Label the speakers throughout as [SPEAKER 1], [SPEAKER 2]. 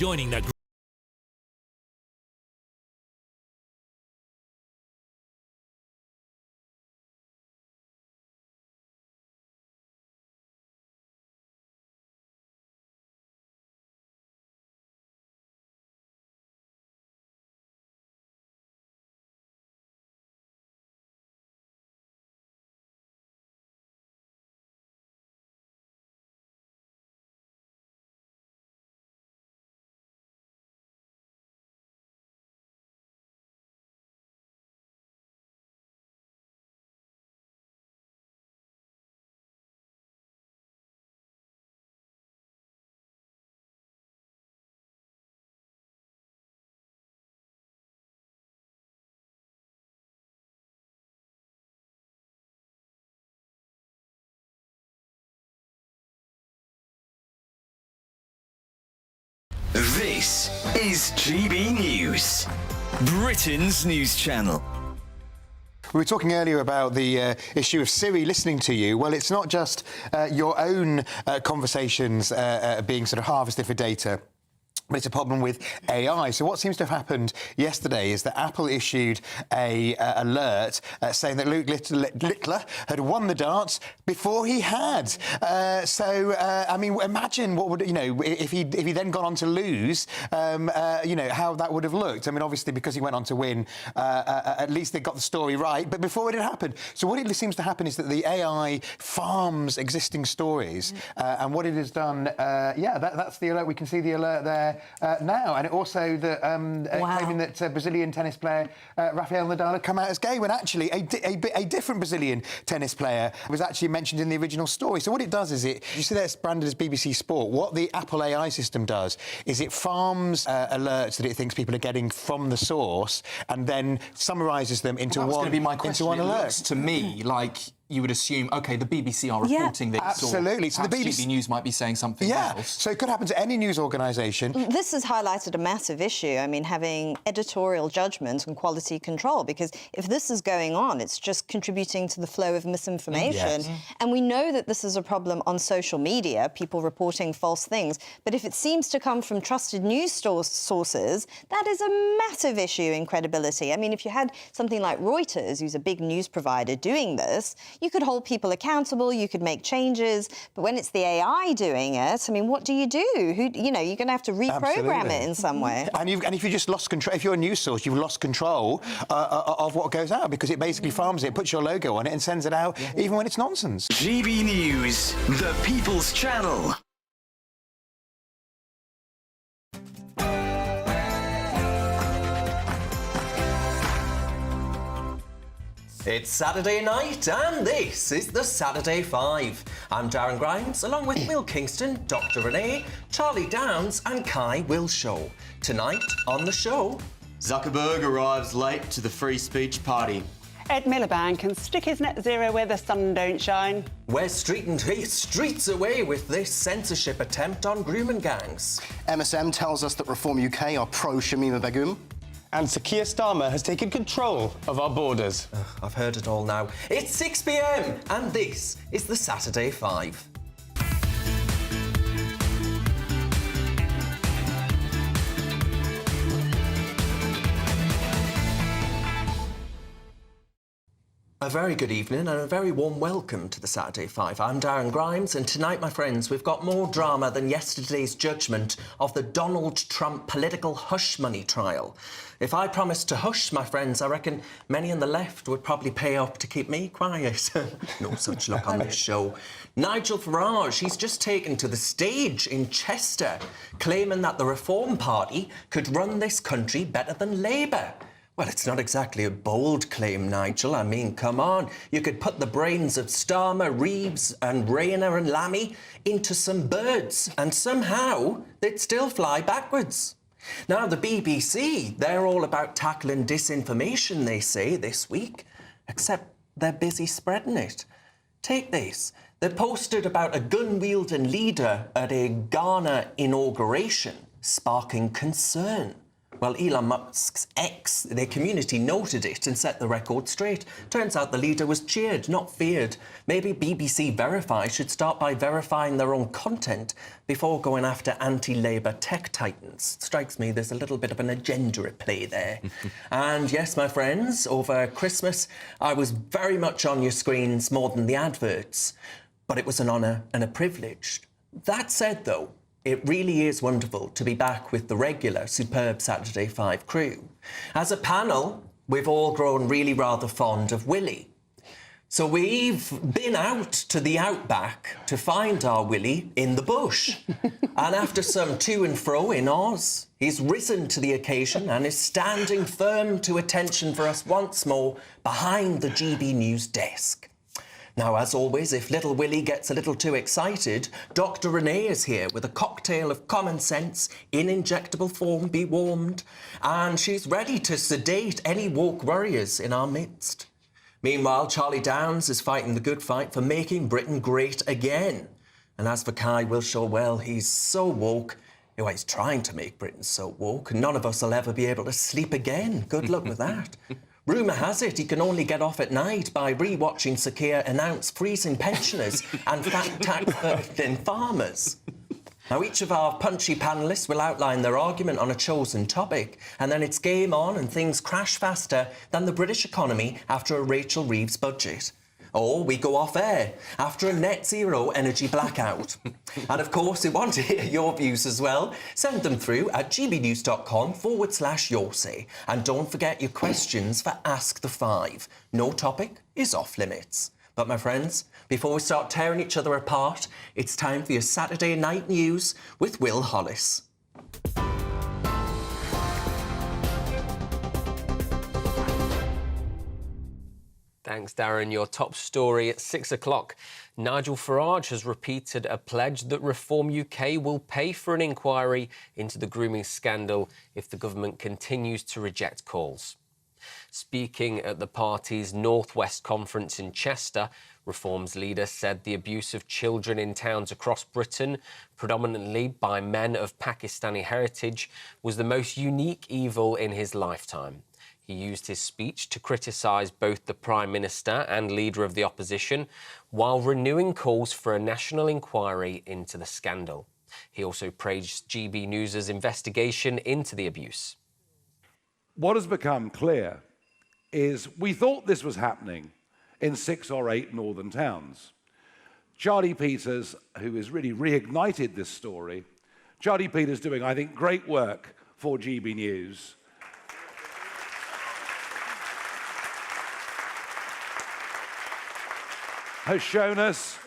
[SPEAKER 1] Joining the
[SPEAKER 2] This is GB News, Britain's news channel.
[SPEAKER 3] We were talking earlier about the issue of Siri listening to you. Well, it's not just your own conversations being sort of harvested for data. But it's a problem with AI. So what seems to have happened yesterday is that Apple issued a alert saying that Luke Littler had won the darts before he had. I mean, imagine what would, if he then gone on to lose, how that would have looked. I mean, obviously, because he went on to win, at least they got the story right. But before it had happened. So what it seems to happen is that the AI farms existing stories. And what it has done, that's the alert. We can see the alert there. Now, and it also claiming that Brazilian tennis player Rafael Nadal had come out as gay when actually a different Brazilian tennis player was actually mentioned in the original story. So what it does is you see that's branded as BBC Sport. What the Apple AI system does is it farms alerts that it thinks people are getting from the source and then summarises them into
[SPEAKER 4] going to be my question.
[SPEAKER 3] into one alert.
[SPEAKER 4] It looks to me like you would assume, OK, the BBC are reporting this.
[SPEAKER 3] Absolutely.
[SPEAKER 4] Or so the BBC News might be saying something else.
[SPEAKER 3] So it could happen to any news organisation.
[SPEAKER 5] This has highlighted a massive issue. I mean, having editorial judgment and quality control, because if this is going on, it's just contributing to the flow of misinformation. Yes. And we know that this is a problem on social media, people reporting false things. But if it seems to come from trusted news sources, that is a massive issue in credibility. I mean, if you had something like Reuters, who's a big news provider, doing this, you could hold people accountable, you could make changes, but when it's the AI doing it, I mean, what do? You're going to have to reprogram it in some way.
[SPEAKER 3] And if you just lost control, if you're a news source, you've lost control of what goes out because it basically farms it, puts your logo on it and sends it out even when it's nonsense.
[SPEAKER 2] GB News, the People's Channel.
[SPEAKER 6] It's Saturday night and this is the Saturday 5. I'm Darren Grimes along with Will Kingston, Dr Renee, Charlie Downs and Kai Wilshaw. Tonight on the show...
[SPEAKER 7] Zuckerberg arrives late to the free speech party.
[SPEAKER 8] Ed Miliband can stick his net zero where the sun don't shine.
[SPEAKER 6] We're streets away with this censorship attempt on grooming gangs.
[SPEAKER 9] MSM tells us that Reform UK are pro-Shamima Begum.
[SPEAKER 10] And Sir Keir Starmer has taken control of our borders.
[SPEAKER 6] I've heard it all now. It's 6 p.m. and this is the Saturday 5. A very good evening and a very warm welcome to the Saturday 5. I'm Darren Grimes and tonight, my friends, we've got more drama than yesterday's judgment of the Donald Trump political hush money trial. If I promised to hush, my friends, I reckon many on the left would probably pay up to keep me quiet. No such luck on this show. Nigel Farage, he's just taken to the stage in Chester, claiming that the Reform Party could run this country better than Labour. Well, it's not exactly a bold claim, Nigel. I mean, come on. You could put the brains of Starmer, Reeves and Rayner and Lammy into some birds and somehow they'd still fly backwards. Now, the BBC, they're all about tackling disinformation, they say, this week, except they're busy spreading it. Take this. They posted about a gun-wielding leader at a Ghana inauguration, sparking concern. Well, Elon Musk's ex, their community, noted it and set the record straight. Turns out the leader was cheered, not feared. Maybe BBC Verify should start by verifying their own content before going after anti-Labour tech titans. Strikes me there's a little bit of an agenda at play there. And yes, my friends, over Christmas, I was very much on your screens more than the adverts. But it was an honour and a privilege. That said, though, it really is wonderful to be back with the regular superb Saturday 5 crew. As a panel, we've all grown really rather fond of Willie. So we've been out to the outback to find our Willie in the bush. And after some to and fro in Oz, he's risen to the occasion and is standing firm to attention for us once more behind the GB News desk. Now, as always, if little Willie gets a little too excited, Dr. Renee is here with a cocktail of common sense in injectable form, be warmed, and she's ready to sedate any woke warriors in our midst. Meanwhile, Charlie Downs is fighting the good fight for making Britain great again. And as for Kai Wilshaw, well, he's so woke. Well, he's trying to make Britain so woke, none of us will ever be able to sleep again. Good luck with that. Rumour has it he can only get off at night by re-watching Sir Keir announce freezing pensioners and fat tax burden farmers. Now, each of our punchy panellists will outline their argument on a chosen topic, and then it's game on and things crash faster than the British economy after a Rachel Reeves budget. Or we go off air after a net zero energy blackout. And of course, we want to hear your views as well. Send them through at gbnews.com/your say. And don't forget your questions for Ask the Five. No topic is off limits. But my friends, before we start tearing each other apart, it's time for your Saturday night news with Will Hollis.
[SPEAKER 1] Thanks, Darren. Your top story at 6 o'clock. Nigel Farage has repeated a pledge that Reform UK will pay for an inquiry into the grooming scandal if the government continues to reject calls. Speaking at the party's North West Conference in Chester, Reform's leader said the abuse of children in towns across Britain, predominantly by men of Pakistani heritage, was the most unique evil in his lifetime. He used his speech to criticise both the Prime Minister and Leader of the Opposition, while renewing calls for a national inquiry into the scandal. He also praised GB News' investigation into the abuse.
[SPEAKER 11] What has become clear is we thought this was happening in 6 or 8 northern towns. Charlie Peters, who has really reignited this story, Charlie Peters doing, I think, great work for GB News. Has shown us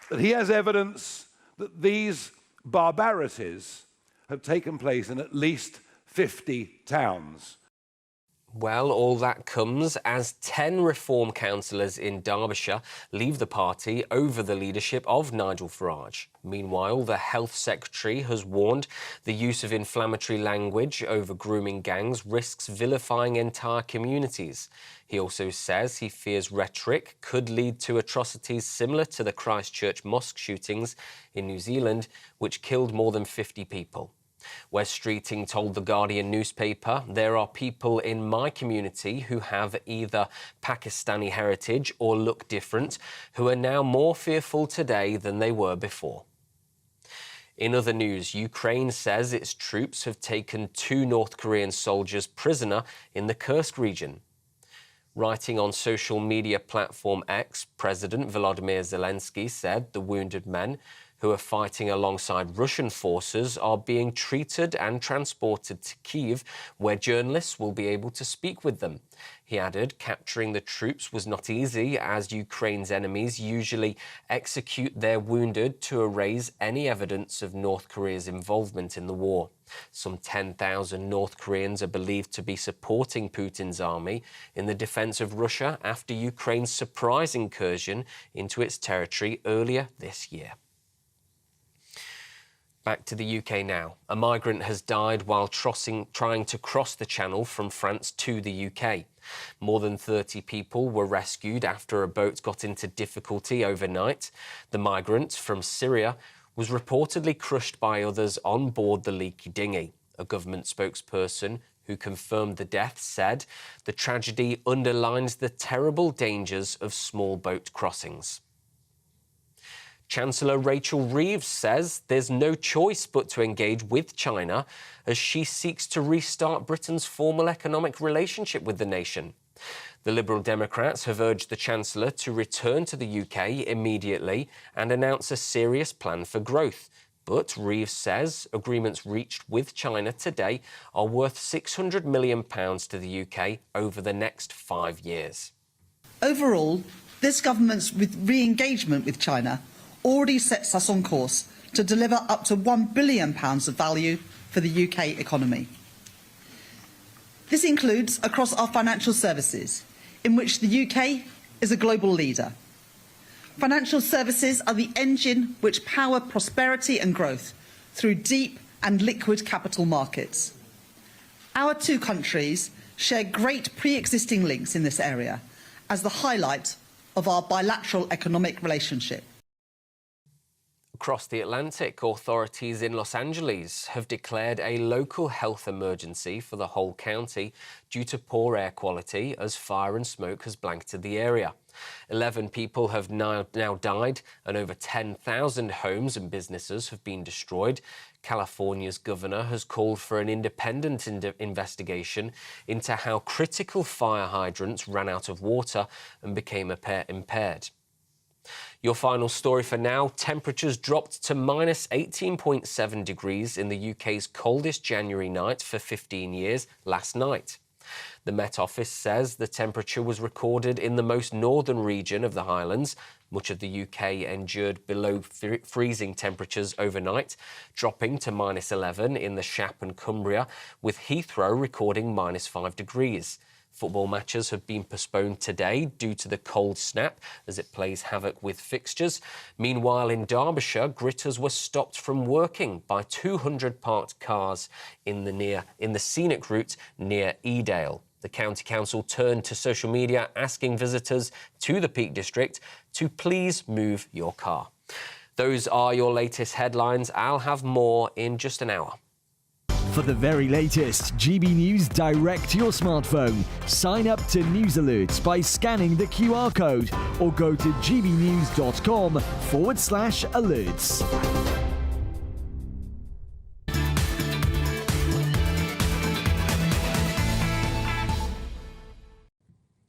[SPEAKER 11] that he has evidence that these barbarities have taken place in at least 50 towns.
[SPEAKER 1] Well, all that comes as 10 Reform councillors in Derbyshire leave the party over the leadership of Nigel Farage. Meanwhile, the Health Secretary has warned the use of inflammatory language over grooming gangs risks vilifying entire communities. He also says he fears rhetoric could lead to atrocities similar to the Christchurch mosque shootings in New Zealand, which killed more than 50 people. Wes Streeting told The Guardian newspaper, "There are people in my community who have either Pakistani heritage or look different, who are now more fearful today than they were before." In other news, Ukraine says its troops have taken 2 North Korean soldiers prisoner in the Kursk region. Writing on social media platform X, President Volodymyr Zelensky said the wounded men who are fighting alongside Russian forces are being treated and transported to Kyiv, where journalists will be able to speak with them. He added, capturing the troops was not easy, as Ukraine's enemies usually execute their wounded to erase any evidence of North Korea's involvement in the war. Some 10,000 North Koreans are believed to be supporting Putin's army in the defence of Russia after Ukraine's surprise incursion into its territory earlier this year. Back to the UK now. A migrant has died while trying to cross the Channel from France to the UK. More than 30 people were rescued after a boat got into difficulty overnight. The migrant from Syria was reportedly crushed by others on board the leaky dinghy. A government spokesperson who confirmed the death, said the tragedy underlines the terrible dangers of small boat crossings. Chancellor Rachel Reeves says there's no choice but to engage with China as she seeks to restart Britain's formal economic relationship with the nation. The Liberal Democrats have urged the Chancellor to return to the UK immediately and announce a serious plan for growth. But Reeves says agreements reached with China today are worth £600 million to the UK over the next 5 years.
[SPEAKER 12] Overall, this government's re-engagement with China already sets us on course to deliver up to £1 billion of value for the UK economy. This includes across our financial services, in which the UK is a global leader. Financial services are the engine which power prosperity and growth through deep and liquid capital markets. Our two countries share great pre-existing links in this area as the highlight of our bilateral economic relationship.
[SPEAKER 1] Across the Atlantic, authorities in Los Angeles have declared a local health emergency for the whole county due to poor air quality as fire and smoke has blanketed the area. 11 people have now died and over 10,000 homes and businesses have been destroyed. California's governor has called for an independent investigation into how critical fire hydrants ran out of water and became impaired. Your final story for now, temperatures dropped to minus 18.7 degrees in the UK's coldest January night for 15 years last night. The Met Office says the temperature was recorded in the most northern region of the Highlands. Much of the UK endured below freezing temperatures overnight, dropping to minus 11 in the Shap and Cumbria, with Heathrow recording minus 5 degrees. Football matches have been postponed today due to the cold snap as it plays havoc with fixtures. Meanwhile, in Derbyshire, gritters were stopped from working by 200 parked cars in the scenic route near Edale. The County Council turned to social media asking visitors to the Peak District to please move your car. Those are your latest headlines. I'll have more in just an hour.
[SPEAKER 13] For the very latest GB News direct to your smartphone, sign up to News Alerts by scanning the QR code or go to gbnews.com/alerts.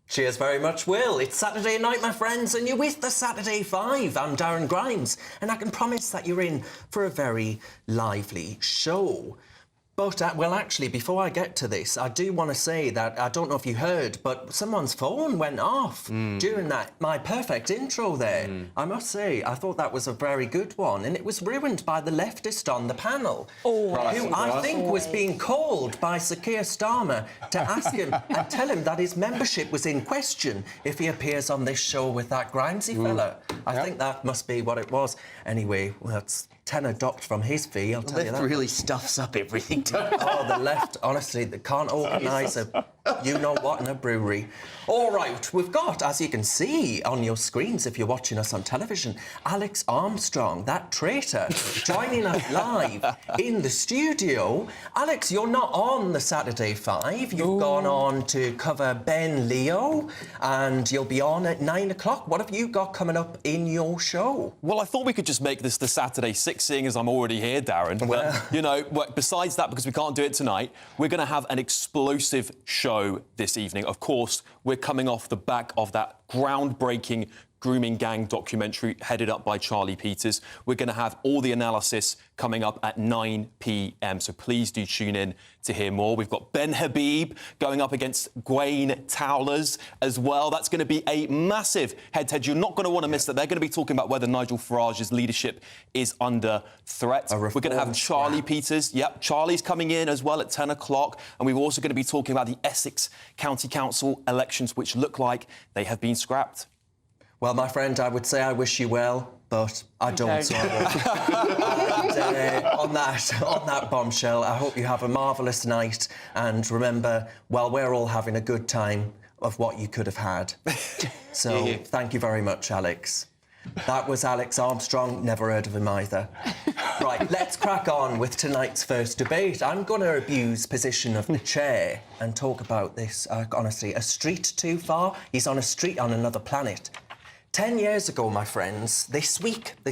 [SPEAKER 6] Cheers very much, Will. It's Saturday night, my friends, and you're with the Saturday 5. I'm Darren Grimes, and I can promise that you're in for a very lively show. But, well, actually, before I get to this, I do want to say that, I don't know if you heard, but someone's phone went off during my perfect intro there. I must say, I thought that was a very good one, and it was ruined by the leftist on the panel, who I think was being called by Sir Keir Starmer to ask him and tell him that his membership was in question if he appears on this show with that Grimesy fella. I think that must be what it was. Anyway, well, that's tenner docked from his fee, I'll tell you that.
[SPEAKER 7] The left really stuffs up everything.
[SPEAKER 6] Oh, the left, honestly, they can't organise a you-know-what in a brewery. All right, we've got, as you can see on your screens if you're watching us on television, Alex Armstrong, that traitor, joining us live in the studio. Alex, you're not on the Saturday 5. You've gone on to cover Ben Leo, and you'll be on at 9 o'clock. What have you got coming up in your show?
[SPEAKER 14] Well, I thought we could just make this the Saturday 6, seeing as I'm already here, Darren. Well, you know, besides that, because we can't do it tonight, we're going to have an explosive show this evening. Of course, we're coming off the back of that groundbreaking Grooming gang documentary headed up by Charlie Peters. We're going to have all the analysis coming up at 9 p.m, so please do tune in to hear more. We've got Ben Habib going up against Gwaine Towlers as well. That's going to be a massive head-to-head. You're not going to want to miss that. They're going to be talking about whether Nigel Farage's leadership is under threat. We're going to have Charlie Peters. Yep, Charlie's coming in as well at 10 o'clock. And we're also going to be talking about the Essex County Council elections, which look like they have been scrapped.
[SPEAKER 6] Well, my friend, I would say I wish you well, but I don't. So I won't. On that bombshell, I hope you have a marvellous night. And remember, while we're all having a good time, of what you could have had. So thank you very much, Alex. That was Alex Armstrong. Never heard of him either. Right, let's crack on with tonight's first debate. I'm going to abuse position of the chair and talk about this, honestly. A street too far? He's on a street on another planet. 10 years ago, my friends, this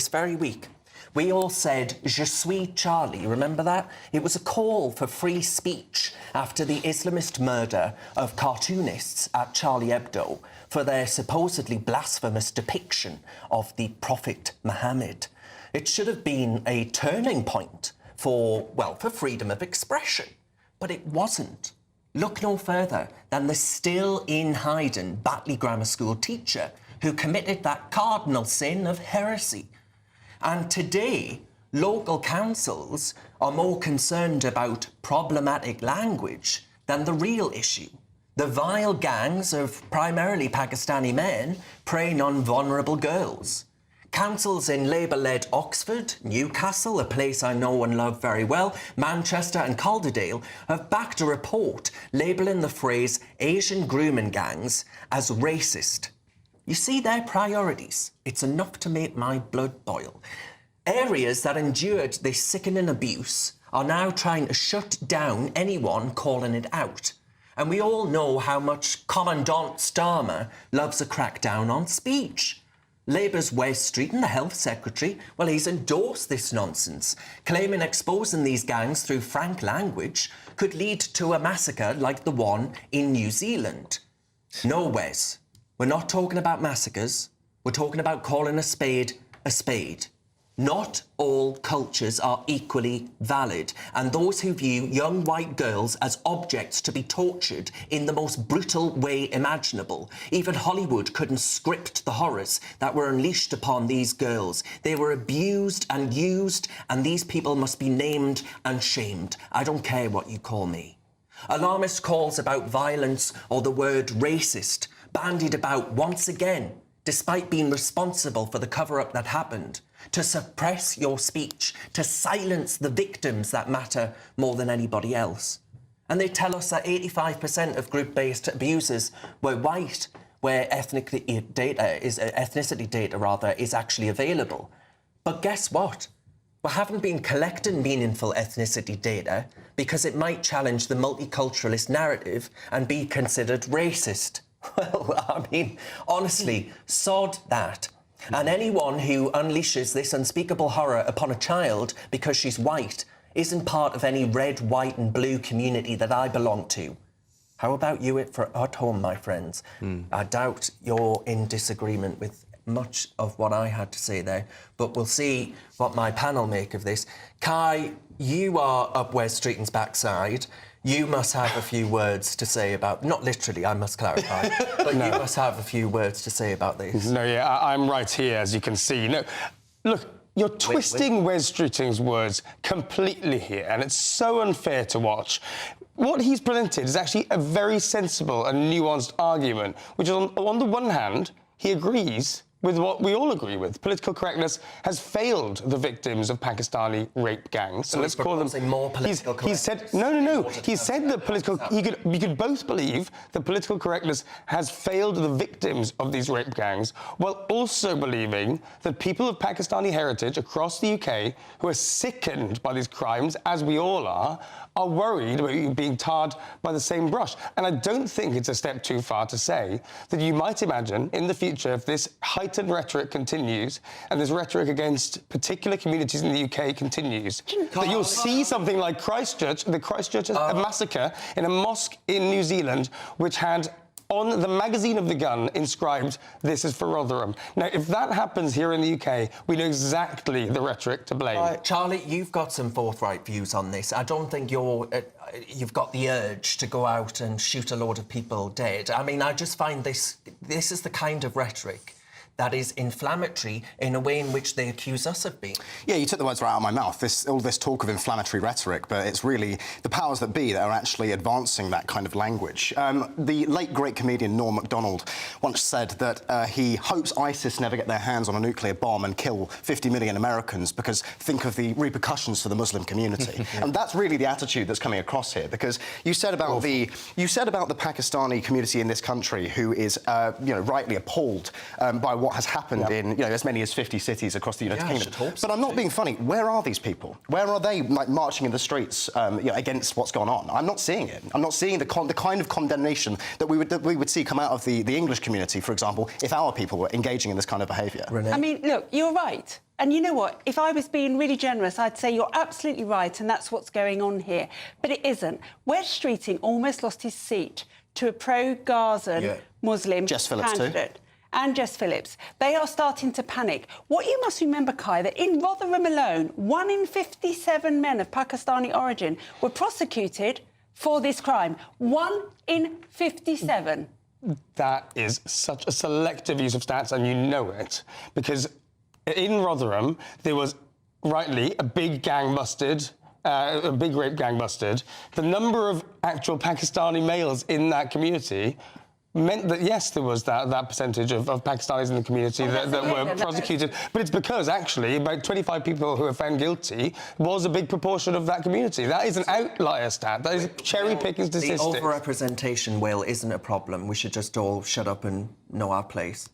[SPEAKER 6] very week, we all said, Je suis Charlie. Remember that? It was a call for free speech after the Islamist murder of cartoonists at Charlie Hebdo for their supposedly blasphemous depiction of the Prophet Muhammad. It should have been a turning point for freedom of expression, but it wasn't. Look no further than the still in hiding Batley Grammar School teacher who committed that cardinal sin of heresy. And today, local councils are more concerned about problematic language than the real issue. The vile gangs of primarily Pakistani men preying on vulnerable girls. Councils in Labour-led Oxford, Newcastle, a place I know and love very well, Manchester and Calderdale have backed a report labelling the phrase Asian grooming gangs as racist. You see their priorities. It's enough to make my blood boil. Areas that endured this sickening abuse are now trying to shut down anyone calling it out. And we all know how much Commandant Starmer loves a crackdown on speech. Labour's Wes Streeton, the Health Secretary, well, he's endorsed this nonsense, claiming exposing these gangs through frank language could lead to a massacre like the one in New Zealand. No, Wes. We're not talking about massacres. We're talking about calling a spade a spade. Not all cultures are equally valid, and those who view young white girls as objects to be tortured in the most brutal way imaginable. Even Hollywood couldn't script the horrors that were unleashed upon these girls. They were abused and used, and these people must be named and shamed. I don't care what you call me. Alarmist calls about violence or the word racist bandied about once again, despite being responsible for the cover-up that happened, to suppress your speech, to silence the victims that matter more than anybody else. And they tell us that 85% of group-based abusers were white, where ethnicity data is actually available. But guess what? We haven't been collecting meaningful ethnicity data because it might challenge the multiculturalist narrative and be considered racist. Well, I mean, honestly, sod that. And anyone who unleashes this unspeakable horror upon a child because she's white isn't part of any red, white and blue community that I belong to. How about you at home, my friends? I doubt you're in disagreement with much of what I had to say there, but we'll see what my panel make of this. Kai, you are up Wes Streeton's backside. You must have a few words to say about... Not literally, I must clarify, but no. You must have a few words to say about this.
[SPEAKER 10] No, yeah, I'm right here, as you can see. No, look, you're twisting Wes Streeton's words completely here, and it's so unfair to watch. What he's presented is actually a very sensible and nuanced argument, which is, on the one hand, he agrees with what we all agree with. Political correctness has failed the victims of Pakistani rape gangs.
[SPEAKER 6] So let's call them more political correctness.
[SPEAKER 10] He said no. He said that you could both believe that political correctness has failed the victims of these rape gangs, while also believing that people of Pakistani heritage across the UK who are sickened by these crimes, as we all are worried about you being tarred by the same brush. And I don't think it's a step too far to say that you might imagine in the future, if this heightened rhetoric continues and this rhetoric against particular communities in the UK continues, that you'll see something like Christchurch, the Christchurch massacre in a mosque in New Zealand, which had on the magazine of the gun inscribed, "This is for Rotherham." Now, if that happens here in the UK, we know exactly the rhetoric to blame.
[SPEAKER 6] Charlie, you've got some forthright views on this. I don't think you've got the urge to go out and shoot a load of people dead. I mean, I just find this is the kind of rhetoric that is inflammatory in a way in which they accuse us of being.
[SPEAKER 9] Yeah, you took the words right out of my mouth. All this talk of inflammatory rhetoric, but it's really the powers that be that are actually advancing that kind of language. The late great comedian Norm Macdonald once said that he hopes ISIS never get their hands on a nuclear bomb and kill 50 million Americans, because think of the repercussions for the Muslim community. And that's really the attitude that's coming across here, because you said about the Pakistani community in this country who is rightly appalled by what what has happened in as many as 50 cities across the United Kingdom. But I'm not being funny. Where are these people? Where are they, like, marching in the streets against what's gone on? I'm not seeing it. I'm not seeing the kind of condemnation that we would see come out of the English community, for example, if our people were engaging in this kind of behaviour.
[SPEAKER 8] I mean, look, you're right. And you know what? If I was being really generous, I'd say you're absolutely right, and that's what's going on here. But it isn't. Wes Streeting almost lost his seat to a pro-Gazan Muslim candidate. And Jess Phillips. They are starting to panic. What you must remember, Kai, that in Rotherham alone, 1 in 57 men of Pakistani origin were prosecuted for this crime. 1 in 57.
[SPEAKER 10] That is such a selective use of stats, and you know it, because in Rotherham there was, rightly, a big gang busted, a big rape gang busted. The number of actual Pakistani males in that community meant that, yes, there was that percentage of Pakistanis in the community that were prosecuted. But it's because, actually, about 25 people who were found guilty was a big proportion of that community. That is an outlier stat. That is a cherry-picking statistic.
[SPEAKER 6] The overrepresentation, Will, isn't a problem. We should just all shut up and know our place.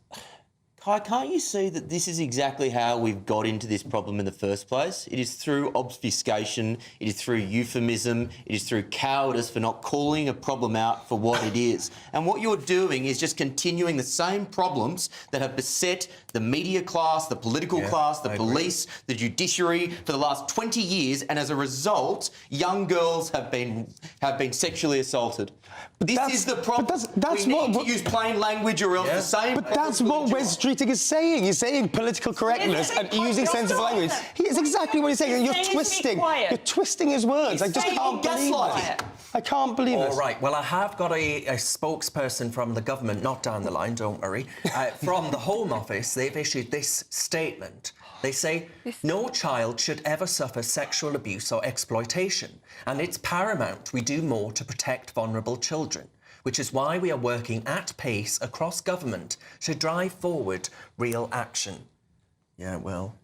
[SPEAKER 7] Kai, can't you see that this is exactly how we've got into this problem in the first place? It is through obfuscation, it is through euphemism, it is through cowardice for not calling a problem out for what it is. And what you're doing is just continuing the same problems that have beset the media class, the political class, the police, the judiciary for the last 20 years, and as a result, young girls have been sexually assaulted. This is the problem. We need to use plain language or else the same.
[SPEAKER 10] But that's what Wes Streeting is saying. He's saying political correctness and using sensible language. It's exactly what he's saying. You're twisting his words. I just can't believe it. I can't believe it.
[SPEAKER 6] All right. Well, I have got a spokesperson from the government, not down the line, don't worry, from the Home Office. They've issued this statement. They say, no child should ever suffer sexual abuse or exploitation, and it's paramount we do more to protect vulnerable children, which is why we are working at pace across government to drive forward real action. Yeah, well,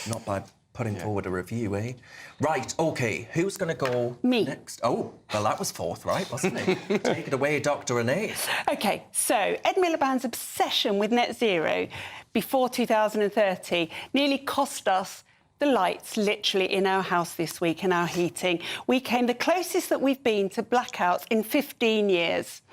[SPEAKER 6] not by putting forward a review, eh? Right, OK, who's going to go next? Oh, well, that was forthright, wasn't it? Take it away, Dr. Renee.
[SPEAKER 8] OK, so Ed Miliband's obsession with net zero before 2030 nearly cost us the lights literally in our house this week and our heating. We came the closest that we've been to blackouts in 15 years.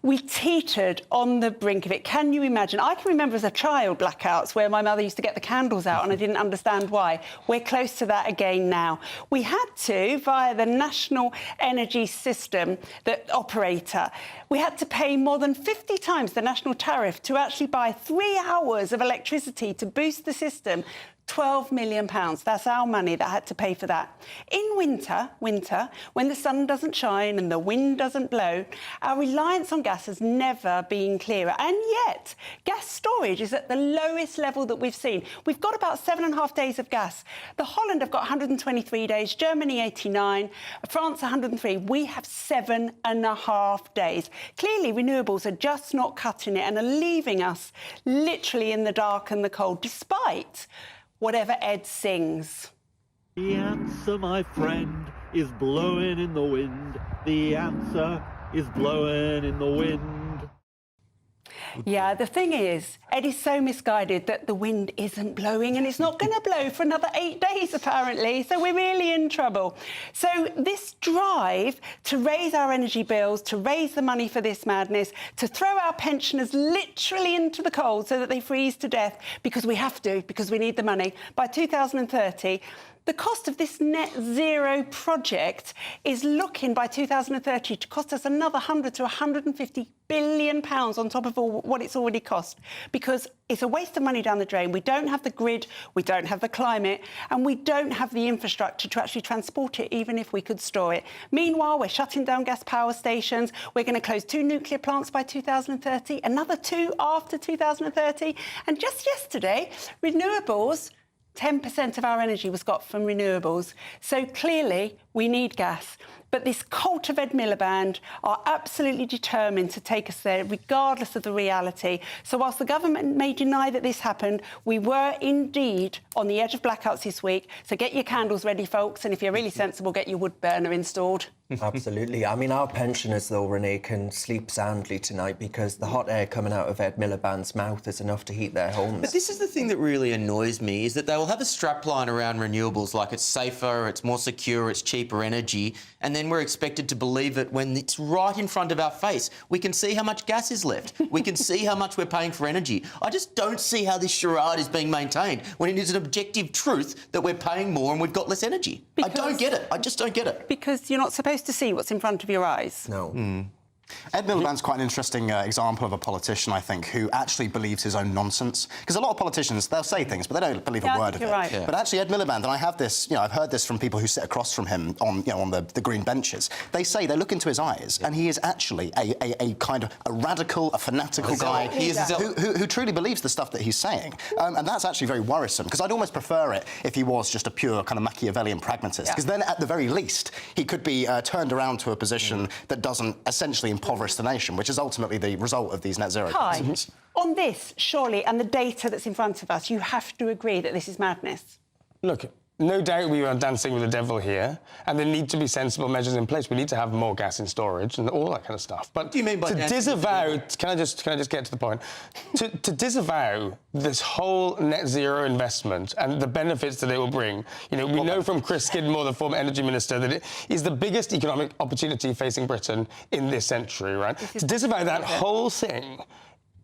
[SPEAKER 8] We teetered on the brink of it. Can you imagine? I can remember as a child blackouts where my mother used to get the candles out and I didn't understand why. We're close to that again now. We had to, via the National Energy System, the operator, we had to pay more than 50 times the national tariff to actually buy 3 hours of electricity to boost the system. £12 million. That's our money that had to pay for that. In winter, when the sun doesn't shine and the wind doesn't blow, our reliance on gas has never been clearer. And yet, gas storage is at the lowest level that we've seen. We've got about 7.5 days of gas. The Holland have got 123 days, Germany 89, France 103. We have 7.5 days. Clearly, renewables are just not cutting it and are leaving us literally in the dark and the cold, despite whatever Ed sings.
[SPEAKER 15] The answer, my friend, is blowing in the wind. The answer is blowing in the wind.
[SPEAKER 8] Yeah, the thing is, Ed is so misguided that the wind isn't blowing and it's not going to blow for another 8 days, apparently. So we're really in trouble. So this drive to raise our energy bills, to raise the money for this madness, to throw our pensioners literally into the cold so that they freeze to death because we have to, because we need the money, by 2030, the cost of this net zero project is looking by 2030 to cost us another 100 to 150 billion pounds on top of what it's already cost, because it's a waste of money down the drain. We don't have the grid, we don't have the climate, and we don't have the infrastructure to actually transport it, even if we could store it. Meanwhile, we're shutting down gas power stations. We're going to close 2 nuclear plants by 2030, another 2 after 2030. And just yesterday, renewables, 10% of our energy was got from renewables. So clearly, we need gas. But this cult of Ed Miliband are absolutely determined to take us there, regardless of the reality. So whilst the government may deny that this happened, we were indeed on the edge of blackouts this week. So get your candles ready, folks, and if you're really sensible, get your wood burner installed.
[SPEAKER 6] Absolutely. I mean, our pensioners, though, Renee, can sleep soundly tonight because the hot air coming out of Ed Miliband's mouth is enough to heat their homes.
[SPEAKER 7] But this is the thing that really annoys me, is that they will have a strapline around renewables like it's safer, it's more secure, it's cheaper energy, and then we're expected to believe it when it's right in front of our face. We can see how much gas is left. We can see how much we're paying for energy. I just don't see how this charade is being maintained when it is an objective truth that we're paying more and we've got less energy. I don't get it. I just don't get it.
[SPEAKER 8] Because you're not supposed to see what's in front of your eyes.
[SPEAKER 6] No.
[SPEAKER 9] Ed Miliband's quite an interesting example of a politician, I think, who actually believes his own nonsense. Because a lot of politicians, they'll say things, but they don't believe a word of it.
[SPEAKER 8] Right.
[SPEAKER 9] But actually, Ed Miliband, and I have this, I've heard this from people who sit across from him on, on the green benches. They say, they look into his eyes, and he is actually a kind of a radical, a fanatical guy who truly believes the stuff that he's saying. And that's actually very worrisome, because I'd almost prefer it if he was just a pure kind of Machiavellian pragmatist, because then, at the very least, he could be turned around to a position that doesn't essentially impoverish the nation, which is ultimately the result of these net zero policies.
[SPEAKER 8] On this, surely, and the data that's in front of us, you have to agree that this is madness.
[SPEAKER 10] Look, no doubt we are dancing with the devil here, and there need to be sensible measures in place. We need to have more gas in storage and all that kind of stuff. But
[SPEAKER 7] what do you mean by
[SPEAKER 10] to disavow? Can I just get to the point? to disavow this whole net zero investment and the benefits that it will bring. We know from Chris Skidmore, the former energy minister, that it is the biggest economic opportunity facing Britain in this century. Right? To disavow that whole thing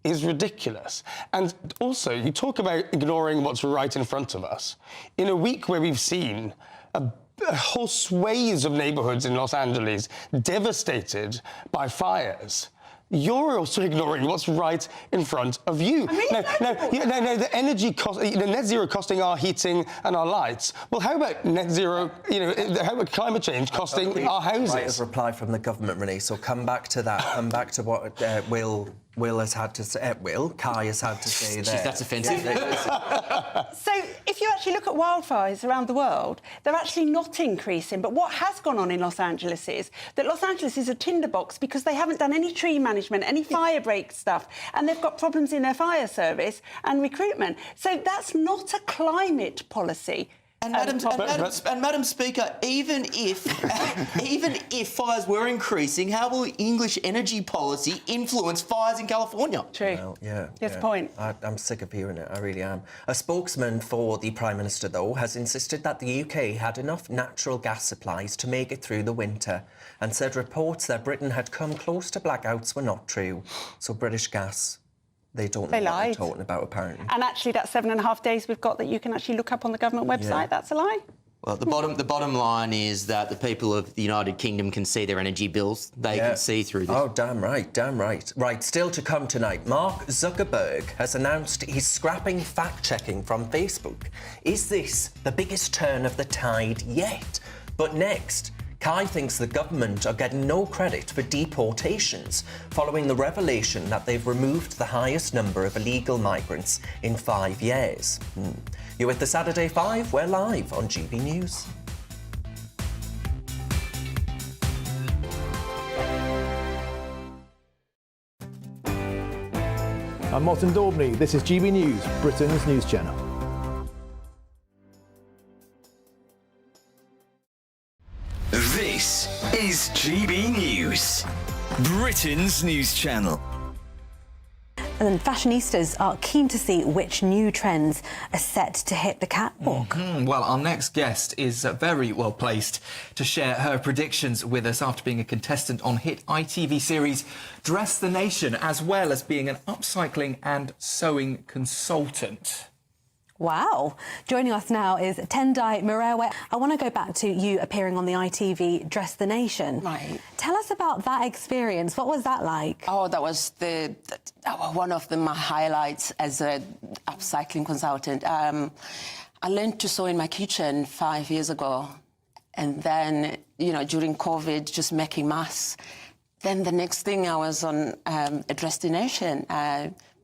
[SPEAKER 10] is ridiculous. And also, you talk about ignoring what's right in front of us. In a week where we've seen a whole swathes of neighbourhoods in Los Angeles devastated by fires, you're also ignoring what's right in front of you. No, the energy cost, the net zero costing our heating and our lights. Well, how about net zero, how about climate change costing our houses?
[SPEAKER 6] Right of reply from the government, Renee, so come back to that. Come back to what Will has had to say. Kai has had to say there.
[SPEAKER 7] That's offensive.
[SPEAKER 8] So, if you actually look at wildfires around the world, they're actually not increasing. But what has gone on in Los Angeles is that Los Angeles is a tinderbox because they haven't done any tree management, any fire break stuff, and they've got problems in their fire service and recruitment. So that's not a climate policy.
[SPEAKER 7] And Madam Speaker, even if fires were increasing, how will English energy policy influence fires in California?
[SPEAKER 8] True.
[SPEAKER 6] Well, yeah.
[SPEAKER 8] Yes, point.
[SPEAKER 6] I'm sick of hearing it. I really am. A spokesman for the Prime Minister, though, has insisted that the UK had enough natural gas supplies to make it through the winter, and said reports that Britain had come close to blackouts were not true. So British Gas, they don't know what they're talking about, apparently.
[SPEAKER 8] And actually, that 7.5 days we've got that you can actually look up on the government website, that's a lie.
[SPEAKER 7] Well, the bottom line is that the people of the United Kingdom can see their energy bills. They can see through this.
[SPEAKER 6] Oh, damn right. Right, still to come tonight, Mark Zuckerberg has announced he's scrapping fact-checking from Facebook. Is this the biggest turn of the tide yet? But next, Kai thinks the government are getting no credit for deportations following the revelation that they've removed the highest number of illegal migrants in 5 years. You're with the Saturday 5. We're live on GB News.
[SPEAKER 16] I'm Martin Daubney. This is GB News, Britain's news channel.
[SPEAKER 2] This is GB News, Britain's news channel.
[SPEAKER 17] And fashionistas are keen to see which new trends are set to hit the catwalk.
[SPEAKER 4] Well, our next guest is very well placed to share her predictions with us after being a contestant on hit ITV series Dress the Nation, as well as being an upcycling and sewing consultant.
[SPEAKER 17] Wow. Joining us now is Tendai Murewa. I want to go back to you appearing on the ITV Dress the Nation.
[SPEAKER 18] Right.
[SPEAKER 17] Tell us about that experience. What was that like?
[SPEAKER 18] Oh, that was one of my highlights as a upcycling consultant. I learned to sew in my kitchen 5 years ago. And then, during COVID, just making masks. Then the next thing I was on a Dress the Nation,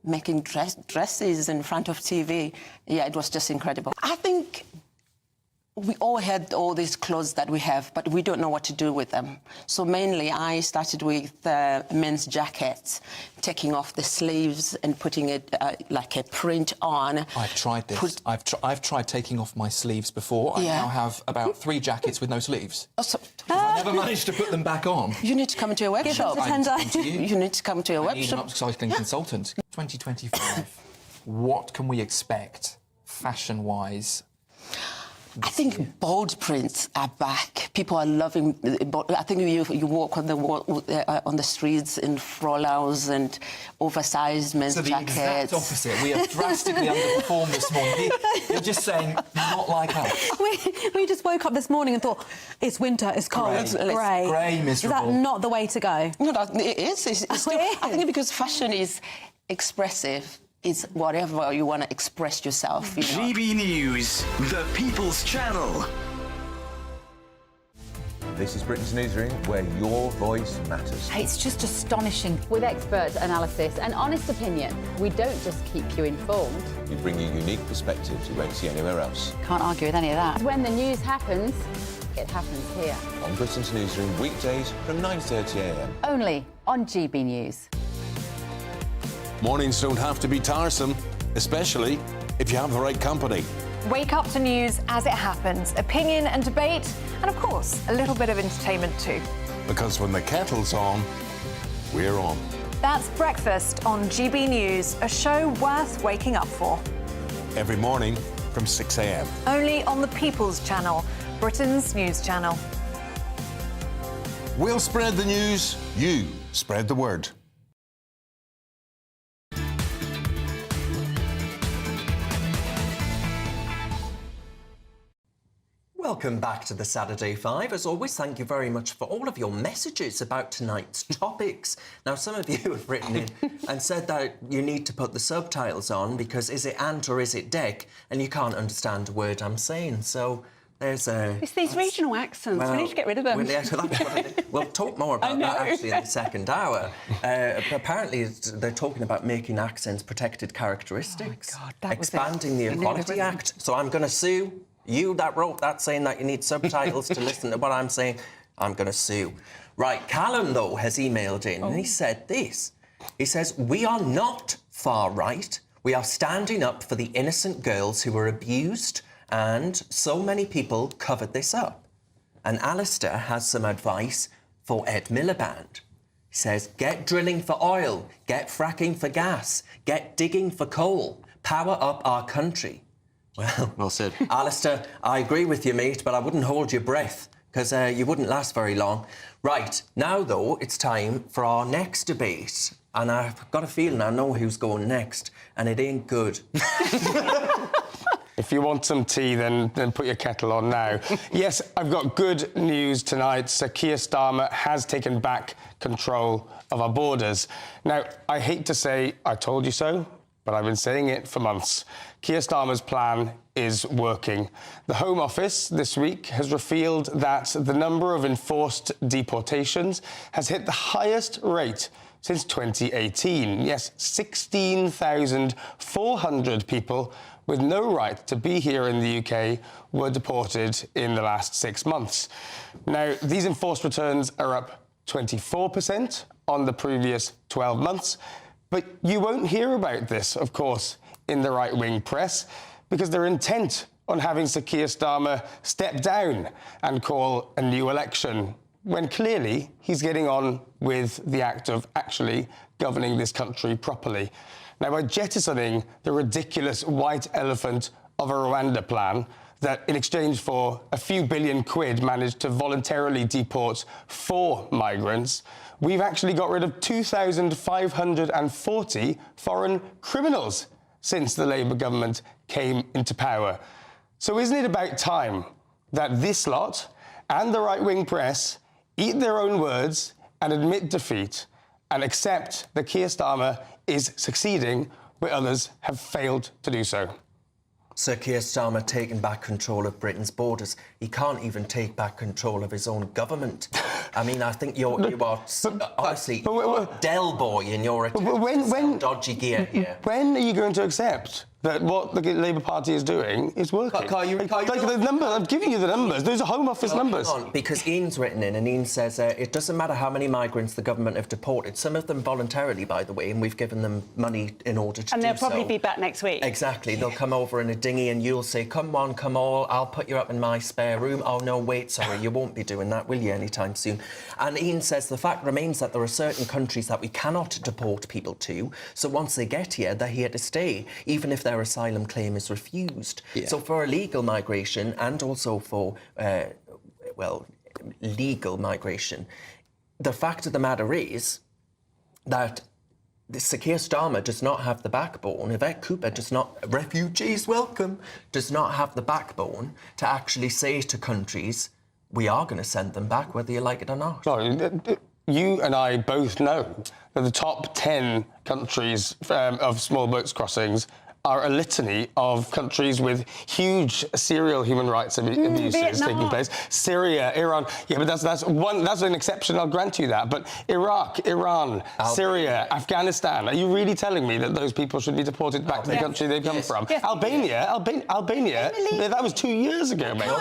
[SPEAKER 18] making dresses in front of TV. Yeah, it was just incredible. I think we all had all these clothes that we have, but we don't know what to do with them. So mainly I started with men's jackets, taking off the sleeves and putting it like a print on.
[SPEAKER 19] I've tried this. I've tried taking off my sleeves before. I now have about 3 jackets with no sleeves. I never managed to put them back on.
[SPEAKER 18] You need to come to a workshop. You need to come to a
[SPEAKER 19] I need an
[SPEAKER 18] workshop.
[SPEAKER 19] upcycling consultant. 2025. What can we expect, fashion-wise?
[SPEAKER 18] I think bold prints are back. People are loving. I think you walk on the streets in frollals and oversized men's jackets.
[SPEAKER 19] So the exact opposite. We have drastically underperformed this morning. You're just saying not like us.
[SPEAKER 17] We just woke up this morning and thought it's winter, it's cold, it's grey.
[SPEAKER 19] Grey, miserable.
[SPEAKER 17] Is that not the way to go?
[SPEAKER 18] No, it is. It's still, I think because fashion is expressive. It's whatever you want to express yourself. You know?
[SPEAKER 2] GB News, the People's Channel.
[SPEAKER 20] This is Britain's Newsroom, where your voice matters.
[SPEAKER 21] It's just astonishing. With expert analysis and honest opinion, we don't just keep you informed.
[SPEAKER 20] We bring you unique perspectives you won't see anywhere else.
[SPEAKER 21] Can't argue with any of that. When the news happens, it happens here.
[SPEAKER 20] On Britain's Newsroom, weekdays from 9:30 a.m.
[SPEAKER 21] Only on GB News.
[SPEAKER 22] Mornings don't have to be tiresome, especially if you have the right company.
[SPEAKER 23] Wake up to news as it happens, opinion and debate, and of course, a little bit of entertainment too.
[SPEAKER 22] Because when the kettle's on, we're on.
[SPEAKER 23] That's Breakfast on GB News, a show worth waking up for.
[SPEAKER 22] Every morning from 6 a.m.
[SPEAKER 23] Only on the People's Channel, Britain's news channel.
[SPEAKER 22] We'll spread the news, you spread the word.
[SPEAKER 6] Welcome back to the Saturday 5. As always, thank you very much for all of your messages about tonight's topics. Now, some of you have written in and said that you need to put the subtitles on because is it ant or is it deck? And you can't understand a word I'm saying. So there's a...
[SPEAKER 8] It's these regional accents. We need to get rid of them.
[SPEAKER 6] Well, yeah, so that's what it is. We'll talk more about that actually in the second hour. Apparently, they're talking about making accents protected characteristics.
[SPEAKER 8] Oh, my God, that was
[SPEAKER 6] expanding the Equality Act. So I'm going to sue you that wrote that saying that you need subtitles to listen to what I'm saying. I'm going to sue. Right, Callum, though, has emailed in and he said this. He says, we are not far right. We are standing up for the innocent girls who were abused and so many people covered this up. And Alistair has some advice for Ed Miliband. He says, get drilling for oil, get fracking for gas, get digging for coal, power up our country. Well
[SPEAKER 7] said.
[SPEAKER 6] Alistair, I agree with you, mate, but I wouldn't hold your breath because you wouldn't last very long. Right, now, though, it's time for our next debate. And I've got a feeling I know who's going next, and it ain't good.
[SPEAKER 10] If you want some tea, then put your kettle on now. Yes, I've got good news tonight. Sir Keir Starmer has taken back control of our borders. Now, I hate to say I told you so, but I've been saying it for months. Keir Starmer's plan is working. The Home Office this week has revealed that the number of enforced deportations has hit the highest rate since 2018. Yes, 16,400 people with no right to be here in the UK were deported in the last 6 months. Now, these enforced returns are up 24% on the previous 12 months. But you won't hear about this, of course, in the right-wing press, because they're intent on having Sir Keir Starmer step down and call a new election, when clearly he's getting on with the act of actually governing this country properly. Now, by jettisoning the ridiculous white elephant of a Rwanda plan that, in exchange for a few billion quid, managed to voluntarily deport 4 migrants, we've actually got rid of 2,540 foreign criminals since the Labour government came into power. So isn't it about time that this lot and the right-wing press eat their own words and admit defeat and accept that Keir Starmer is succeeding where others have failed to do so?
[SPEAKER 6] Sir Keir Starmer taking back control of Britain's borders. He can't even take back control of his own government. I mean, I think you are honestly Del Boy in your attempt to sell dodgy gear here.
[SPEAKER 10] When are you going to accept that what the Labour Party is doing is working. The numbers, I'm giving you the numbers. Those are Home Office numbers.
[SPEAKER 6] Hang on, because Ian's written in, and Ian says it doesn't matter how many migrants the government have deported, some of them voluntarily, by the way, and we've given them money in order to do so.
[SPEAKER 8] And they'll probably be back next week.
[SPEAKER 6] Exactly. They'll come over in a dinghy and you'll say, come one, come all, I'll put you up in my spare room. Oh, no, wait, sorry, you won't be doing that, will you, anytime soon? And Ian says the fact remains that there are certain countries that we cannot deport people to, so once they get here, they're here to stay, even if their asylum claim is refused.
[SPEAKER 7] Yeah.
[SPEAKER 6] So for illegal migration and also for, legal migration, the fact of the matter is that Sir Keir Starmer does not have the backbone, Yvette Cooper does not, refugees welcome, does not have the backbone to actually say to countries, we are going to send them back whether you like it or not.
[SPEAKER 10] No, you and I both know that the top 10 countries of small boats crossings are a litany of countries with huge serial human rights abuses taking place. Syria, Iran. Yeah, but that's an exception. I'll grant you that. But Iraq, Iran, Syria, Afghanistan. Are you really telling me that those people should be deported back to the country they've come from?
[SPEAKER 8] Yes.
[SPEAKER 10] Albania. That was 2 years ago, mate. No.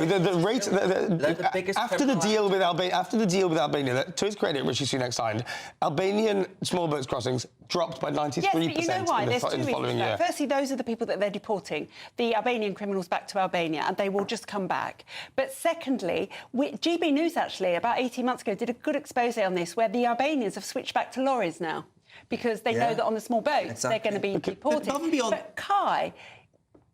[SPEAKER 10] The rate.
[SPEAKER 6] The biggest
[SPEAKER 10] after the deal with Albania, that, to his credit, Rishi Sunak signed, Albanian small boats crossings dropped by 93%.
[SPEAKER 8] Yes, but you know why? There's two reasons
[SPEAKER 10] following
[SPEAKER 8] for that.
[SPEAKER 10] year.
[SPEAKER 8] Firstly, those are the people that they're deporting, the Albanian criminals back to Albania, and they will just come back. But secondly, GB News actually, about 18 months ago, did a good expose on this, where the Albanians have switched back to lorries now, because they know that on the small boats they're going to be deported. But Kai,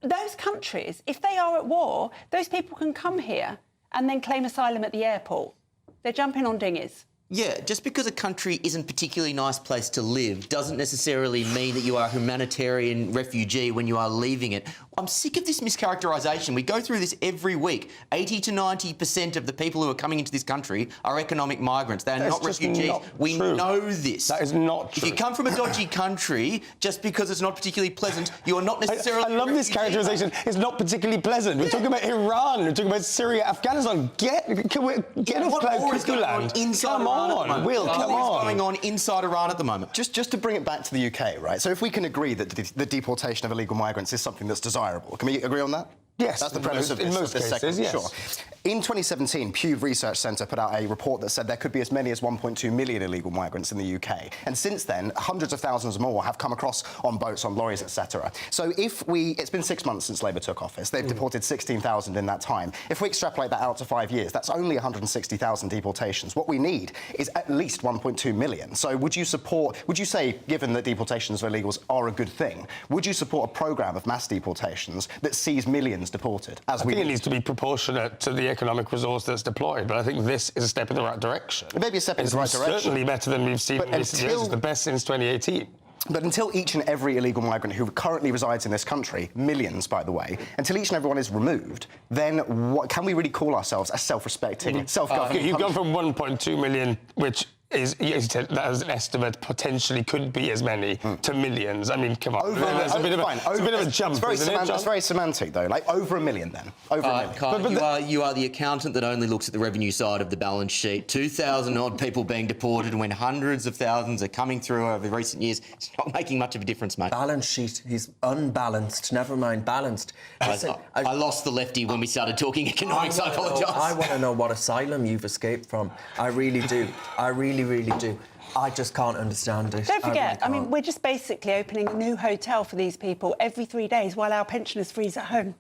[SPEAKER 8] those countries, if they are at war, those people can come here and then claim asylum at the airport. They're jumping on dinghies.
[SPEAKER 7] Yeah, just because a country isn't a particularly nice place to live doesn't necessarily mean that you are a humanitarian refugee when you are leaving it. I'm sick of this mischaracterisation. We go through this every week. 80 to 90% of the people who are coming into this country are economic migrants. They are not refugees. We know this.
[SPEAKER 10] That is not true.
[SPEAKER 7] If you come from a dodgy country, just because it's not particularly pleasant, you are not necessarily
[SPEAKER 10] I love this characterisation. It's not particularly pleasant. We're talking about Iran. We're talking about Syria, Afghanistan. Get off cuckoo land. Come on, Will, come on.
[SPEAKER 7] What's going on inside Iran at the moment?
[SPEAKER 9] Just to bring it back to the UK, right? So if we can agree that the deportation of illegal migrants is something that's desirable, can we agree on that?
[SPEAKER 10] Yes.
[SPEAKER 9] That's the premise of this,
[SPEAKER 10] in most cases,
[SPEAKER 9] segment.
[SPEAKER 10] yes.
[SPEAKER 9] Sure. In 2017, Pew Research Centre put out a report that said there could be as many as 1.2 million illegal migrants in the UK. And since then, hundreds of thousands more have come across on boats, on lorries, etc. So it's been 6 months since Labour took office. They've deported 16,000 in that time. If we extrapolate that out to 5 years, that's only 160,000 deportations. What we need is at least 1.2 million. So would you say, given that deportations of illegals are a good thing, would you support a programme of mass deportations that sees millions deported?
[SPEAKER 10] I think it needs to be proportionate to the economic resource that's deployed, but I think this is a step in the right direction.
[SPEAKER 9] It may be a step in the right direction.
[SPEAKER 10] It's certainly better than we've seen in recent years. It's the best since 2018.
[SPEAKER 9] But until each and every illegal migrant who currently resides in this country, millions, by the way, until each and every one is removed, then what can we really call ourselves a self-respecting, self-governing
[SPEAKER 10] You've gone from 1.2 million, which is, that as an estimate, potentially could be as many, to millions. I mean, come on. It's a bit of a jump,
[SPEAKER 9] It's very semantic, though. Like, over a million, then. Over a million.
[SPEAKER 7] Kai, you are the accountant that only looks at the revenue side of the balance sheet. 2,000-odd people being deported when hundreds of thousands are coming through over recent years. It's not making much of a difference, mate.
[SPEAKER 6] Balance sheet. He's unbalanced. Never mind balanced. Listen,
[SPEAKER 7] I lost the lefty when we started talking economics. I apologise.
[SPEAKER 6] I want to know what asylum you've escaped from. I really do. I really do. I just can't understand it.
[SPEAKER 8] Don't forget, I mean, we're just basically opening a new hotel for these people every 3 days while our pensioners freeze at home.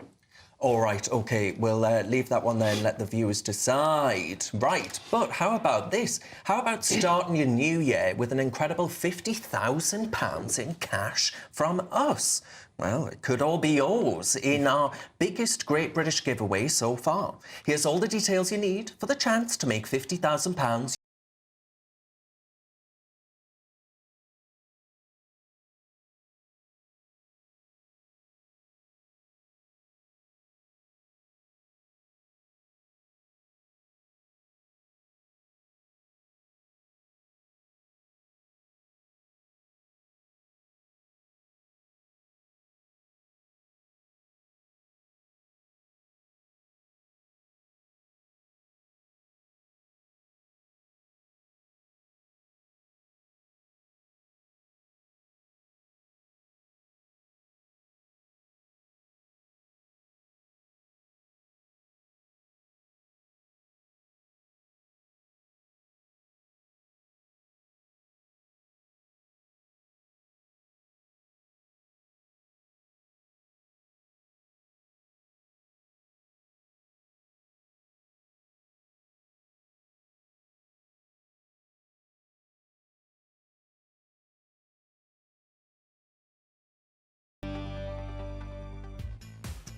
[SPEAKER 6] All right, OK, we'll leave that one there and let the viewers decide. Right, but how about this? How about starting your new year with an incredible £50,000 in cash from us? Well, it could all be yours in our biggest Great British giveaway so far. Here's all the details you need for the chance to make £50,000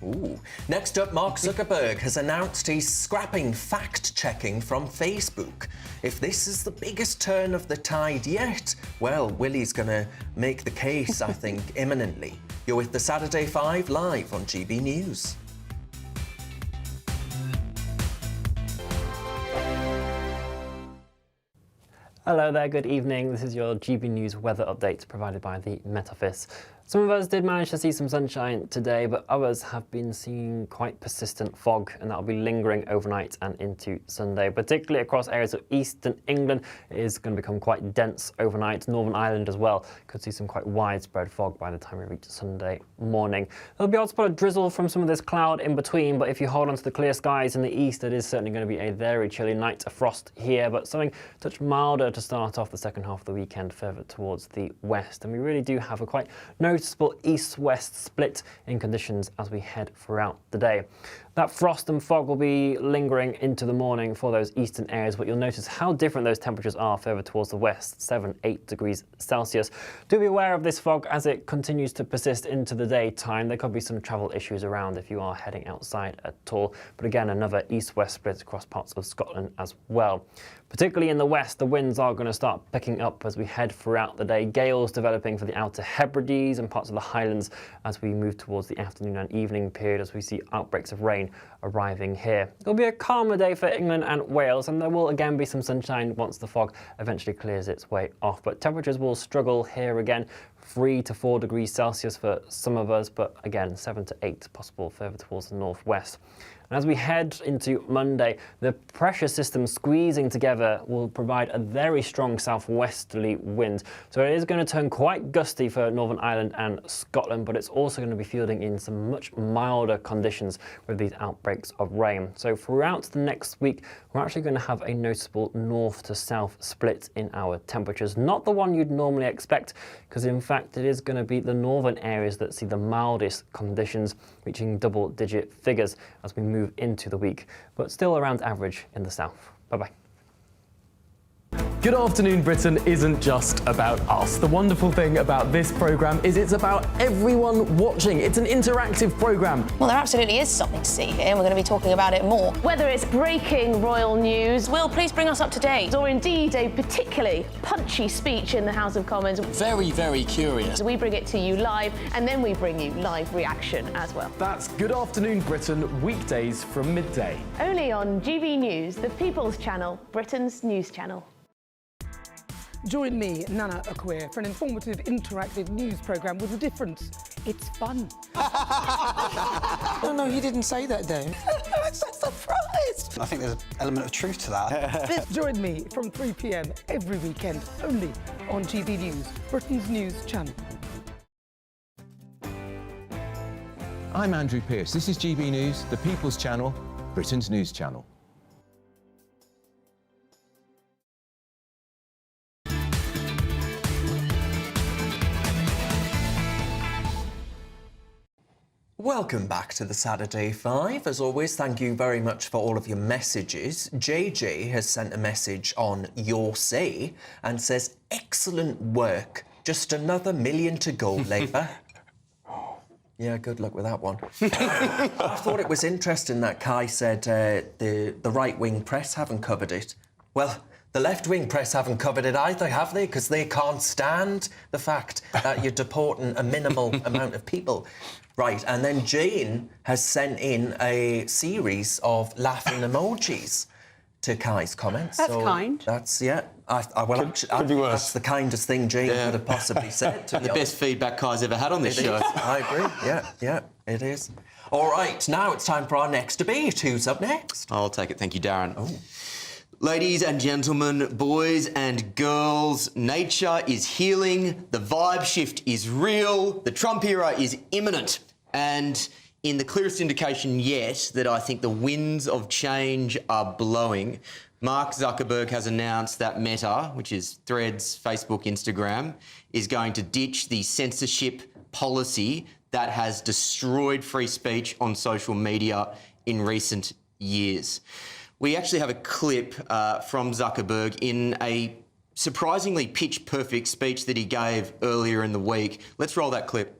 [SPEAKER 6] Ooh. Next up, Mark Zuckerberg has announced he's scrapping fact-checking from Facebook. If this is the biggest turn of the tide yet, well, Willie's going to make the case, I think, imminently. You're with the Saturday 5 live on GB News.
[SPEAKER 3] Hello there, good evening. This is your GB News weather update provided by the Met Office. Some of us did manage to see some sunshine today, but others have been seeing quite persistent fog, and that'll be lingering overnight and into Sunday. Particularly across areas of eastern England, it is going to become quite dense overnight. Northern Ireland as well could see some quite widespread fog by the time we reach Sunday morning. There'll be odds spot of drizzle from some of this cloud in between, but if you hold on to the clear skies in the east, it is certainly going to be a very chilly night. A frost here, but something a touch milder to start off the second half of the weekend further towards the west. And we really do have a quite noticeable east-west split in conditions as we head throughout the day. That frost and fog will be lingering into the morning for those eastern areas, but you'll notice how different those temperatures are further towards the west, 7-8 degrees Celsius. Do be aware of this fog as it continues to persist into the daytime. There could be some travel issues around if you are heading outside at all, but again, another east-west split across parts of Scotland as well. Particularly in the west, the winds are going to start picking up as we head throughout the day. Gales developing for the Outer Hebrides and parts of the Highlands as we move towards the afternoon and evening period as we see outbreaks of rain arriving here. It'll be a calmer day for England and Wales, and there will again be some sunshine once the fog eventually clears its way off. But temperatures will struggle here again. 3 to 4 degrees Celsius for some of us, but again 7 to 8 possible further towards the northwest. And as we head into Monday, the pressure system squeezing together will provide a very strong southwesterly wind. So it is going to turn quite gusty for Northern Ireland and Scotland, but it's also going to be fielding in some much milder conditions with these outbreaks of rain. So throughout the next week, we're actually going to have a noticeable north to south split in our temperatures. Not the one you'd normally expect, because in fact it is going to be the northern areas that see the mildest conditions, reaching double-digit figures as we move into the week, but still around average in the south. Bye-bye.
[SPEAKER 5] Good Afternoon Britain isn't just about us. The wonderful thing about this programme is it's about everyone watching. It's an interactive programme.
[SPEAKER 11] Well, there absolutely is something to see here, and we're going to be talking about it more.
[SPEAKER 24] Whether it's breaking royal news, Will, please bring us up to date, or indeed a particularly punchy speech in the House of Commons.
[SPEAKER 5] Very, very curious.
[SPEAKER 24] We bring it to you live, and then we bring you live reaction as well.
[SPEAKER 5] That's Good Afternoon Britain, weekdays from midday.
[SPEAKER 24] Only on GB News, the People's Channel, Britain's news channel.
[SPEAKER 25] Join me, Nana Akweer, for an informative, interactive news programme with a difference. It's fun.
[SPEAKER 26] No, he didn't say that, Dave.
[SPEAKER 25] I'm so surprised.
[SPEAKER 26] I think there's an element of truth to that.
[SPEAKER 25] Join me from 3 p.m. every weekend, only on GB News, Britain's news channel.
[SPEAKER 20] I'm Andrew Pearce. This is GB News, the People's Channel, Britain's news channel.
[SPEAKER 6] Welcome back to the Saturday 5. As always, thank you very much for all of your messages. JJ has sent a message on Your Say and says, excellent work. Just another million to go, Labour. Yeah, good luck with that one. I thought it was interesting that Kai said the right-wing press haven't covered it. Well, the left-wing press haven't covered it either, have they? Because they can't stand the fact that you're deporting a minimal amount of people. Right, and then Jane has sent in a series of laughing emojis to Kai's comments.
[SPEAKER 8] That's kind.
[SPEAKER 6] That's, yeah. Could be worse. That's the kindest thing Jane could have possibly said.
[SPEAKER 7] The best feedback Kai's ever had on this show.
[SPEAKER 6] I agree. Yeah, it is. All right, now it's time for our next debate. Who's up next?
[SPEAKER 7] I'll take it. Thank you, Darren. Oh. Ladies and gentlemen, boys and girls, nature is healing, the vibe shift is real, the Trump era is imminent, and in the clearest indication yet that I think the winds of change are blowing, Mark Zuckerberg has announced that Meta, which is Threads, Facebook, Instagram, is going to ditch the censorship policy that has destroyed free speech on social media in recent years. We actually have a clip from Zuckerberg in a surprisingly pitch-perfect speech that he gave earlier in the week. Let's roll that clip.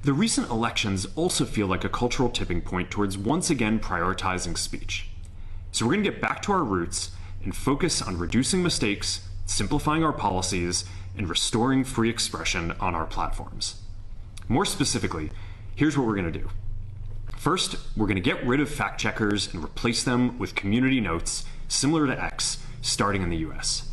[SPEAKER 1] The recent elections also feel like a cultural tipping point towards once again prioritizing speech. So we're going to get back to our roots and focus on reducing mistakes, simplifying our policies, and restoring free expression on our platforms. More specifically, here's what we're going to do. First, we're going to get rid of fact checkers and replace them with community notes similar to X, starting in the US.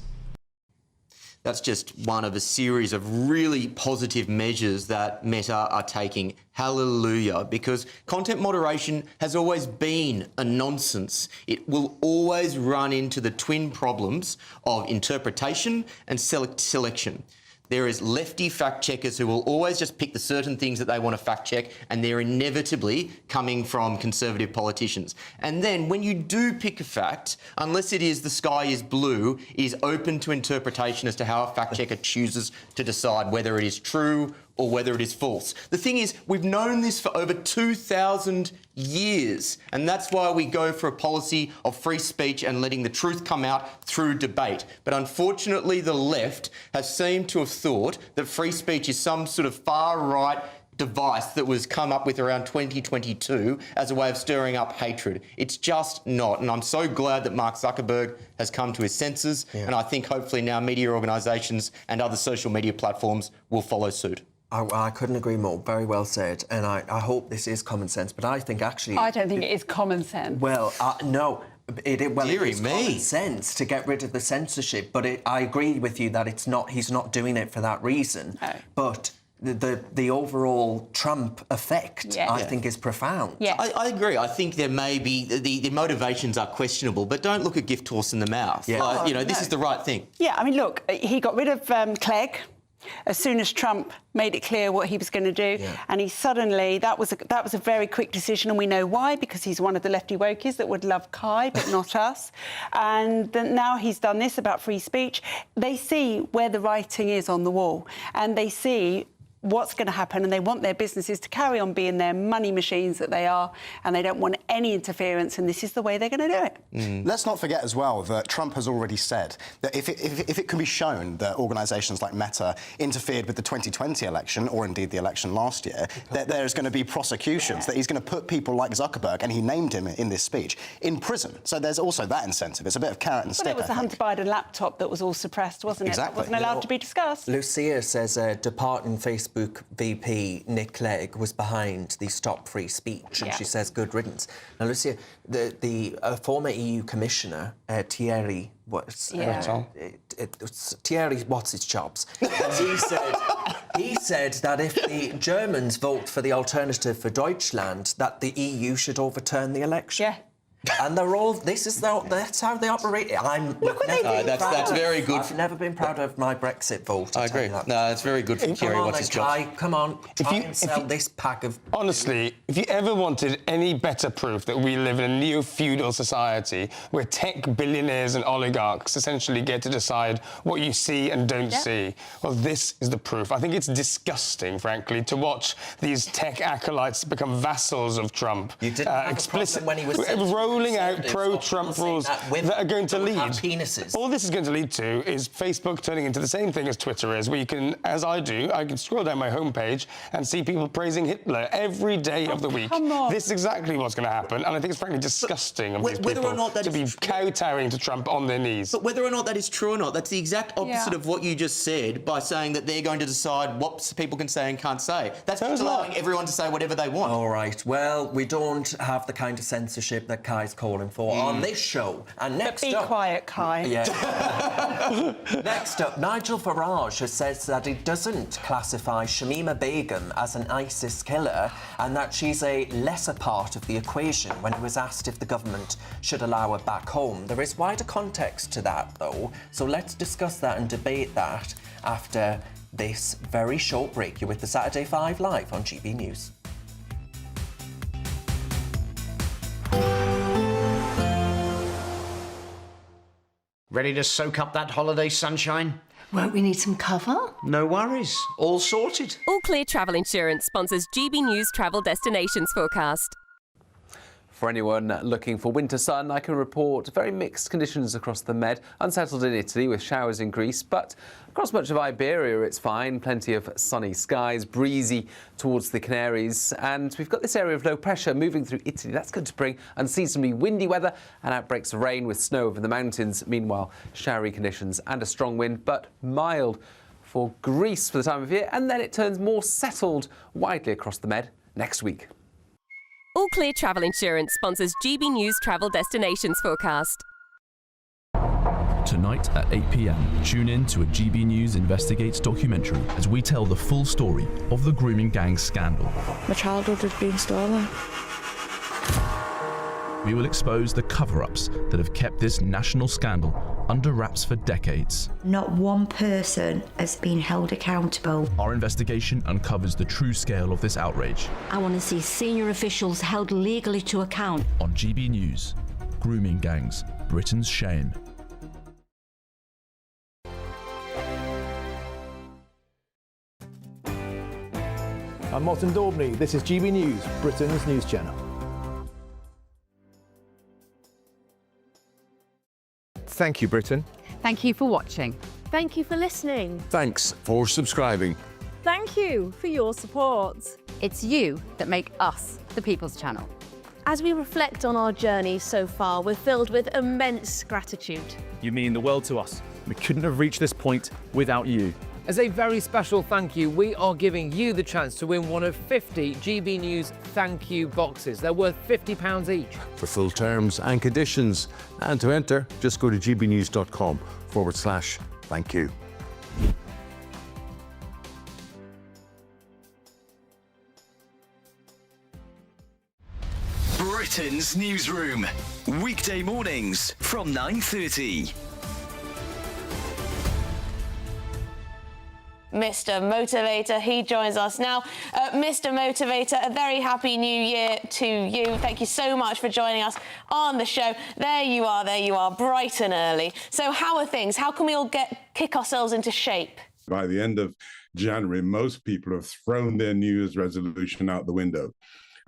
[SPEAKER 7] That's just one of a series of really positive measures that Meta are taking. Hallelujah, because content moderation has always been a nonsense. It will always run into the twin problems of interpretation and selection. There is lefty fact checkers who will always just pick the certain things that they want to fact check, and they're inevitably coming from conservative politicians. And then when you do pick a fact, unless it is the sky is blue, it is open to interpretation as to how a fact checker chooses to decide whether it is true or whether it is false. The thing is, we've known this for over 2,000 years, and that's why we go for a policy of free speech and letting the truth come out through debate. But unfortunately, the left has seemed to have thought that free speech is some sort of far-right device that was come up with around 2022 as a way of stirring up hatred. It's just not, and I'm so glad that Mark Zuckerberg has come to his senses, and I think hopefully now media organisations and other social media platforms will follow suit.
[SPEAKER 6] I couldn't agree more. Very well said. And I hope this is common sense. But I think actually...
[SPEAKER 8] I don't think it is common sense.
[SPEAKER 6] Well, no. It is common sense to get rid of the censorship. But I agree with you that he's not doing it for that reason. No. But the overall Trump effect, I think, is profound.
[SPEAKER 8] Yes.
[SPEAKER 7] I agree. I think there may be... The motivations are questionable, but don't look a gift horse in the mouth. Yeah. This is the right thing.
[SPEAKER 8] Yeah, I mean, look, he got rid of Clegg as soon as Trump made it clear what he was going to do, and he suddenly, that was a very quick decision, and we know why, because he's one of the lefty wokies that would love Kai, but not us. And now he's done this about free speech. They see where the writing is on the wall, and they see what's going to happen, and they want their businesses to carry on being their money machines that they are, and they don't want any interference, and this is the way they're going to do it.
[SPEAKER 9] Let's not forget as well that Trump has already said that if it can be shown that organisations like Meta interfered with the 2020 election, or indeed the election last year, that there's going to be prosecutions, that he's going to put people like Zuckerberg, and he named him in this speech, in prison. So there's also that incentive. It's a bit of carrot and stick.
[SPEAKER 8] Well, it was the Hunter Biden laptop that was all suppressed, wasn't it? That wasn't allowed to be discussed.
[SPEAKER 6] Lucia says departing Facebook VP Nick Clegg was behind the Stop Free Speech, and she says good riddance. Now, Lucia, the former EU Commissioner Thierry, Thierry, what's his chops? he said that if the Germans vote for the alternative for Deutschland, that the EU should overturn the election. Yeah. And they're all. That's how they operate.
[SPEAKER 7] That's very good.
[SPEAKER 6] I've never been proud of my Brexit vote.
[SPEAKER 7] I agree. No, that's very good for Thierry. What's his job?
[SPEAKER 6] Come on, try and sell this pack of.
[SPEAKER 10] Honestly, if you ever wanted any better proof that we live in a neo-feudal society where tech billionaires and oligarchs essentially get to decide what you see and don't see, well, this is the proof. I think it's disgusting, frankly, to watch these tech acolytes become vassals of Trump.
[SPEAKER 6] You didn't have explicit when he was
[SPEAKER 10] rolling out pro-Trump rules that are going to lead. All this is going to lead to is Facebook turning into the same thing as Twitter is, where you can, as I do, I can scroll down my homepage and see people praising Hitler every day of the week. This is exactly what's going to happen, and I think it's frankly disgusting of these people to be kowtowing to Trump on their knees.
[SPEAKER 7] But whether or not that is true or not, that's the exact opposite of what you just said by saying that they're going to decide what people can say and can't say. That's just allowing everyone to say whatever they want.
[SPEAKER 6] All right. Well, we don't have the kind of censorship that Kai's calling for on this show. And next
[SPEAKER 8] up... Be quiet, Kai.
[SPEAKER 6] Yeah. Next up, Nigel Farage has said that he doesn't classify Shamima Begum as an ISIS killer and that she's a lesser part of the equation when he was asked if the government should allow her back home. There is wider context to that, though, so let's discuss that and debate that after this very short break. You're with the Saturday 5 Live on GB News.
[SPEAKER 12] Ready to soak up that holiday sunshine?
[SPEAKER 13] Won't we need some cover?
[SPEAKER 12] No worries. All sorted.
[SPEAKER 14] All Clear Travel Insurance sponsors GB News Travel Destinations Forecast.
[SPEAKER 4] For anyone looking for winter sun, I can report very mixed conditions across the Med. Unsettled in Italy with showers in Greece, but across much of Iberia it's fine. Plenty of sunny skies, breezy towards the Canaries. And we've got this area of low pressure moving through Italy. That's going to bring unseasonably windy weather and outbreaks of rain with snow over the mountains. Meanwhile, showery conditions and a strong wind, but mild for Greece for the time of year. And then it turns more settled widely across the Med next week.
[SPEAKER 13] All Clear Travel Insurance sponsors GB News Travel Destinations forecast.
[SPEAKER 14] Tonight at 8 p.m, tune in to a GB News Investigates documentary as we tell the full story of the grooming gang scandal.
[SPEAKER 15] My childhood has been stolen.
[SPEAKER 14] We will expose the cover-ups that have kept this national scandal under wraps for decades.
[SPEAKER 16] Not one person has been held accountable.
[SPEAKER 14] Our investigation uncovers the true scale of this outrage.
[SPEAKER 16] I want to see senior officials held legally to account.
[SPEAKER 14] On GB News, Grooming Gangs, Britain's Shame.
[SPEAKER 19] I'm Martin Daubney. This is GB News, Britain's news channel.
[SPEAKER 20] Thank you, Britain.
[SPEAKER 21] Thank you for watching.
[SPEAKER 24] Thank you for listening.
[SPEAKER 22] Thanks for subscribing.
[SPEAKER 23] Thank you for your support.
[SPEAKER 21] It's you that make us the People's Channel.
[SPEAKER 24] As we reflect on our journey so far, we're filled with immense gratitude.
[SPEAKER 27] You mean the world to us. We couldn't have reached this point without you.
[SPEAKER 28] As a very special thank you, we are giving you the chance to win one of 50 GB News thank you boxes. They're worth £50 each.
[SPEAKER 22] For full terms and conditions, and to enter, just go to gbnews.com/thank you.
[SPEAKER 2] Britain's Newsroom, weekday mornings from 9:30.
[SPEAKER 24] Mr. Motivator, he joins us now. Mr. Motivator, a very happy new year to you. Thank you so much for joining us on the show. There you are, bright and early. So how are things? How can we all kick ourselves into shape?
[SPEAKER 29] By the end of January, most people have thrown their New Year's resolution out the window.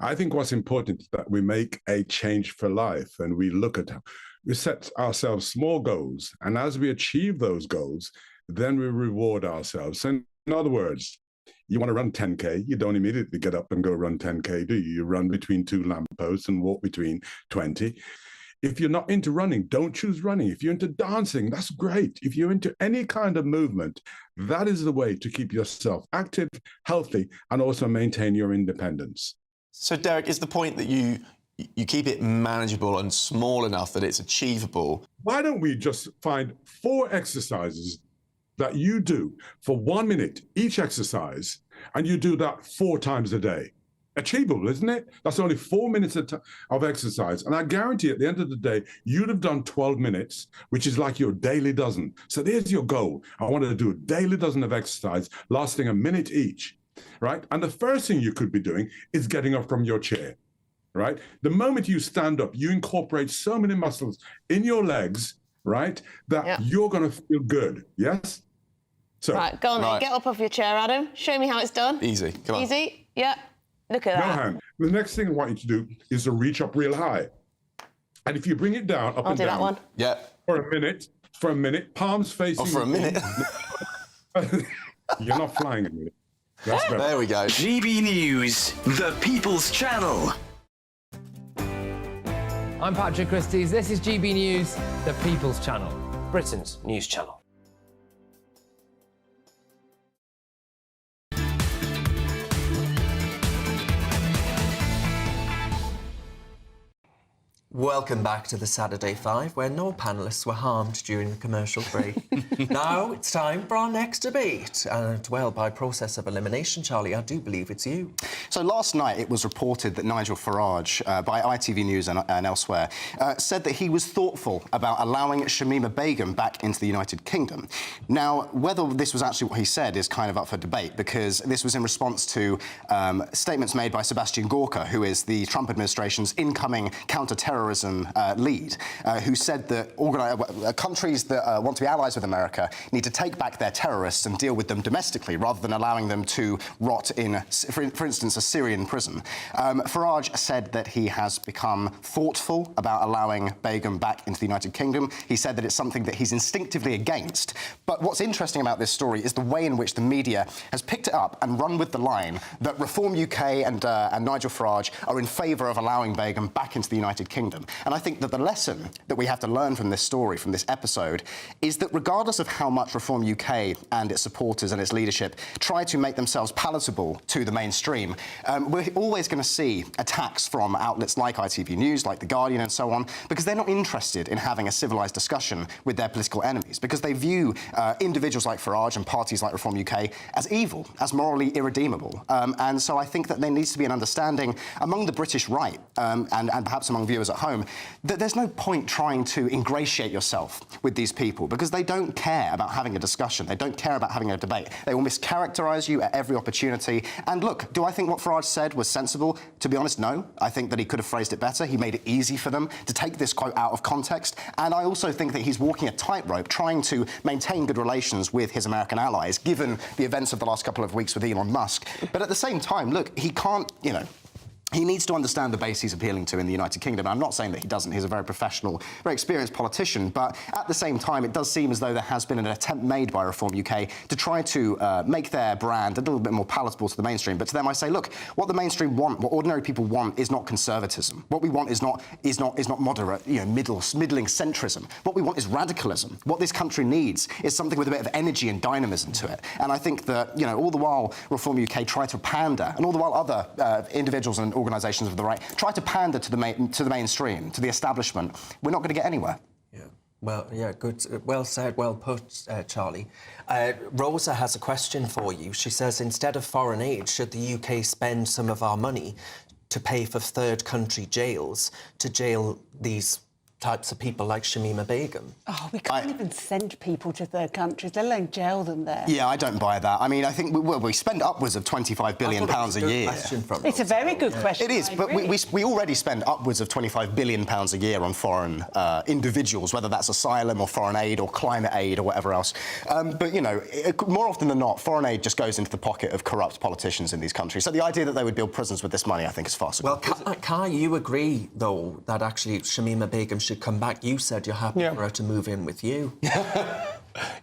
[SPEAKER 29] I think what's important is that we make a change for life and we set ourselves small goals. And as we achieve those goals, then we reward ourselves. So in other words, you want to run 10K, you don't immediately get up and go run 10K, do you? You run between 2 lampposts and walk between 20. If you're not into running, don't choose running. If you're into dancing, that's great. If you're into any kind of movement, that is the way to keep yourself active, healthy, and also maintain your independence.
[SPEAKER 30] So, Derek, is the point that you keep it manageable and small enough that it's achievable?
[SPEAKER 29] Why don't we just find 4 exercises that you do for 1 minute each exercise, and you do that 4 times a day? Achievable, isn't it? That's only 4 minutes of exercise. And I guarantee at the end of the day, you'd have done 12 minutes, which is like your daily dozen. So there's your goal. I want to do a daily dozen of exercise lasting a minute each, right? And the first thing you could be doing is getting up from your chair, right? The moment you stand up, you incorporate so many muscles in your legs, right, that you're going to feel good, yes? So,
[SPEAKER 24] right, go on then. Get up off your chair, Adam. Show me how it's done.
[SPEAKER 30] Easy, come on.
[SPEAKER 24] Easy, yeah. Look at
[SPEAKER 29] no
[SPEAKER 24] that.
[SPEAKER 29] hand. The next thing I want you to do is to reach up real high. And if you bring it down, up
[SPEAKER 24] I'll
[SPEAKER 29] and
[SPEAKER 24] do
[SPEAKER 29] down.
[SPEAKER 24] that one.
[SPEAKER 30] Yeah.
[SPEAKER 29] For a minute, palms facing.
[SPEAKER 30] Oh, for a minute?
[SPEAKER 29] You're not flying a minute. That's better.
[SPEAKER 30] There we go.
[SPEAKER 2] GB News, the People's Channel.
[SPEAKER 28] I'm Patrick Christie's. This is GB News, the People's Channel, Britain's news channel.
[SPEAKER 6] Welcome back to the Saturday 5, where no panellists were harmed during the commercial break. Now it's time for our next debate. And, well, by process of elimination, Charlie, I do believe it's you.
[SPEAKER 9] So last night it was reported that Nigel Farage, by ITV News and elsewhere, said that he was thoughtful about allowing Shamima Begum back into the United Kingdom. Now, whether this was actually what he said is kind of up for debate, because this was in response to statements made by Sebastian Gorka, who is the Trump administration's incoming counter-terrorism counter-terrorism lead, who said that countries that want to be allies with America need to take back their terrorists and deal with them domestically rather than allowing them to rot in, for instance, a Syrian prison. Farage said that he has become thoughtful about allowing Begum back into the United Kingdom. He said that it's something that he's instinctively against. But what's interesting about this story is the way in which the media has picked it up and run with the line that Reform UK and Nigel Farage are in favour of allowing Begum back into the United Kingdom. And I think that the lesson that we have to learn from this story, from this episode, is that regardless of how much Reform UK and its supporters and its leadership try to make themselves palatable to the mainstream, we're always going to see attacks from outlets like ITV News, like The Guardian and so on, because they're not interested in having a civilised discussion with their political enemies, because they view individuals like Farage and parties like Reform UK as evil, as morally irredeemable. And so I think that there needs to be an understanding among the British right and perhaps among viewers at home that there's no point trying to ingratiate yourself with these people because they don't care about having a discussion. They don't care about having a debate. They will mischaracterise you at every opportunity. And look, do I think what Farage said was sensible? To be honest, no. I think that he could have phrased it better. He made it easy for them to take this quote out of context. And I also think that he's walking a tightrope trying to maintain good relations with his American allies, given the events of the last couple of weeks with Elon Musk. But at the same time, look, he can't, he needs to understand the base he's appealing to in the United Kingdom. I'm not saying that he doesn't. He's a very professional, very experienced politician. But at the same time, it does seem as though there has been an attempt made by Reform UK to try to make their brand a little bit more palatable to the mainstream. But to them, I say, look, what the mainstream want, what ordinary people want, is not conservatism. What we want is not moderate, middling centrism. What we want is radicalism. What this country needs is something with a bit of energy and dynamism to it. And I think that, all the while Reform UK try to pander, and all the while other individuals and organisations of the right try to pander to the mainstream, to the establishment, we're not going to get anywhere.
[SPEAKER 6] Yeah. Well, yeah, good. Well said, well put, Charlie. Rosa has a question for you. She says, instead of foreign aid, should the UK spend some of our money to pay for third country jails to jail these types of people like Shamima Begum?
[SPEAKER 8] Oh, we can't even send people to third countries, let alone jail them there.
[SPEAKER 9] Yeah, I don't buy that. I mean, I think we spend upwards of £25 billion a year.
[SPEAKER 8] It's a very good question.
[SPEAKER 9] It is, but we already spend upwards of £25 billion a year on foreign individuals, whether that's asylum or foreign aid or climate aid or whatever else. But, more often than not, foreign aid just goes into the pocket of corrupt politicians in these countries. So the idea that they would build prisons with this money, I think, is farcical.
[SPEAKER 6] Well, Kai, you agree, though, that actually Shamima Begum should come back. You said you're happy for her to move in with you.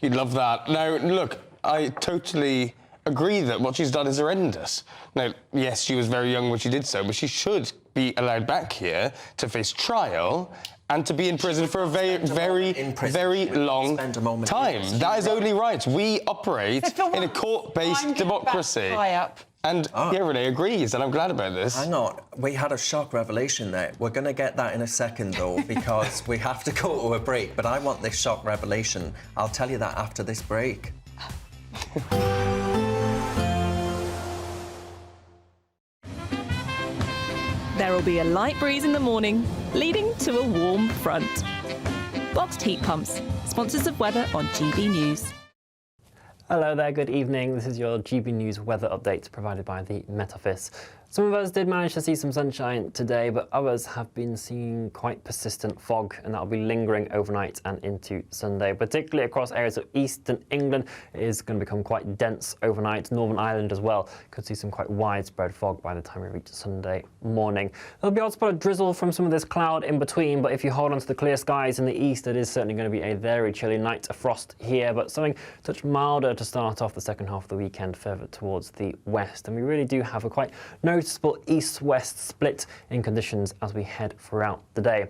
[SPEAKER 22] You'd love that. Now, look, I totally agree that what she's done is horrendous. Now, yes, she was very young when she did so, but she should be allowed back here to face trial and to be in prison for a very long time. That is only right. We operate in a court-based democracy. And Renee agrees, and I'm glad about this.
[SPEAKER 6] Hang on, we had a shock revelation there. We're going to get that in a second, though, because we have to go to a break. But I want this shock revelation. I'll tell you that after this break.
[SPEAKER 13] There will be a light breeze in the morning, leading to a warm front. Boxed heat pumps, sponsors of weather on GB News.
[SPEAKER 1] Hello there, good evening. This is your GB News weather update provided by the Met Office. Some of us did manage to see some sunshine today, but others have been seeing quite persistent fog, and that'll be lingering overnight and into Sunday. Particularly across areas of eastern England, it is going to become quite dense overnight. Northern Ireland as well could see some quite widespread fog by the time we reach Sunday morning. There'll be a spot of drizzle from some of this cloud in between, but if you hold on to the clear skies in the east, it is certainly going to be a very chilly night. A frost here, but something much milder to start off the second half of the weekend further towards the west. And we really do have a quite noticeable east-west split in conditions as we head throughout the day.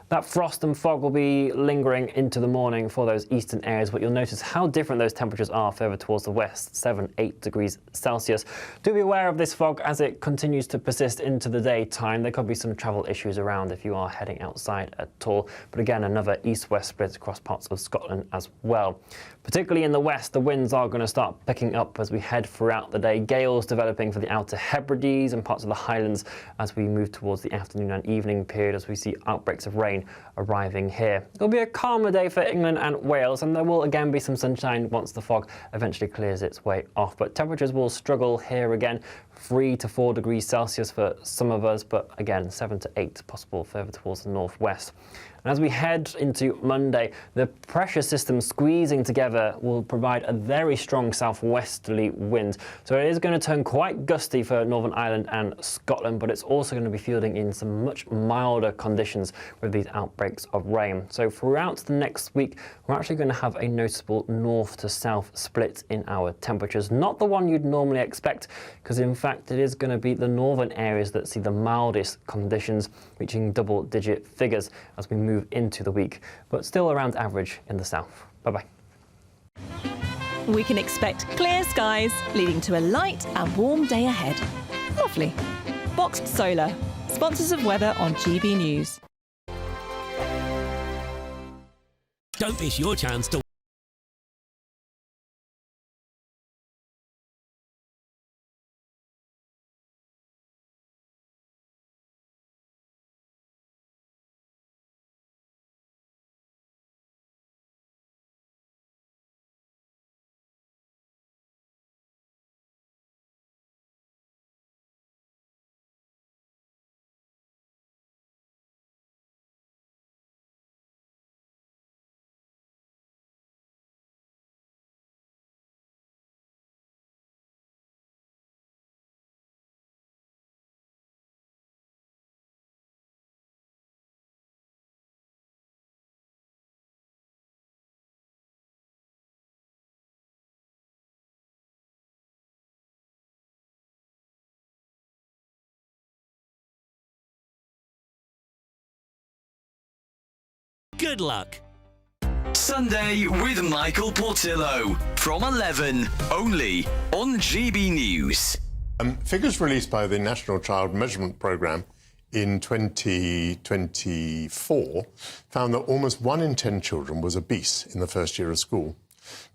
[SPEAKER 1] That frost and fog will be lingering into the morning for those eastern areas, but you'll notice how different those temperatures are further towards the west, 7-8 degrees Celsius. Do be aware of this fog as it continues to persist into the daytime. There could be some travel issues around if you are heading outside at all, but again, another east-west split across parts of Scotland as well. Particularly in the west, the winds are going to start picking up as we head throughout the day. Gales developing for the Outer Hebrides and parts of the Highlands as we move towards the afternoon and evening period as we see outbreaks of rain rain arriving here. It'll be a calmer day for England and Wales, and there will again be some sunshine once the fog eventually clears its way off. But temperatures will struggle here again. 3 to 4 degrees Celsius for some of us, but again 7 to 8 possible further towards the northwest. And as we head into Monday, the pressure system squeezing together will provide a very strong southwesterly wind. So it is going to turn quite gusty for Northern Ireland and Scotland, but it's also going to be fielding in some much milder conditions with these outbreaks of rain. So throughout the next week, we're actually going to have a noticeable north to south split in our temperatures. Not the one you'd normally expect, because in fact it is going to be the northern areas that see the mildest conditions, reaching double-digit figures as we move into the week, but still around average in the south. Bye-bye.
[SPEAKER 13] We can expect clear skies, leading to a light and warm day ahead. Lovely. Boxed Solar, sponsors of weather on GB News.
[SPEAKER 3] Don't miss your chance to good luck.
[SPEAKER 2] Sunday with Michael Portillo from 11, only on GB News.
[SPEAKER 5] Figures released by the National Child Measurement Programme in 2024 found that almost 1 in 10 children was obese in the first year of school.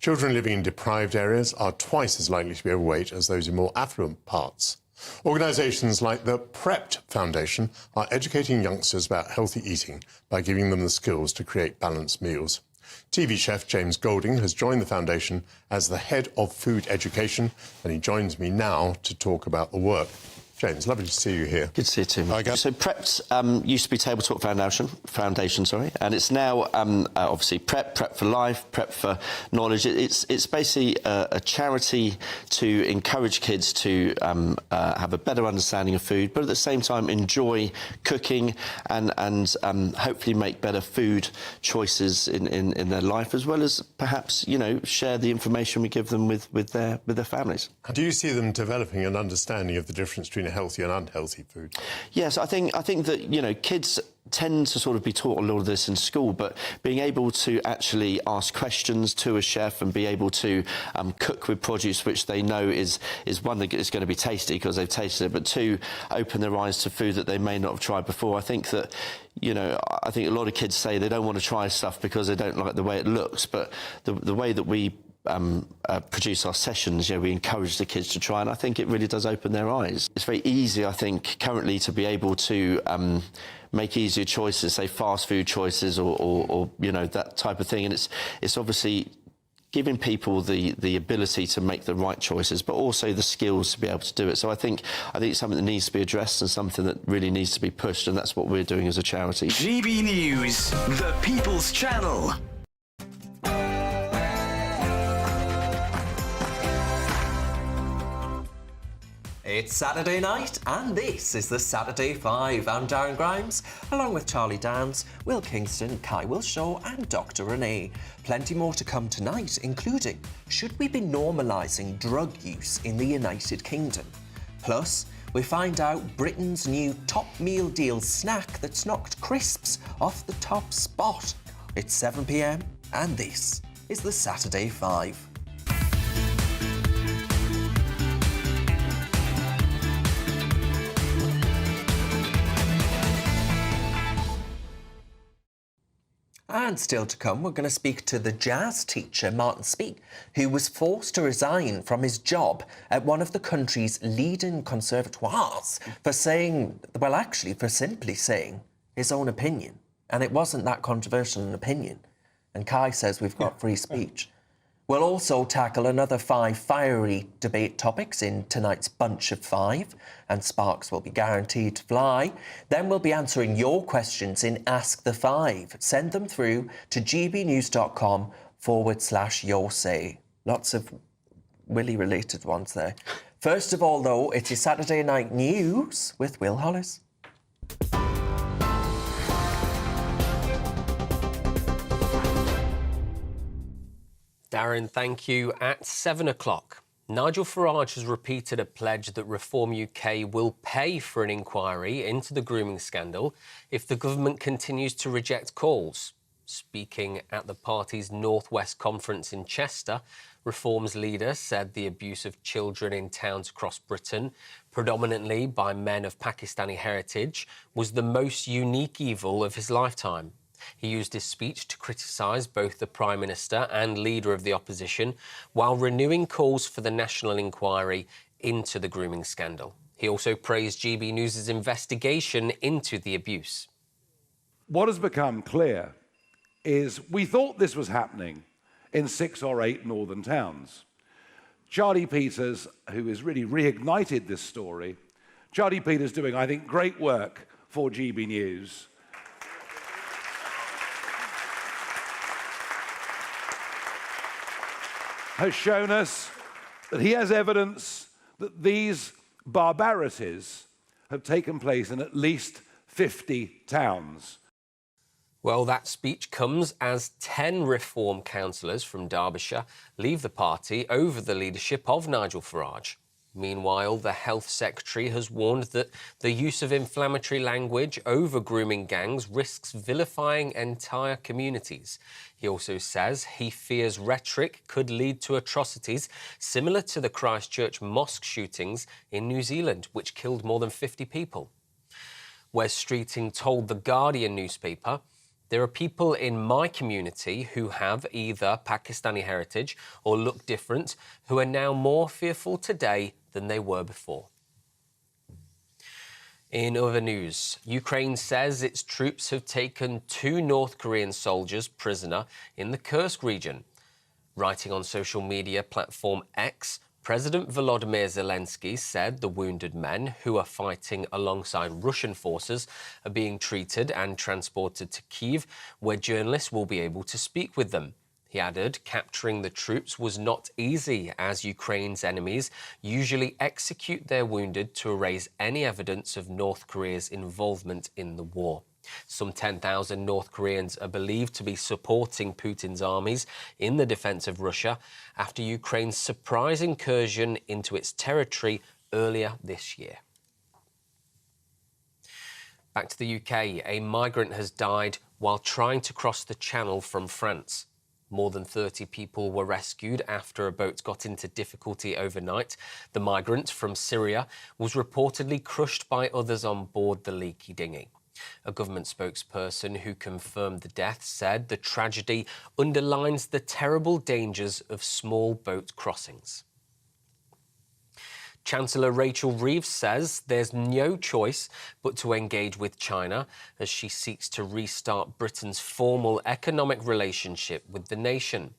[SPEAKER 5] Children living in deprived areas are twice as likely to be overweight as those in more affluent parts. Organisations like the Prepped Foundation are educating youngsters about healthy eating by giving them the skills to create balanced meals. TV chef James Golding has joined the foundation as the head of food education, and he joins me now to talk about the work. James, lovely to see you here.
[SPEAKER 7] Good to see you too. So Prepped used to be Table Talk Foundation, and it's now obviously Prep for Life, Prep for Knowledge. It's basically a charity to encourage kids to have a better understanding of food, but at the same time enjoy cooking and hopefully make better food choices in their life, as well as perhaps, you know, share the information we give them with their families.
[SPEAKER 5] Do you see them developing an understanding of the difference between healthy and unhealthy food?
[SPEAKER 7] Yes, I think that, you know, kids tend to sort of be taught a lot of this in school, but being able to actually ask questions to a chef and be able to cook with produce which they know is one, that is going to be tasty because they've tasted it, but two, open their eyes to food that they may not have tried before. I think that, you know, I think a lot of kids say they don't want to try stuff because they don't like the way it looks, but the way that we produce our sessions, you know, we encourage the kids to try, and I think it really does open their eyes. It's very easy, I think, currently to be able to make easier choices, say fast food choices or you know, that type of thing, and it's obviously giving people the ability to make the right choices, but also the skills to be able to do it. So I think it's something that needs to be addressed and something that really needs to be pushed, and that's what we're doing as a charity.
[SPEAKER 2] GB News, the People's Channel.
[SPEAKER 6] It's Saturday night, and this is the Saturday 5. I'm Darren Grimes, along with Charlie Downs, Will Kingston, Kai Wilshaw and Dr. Renee. Plenty more to come tonight, including, should we be normalising drug use in the United Kingdom? Plus, we find out Britain's new top meal deal snack that's knocked crisps off the top spot. It's 7 p.m, and this is the Saturday 5. And still to come, we're going to speak to the jazz teacher, Martin Speake, who was forced to resign from his job at one of the country's leading conservatoires for saying, well, actually, for simply saying his own opinion. And it wasn't that controversial an opinion. And Kai says we've got free speech. We'll also tackle another 5 fiery debate topics in tonight's Bunch of 5, and sparks will be guaranteed to fly. Then we'll be answering your questions in Ask the 5. Send them through to gbnews.com/your say. Lots of Willy-related ones there. First of all, though, it is Saturday Night News with Will Hollis.
[SPEAKER 4] Darren, thank you. At 7 o'clock, Nigel Farage has repeated a pledge that Reform UK will pay for an inquiry into the grooming scandal if the government continues to reject calls. Speaking at the party's North West conference in Chester, Reform's leader said the abuse of children in towns across Britain, predominantly by men of Pakistani heritage, was the most unique evil of his lifetime. He used his speech to criticise both the Prime Minister and Leader of the Opposition, while renewing calls for the national inquiry into the grooming scandal. He also praised GB News' investigation into the abuse.
[SPEAKER 10] What has become clear is we thought this was happening in 6 or 8 northern towns. Charlie Peters, who has really reignited this story, Charlie Peters doing, I think, great work for GB News. Has shown us that he has evidence that these barbarities have taken place in at least 50 towns.
[SPEAKER 4] Well, that speech comes as 10 Reform councillors from Derbyshire leave the party over the leadership of Nigel Farage. Meanwhile, the Health Secretary has warned that the use of inflammatory language over grooming gangs risks vilifying entire communities. He also says he fears rhetoric could lead to atrocities similar to the Christchurch mosque shootings in New Zealand, which killed more than 50 people. Wes Streeting told The Guardian newspaper, "There are people in my community who have either Pakistani heritage or look different who are now more fearful today than they were before." In other news, Ukraine says its troops have taken 2 North Korean soldiers prisoner in the Kursk region. Writing on social media platform X, President Volodymyr Zelensky said the wounded men, who are fighting alongside Russian forces, are being treated and transported to Kyiv, where journalists will be able to speak with them. He added, capturing the troops was not easy, as Ukraine's enemies usually execute their wounded to erase any evidence of North Korea's involvement in the war. Some 10,000 North Koreans are believed to be supporting Putin's armies in the defence of Russia after Ukraine's surprise incursion into its territory earlier this year. Back to the UK, a migrant has died while trying to cross the Channel from France. More than 30 people were rescued after a boat got into difficulty overnight. The migrant from Syria was reportedly crushed by others on board the leaky dinghy. A government spokesperson who confirmed the death said the tragedy underlines the terrible dangers of small boat crossings. Chancellor Rachel Reeves says there's no choice but to engage with China as she seeks to restart Britain's formal economic relationship with the nation.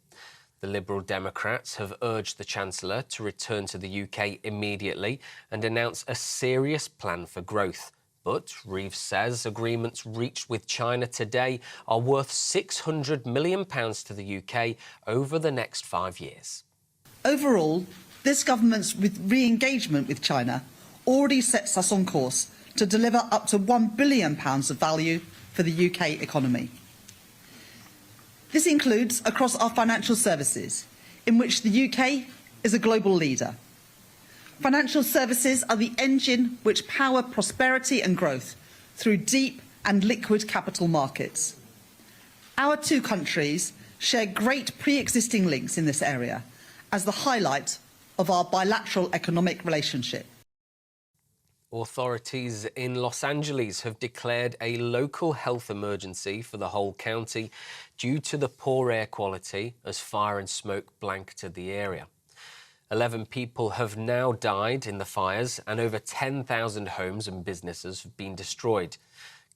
[SPEAKER 4] The Liberal Democrats have urged the Chancellor to return to the UK immediately and announce a serious plan for growth. But Reeves says agreements reached with China today are worth £600 million to the UK over the next 5 years.
[SPEAKER 11] Overall, this government's re-engagement with China already sets us on course to deliver up to £1 billion of value for the UK economy. This includes across our financial services, in which the UK is a global leader. Financial services are the engine which power prosperity and growth through deep and liquid capital markets. Our 2 countries share great pre-existing links in this area as the highlight of our bilateral economic relationship.
[SPEAKER 4] Authorities in Los Angeles have declared a local health emergency for the whole county due to the poor air quality as fire and smoke blanketed the area. 11 people have now died in the fires and over 10,000 homes and businesses have been destroyed.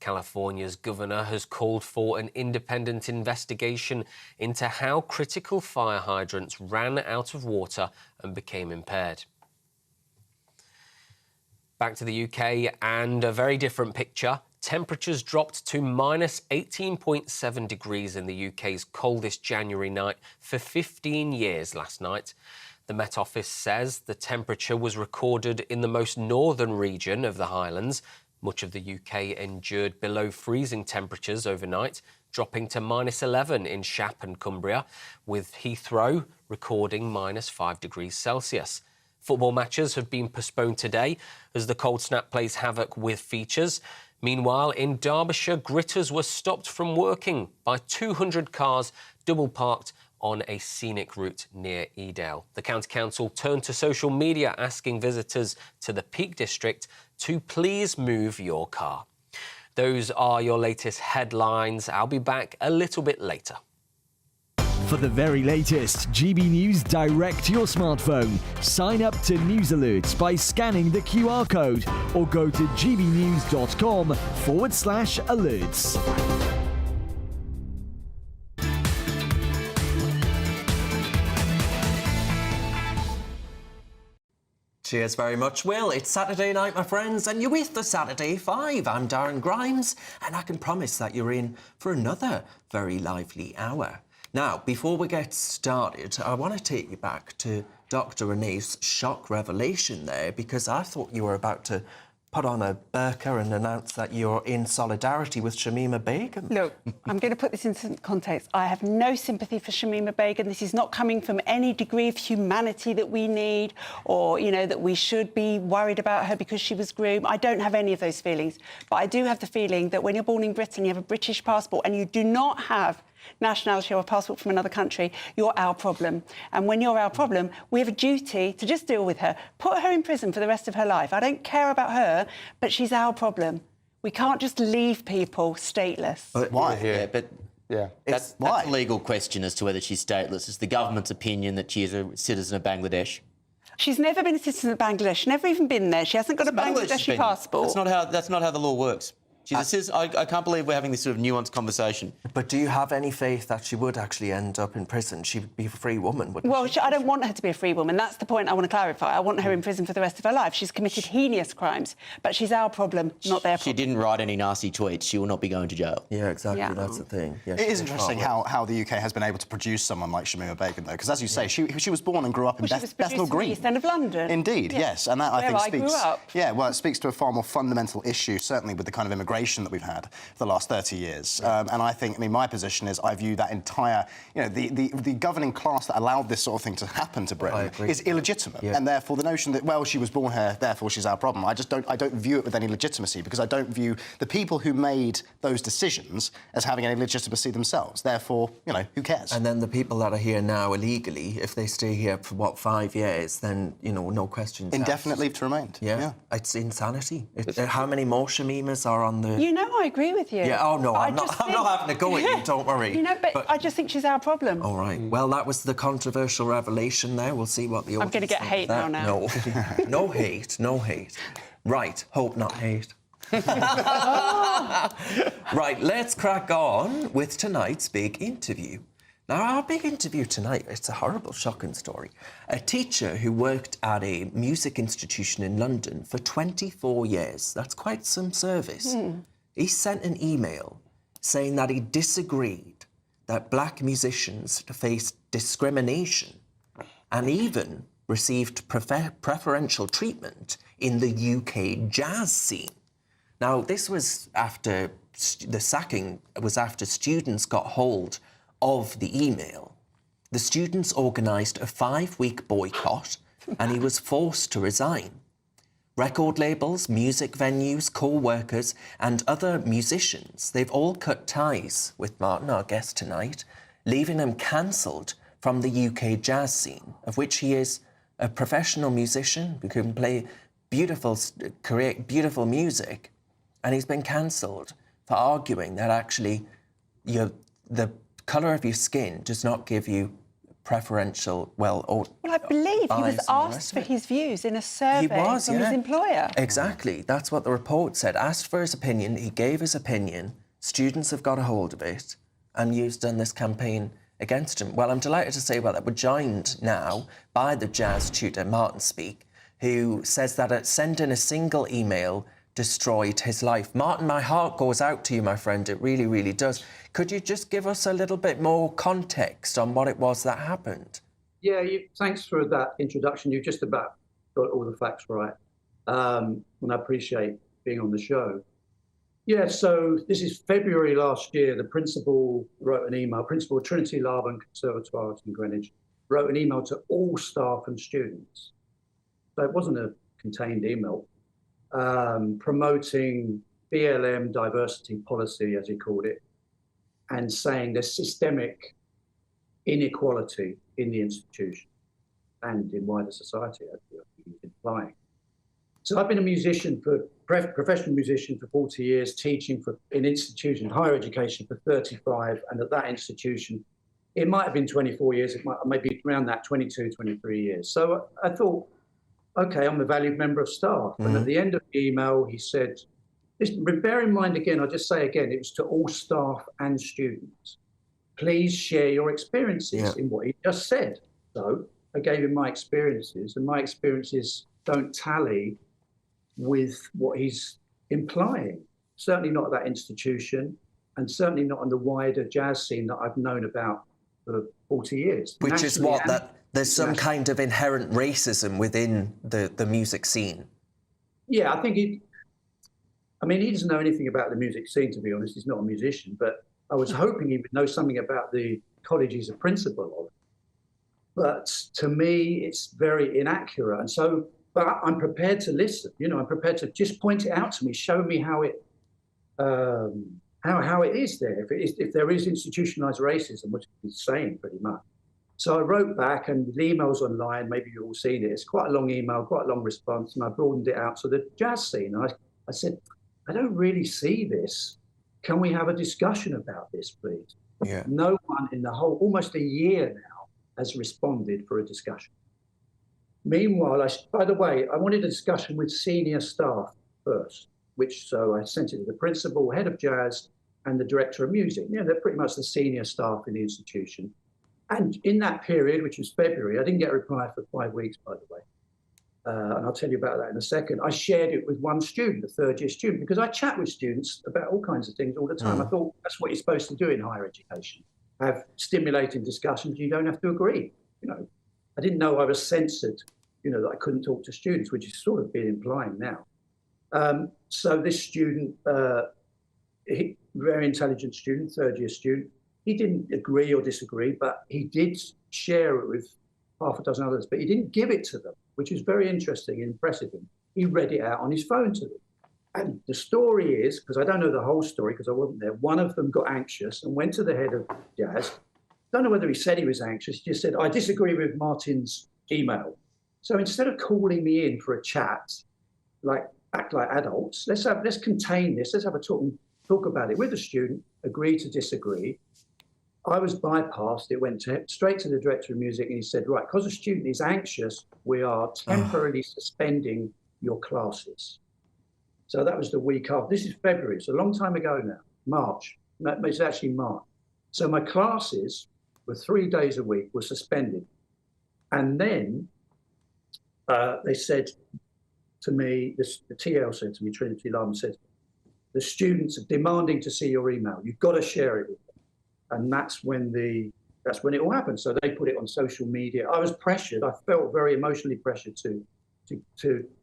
[SPEAKER 4] California's governor has called for an independent investigation into how critical fire hydrants ran out of water and became impaired. Back to the UK and a very different picture. Temperatures dropped to minus 18.7 degrees in the UK's coldest January night for 15 years last night. The Met Office says the temperature was recorded in the most northern region of the Highlands. Much of the UK endured below freezing temperatures overnight, dropping to minus 11 in Shap and Cumbria, with Heathrow recording minus 5 degrees Celsius. Football matches have been postponed today as the cold snap plays havoc with features. Meanwhile, in Derbyshire, gritters were stopped from working by 200 cars double parked on a scenic route near Edale. The County Council turned to social media asking visitors to the Peak District to please move your car. Those are your latest headlines. I'll be back a little bit later.
[SPEAKER 12] For the very latest GB News direct to your smartphone, sign up to News Alerts by scanning the QR code or go to gbnews.com/alerts.
[SPEAKER 6] Cheers very much, Will. It's Saturday night, my friends, and you're with the Saturday 5. I'm Darren Grimes, and I can promise that you're in for another very lively hour. Now, before we get started, I want to take you back to Dr. Renee's shock revelation there, because I thought you were about to put on a burqa and announce that you're in solidarity with Shamima Begum.
[SPEAKER 8] Look, I'm going to put this into context. I have no sympathy for Shamima Begum. This is not coming from any degree of humanity that we need or, you know, that we should be worried about her because she was groomed. I don't have any of those feelings. But I do have the feeling that when you're born in Britain, you have a British passport and you do not have nationality or a passport from another country, you're our problem. And when you're our problem, we have a duty to just deal with her. Put her in prison for the rest of her life. I don't care about her, but she's our problem. We can't just leave people stateless.
[SPEAKER 14] But why? That's a legal question as to whether she's stateless. It's the government's opinion that she is a citizen of Bangladesh.
[SPEAKER 8] She's never been a citizen of Bangladesh, never even been there. She hasn't got a Bangladeshi passport.
[SPEAKER 14] That's not how the law works. I can't believe we're having this sort of nuanced conversation.
[SPEAKER 6] But do you have any faith that she would actually end up in prison? She would be a free woman, wouldn't
[SPEAKER 8] Well,
[SPEAKER 6] she?
[SPEAKER 8] I don't want her to be a free woman. That's the point I want to clarify. I want her in prison for the rest of her life. She's committed heinous crimes, but she's our problem, not their problem.
[SPEAKER 14] She didn't write any nasty tweets. She will not be going to jail.
[SPEAKER 6] Yeah, exactly. That's the thing. Yeah,
[SPEAKER 9] it is interesting how the UK has been able to produce someone like Shamima Begum, though, because, as you say, she was born and grew up in Bethnal Green.
[SPEAKER 8] East End of London.
[SPEAKER 9] Indeed, yes. And that, I think, speaks...
[SPEAKER 8] grew up.
[SPEAKER 9] Yeah, well, it speaks to a far more fundamental issue, certainly with the kind of immigration that we've had for the last 30 years. And I think, my position is I view that entire, the governing class that allowed this sort of thing to happen to Britain is illegitimate. And therefore, the notion that, well, she was born here, therefore she's our problem, I don't view it with any legitimacy, because I don't view the people who made those decisions as having any legitimacy themselves. Therefore, who cares?
[SPEAKER 6] And then the people that are here now illegally, if they stay here for, 5 years, then, no questions
[SPEAKER 9] Indefinite
[SPEAKER 6] asked.
[SPEAKER 9] leave to remain.
[SPEAKER 6] Yeah. It's insanity. How many more Shamimas are on the...
[SPEAKER 8] I agree with you.
[SPEAKER 6] Yeah, oh, no, I'm not having a go at you, don't worry.
[SPEAKER 8] But I just think she's our problem.
[SPEAKER 6] All right. Well, that was the controversial revelation there. We'll see what the audience
[SPEAKER 8] I'm going to get hate now.
[SPEAKER 6] No. No hate, no hate. Right, hope not hate. Right, let's crack on with tonight's big interview. Now, our big interview tonight, it's a horrible, shocking story. A teacher who worked at a music institution in London for 24 years, that's quite some service. He sent an email saying that he disagreed that black musicians faced discrimination and even received preferential treatment in the UK jazz scene. Now, this was after the sacking was after students got hold of the email. The students organised a 5-week boycott and he was forced to resign. Record labels, music venues, co-workers and other musicians, they've all cut ties with Martin, our guest tonight, leaving him cancelled from the UK jazz scene, of which he is a professional musician who can play create beautiful music, and he's been cancelled for arguing that actually the colour of your skin does not give you preferential, or
[SPEAKER 8] I believe he was
[SPEAKER 6] bias and the
[SPEAKER 8] asked
[SPEAKER 6] rest
[SPEAKER 8] for
[SPEAKER 6] of it.
[SPEAKER 8] his views in a survey from his employer.
[SPEAKER 6] Exactly. That's what the report said. Asked for his opinion, he gave his opinion, students have got a hold of it, and you've done this campaign against him. Well, I'm delighted to say about that. We're joined now by the jazz tutor, Martin Speak, who says that sending a single email destroyed his life. Martin, my heart goes out to you, my friend. It really, really does. Could you just give us a little bit more context on what it was that happened?
[SPEAKER 15] Yeah, thanks for that introduction. You just about got all the facts right. And I appreciate being on the show. Yeah, so this is February last year. The principal wrote an email, principal of Trinity Laban Conservatoire in Greenwich, wrote an email to all staff and students. So it wasn't a contained email, promoting BLM diversity policy, as he called it, and saying there's systemic inequality in the institution and in wider society, as he's implying. So I've been a musician, professional musician for 40 years, teaching in institutions, higher education for 35, and at that institution, it might have been 24 years, it might maybe around that 22, 23 years. So I thought, okay, I'm a valued member of staff. And at the end of the email, he said, bear in mind again, I'll just say again, it was to all staff and students. Please share your experiences in what he just said. So I gave him my experiences, and my experiences don't tally with what he's implying. Certainly not at that institution, and certainly not on the wider jazz scene that I've known about for 40 years.
[SPEAKER 6] Which is what, that there's some kind of inherent racism within the music scene.
[SPEAKER 15] Yeah, I think he doesn't know anything about the music scene, to be honest. He's not a musician, but I was hoping he would know something about the college he's a principal of. But to me, it's very inaccurate. And so, but I'm prepared to listen. I'm prepared to just point it out to me, show me how it is there. If there is institutionalized racism, which he's saying pretty much. So I wrote back, and the email's online. Maybe you've all seen it. It's quite a long email, quite a long response, and I broadened it out to the jazz scene. I said, I don't really see this. Can we have a discussion about this, please?
[SPEAKER 6] Yeah.
[SPEAKER 15] No one in the whole, almost a year now, has responded for a discussion. Meanwhile, by the way, I wanted a discussion with senior staff first, so I sent it to the principal, head of jazz, and the director of music. They're pretty much the senior staff in the institution. And in that period, which was February, I didn't get a reply for 5 weeks, by the way. And I'll tell you about that in a second. I shared it with one student, a third-year student, because I chat with students about all kinds of things all the time. I thought that's what you're supposed to do in higher education, have stimulating discussions. You don't have to agree. I didn't know I was censored, that I couldn't talk to students, which is sort of been implying now. So this student, very intelligent student, third-year student, he didn't agree or disagree, but he did share it with half a dozen others, but he didn't give it to them, which is very interesting and impressive. He read it out on his phone to them. And the story is, because I don't know the whole story because I wasn't there, one of them got anxious and went to the head of jazz. Don't know whether he said he was anxious. He just said, I disagree with Martin's email. So instead of calling me in for a chat, act like adults, let's contain this, let's have a talk about it with the student, agree to disagree. I was bypassed. It went straight to the director of music, and he said, right, because a student is anxious, we are temporarily suspending your classes. So that was the week after. This is February. It's a long time ago now, March. It's actually March. So my classes were 3 days a week, were suspended. And then they said to me, the TL said to me, Trinity Laban said, the students are demanding to see your email. You've got to share it with them. And that's when it all happened. So they put it on social media. I was pressured. I felt very emotionally pressured to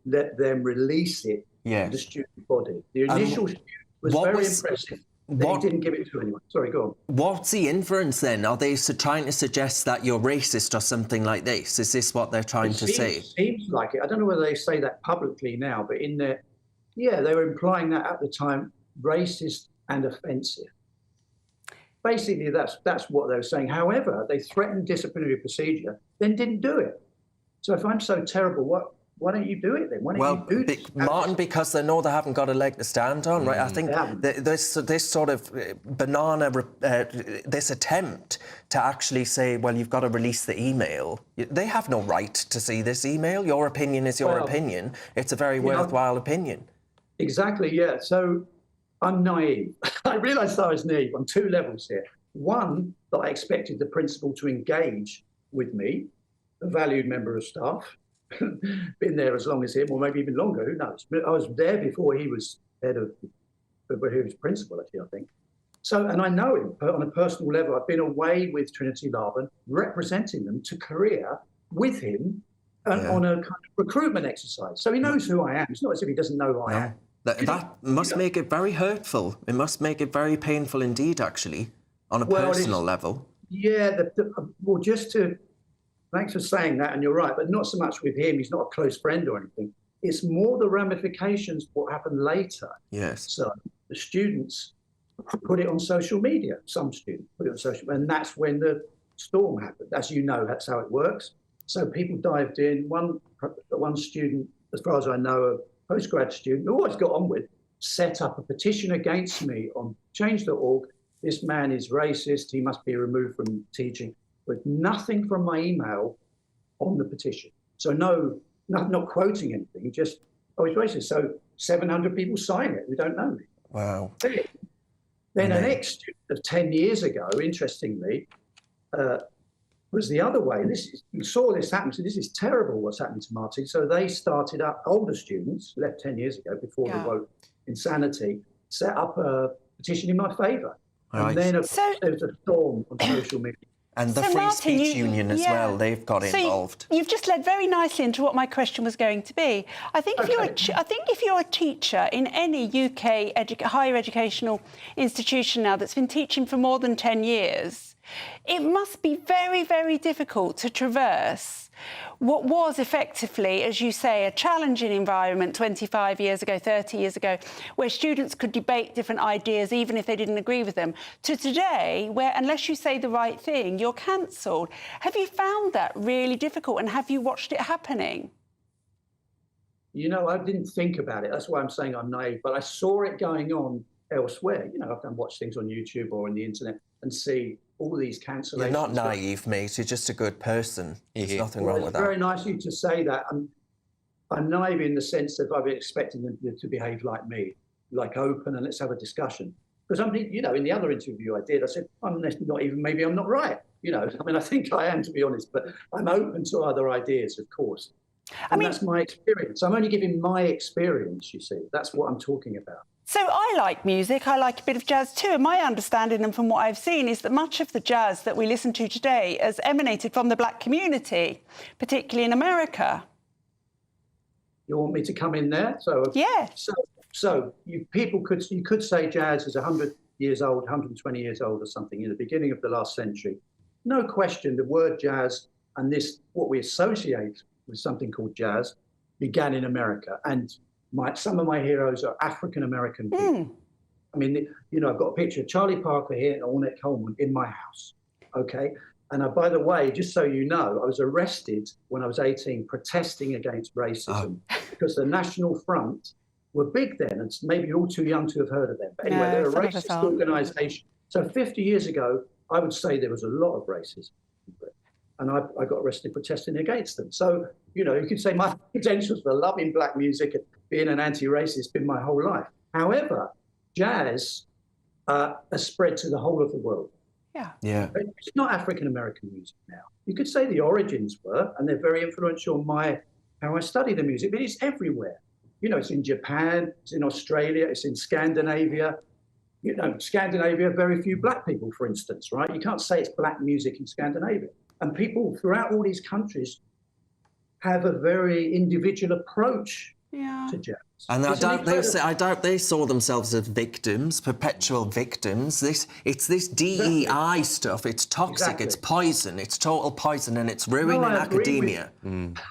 [SPEAKER 15] let them release it to the student body. The initial student was very impressive. They didn't give it to anyone. Sorry, go on.
[SPEAKER 6] What's the inference then? Are they trying to suggest that you're racist or something like this? Is this what they're trying to say?
[SPEAKER 15] It seems like it. I don't know whether they say that publicly now, but they were implying that at the time, racist and offensive. Basically, that's what they were saying. However, they threatened disciplinary procedure, then didn't do it. So if I'm so terrible, why don't you do it then? Why don't you do this?
[SPEAKER 6] Martin, because they know they haven't got a leg to stand on, right? I think this sort of this attempt to actually say, well, you've got to release the email. They have no right to see this email. Your opinion is your opinion. It's a very worthwhile opinion.
[SPEAKER 15] Exactly, yeah. So I'm naive. I realised I was naive on two levels here. One, that I expected the principal to engage with me, a valued member of staff, been there as long as him, or maybe even longer, who knows. But I was there before he was head of, before he was principal, actually, I think. So, and I know him on a personal level. I've been away with Trinity Laban, representing them to Korea with him on a kind of recruitment exercise. So he knows who I am. It's not as if he doesn't know who I am.
[SPEAKER 6] That must make it very hurtful. It must make it very painful indeed, actually, on a personal level.
[SPEAKER 15] Yeah, well, just to... Thanks for saying that, and you're right, but not so much with him. He's not a close friend or anything. It's more the ramifications of what happened later.
[SPEAKER 6] Yes.
[SPEAKER 15] So the students put it on social media. Some students put it on social media, and that's when the storm happened. As you know, that's how it works. So people dived in. One student, as far as I know, a postgrad student, who always got on with, set up a petition against me on change.org. This man is racist. He must be removed from teaching. With nothing from my email on the petition. So not quoting anything, just, oh, it's racist. So 700 people sign it who don't know me.
[SPEAKER 6] Wow.
[SPEAKER 15] Then an ex-student of 10 years ago, interestingly, was the other way. You saw this happen, so this is terrible what's happening to Martin. So they started up, older students, left 10 years ago before the woke insanity, set up a petition in my favour. And then there was a storm on social media.
[SPEAKER 6] And the Free Speech Union as well, they've got involved.
[SPEAKER 8] You've just led very nicely into what my question was going to be. I think if you're a teacher in any UK higher educational institution now that's been teaching for more than 10 years, it must be very, very difficult to traverse what was effectively, as you say, a challenging environment 25 years ago, 30 years ago, where students could debate different ideas even if they didn't agree with them, to today, where unless you say the right thing, you're cancelled. Have you found that really difficult, and have you watched it happening?
[SPEAKER 15] You know, I didn't think about it. That's why I'm saying I'm naive, but I saw it going on elsewhere. You know, I can watch things on YouTube or on the internet and see all these cancellations.
[SPEAKER 6] You're not naive, mate. You're just a good person. There's nothing wrong with that.
[SPEAKER 15] It's very nice of you to say that. I'm naive in the sense that I've been expecting them to behave like me, like open and let's have a discussion. Because you know, in the other interview I did, I said, maybe I'm not right. You know, I mean, I think I am, to be honest, but I'm open to other ideas, of course. And that's my experience. I'm only giving my experience, you see. That's what I'm talking about.
[SPEAKER 8] So I like music, I like a bit of jazz too, and my understanding, and from what I've seen, is that much of the jazz that we listen to today has emanated from the black community, particularly in America.
[SPEAKER 15] You want me to come in there?
[SPEAKER 8] Yeah.
[SPEAKER 15] So you could say jazz is 100 years old, 120 years old or something, in the beginning of the last century. No question, the word jazz and what we associate with something called jazz began in America. And some of my heroes are African-American people. I mean, you know, I've got a picture of Charlie Parker here and Ornette Coleman in my house, okay? And by the way, just so you know, I was arrested when I was 18 protesting against racism because the National Front were big then, and maybe you're all too young to have heard of them. But anyway, they're a racist organisation. So 50 years ago, I would say there was a lot of racism. And I got arrested protesting against them. So, you know, you could say my credentials for loving black music and being an anti-racist been my whole life. However, jazz has spread to the whole of the world.
[SPEAKER 6] Yeah.
[SPEAKER 15] It's not African-American music now. You could say the origins were, and they're very influential on how I study the music, but it's everywhere. You know, it's in Japan, it's in Australia, it's in Scandinavia. You know, Scandinavia, very few black people, for instance, right? You can't say it's black music in Scandinavia. And people throughout all these countries have a very individual approach to jazz.
[SPEAKER 6] And I doubt they saw themselves as victims, perpetual victims. It's this DEI stuff. It's toxic. It's poison. It's total poison, and it's ruining academia.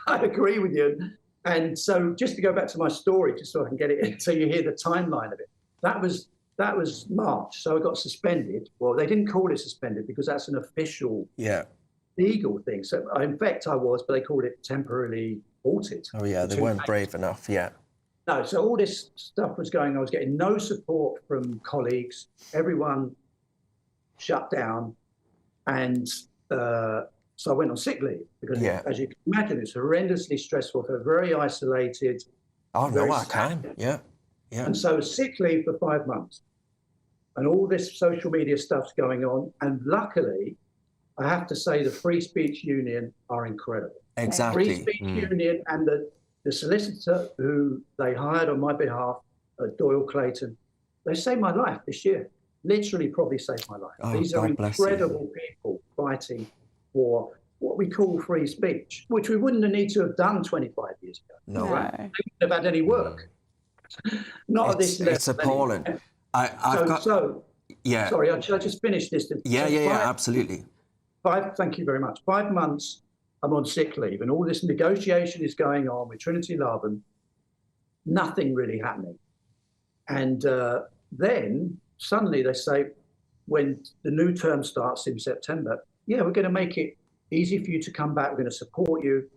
[SPEAKER 15] I agree with you. And so, just to go back to my story, just so I can get it, so you hear the timeline of it. That was March. So I got suspended. Well, they didn't call it suspended because that's an official legal thing. So in fact I was, but they called it temporarily supported.
[SPEAKER 6] Oh, yeah, they weren't brave enough, yeah.
[SPEAKER 15] No, so all this stuff was going on. I was getting no support from colleagues. Everyone shut down. And so I went on sick leave because, as you can imagine, it's horrendously stressful. I felt very isolated.
[SPEAKER 6] Oh, no, I can. Yeah.
[SPEAKER 15] And so sick leave for 5 months. And all this social media stuff's going on. And luckily, I have to say the Free Speech Union are incredible.
[SPEAKER 6] Exactly.
[SPEAKER 15] Free Speech Union and the solicitor who they hired on my behalf, Doyle Clayton, they saved my life this year. Literally probably saved my life.
[SPEAKER 6] Oh,
[SPEAKER 15] These are
[SPEAKER 6] God bless you.
[SPEAKER 15] incredible people fighting for what we call free speech, which we wouldn't have need to have done 25 years ago.
[SPEAKER 6] No.
[SPEAKER 15] Right? They wouldn't have had any work. Not at this level.
[SPEAKER 6] It's appalling.
[SPEAKER 15] Anyway.
[SPEAKER 6] Yeah.
[SPEAKER 15] Sorry, I'll just finish this.
[SPEAKER 6] Yeah, absolutely.
[SPEAKER 15] Thank you very much. 5 months I'm on sick leave and all this negotiation is going on with Trinity Laban, nothing really happening. And then suddenly they say, when the new term starts in September, yeah, we're going to make it easy for you to come back. We're going to support you.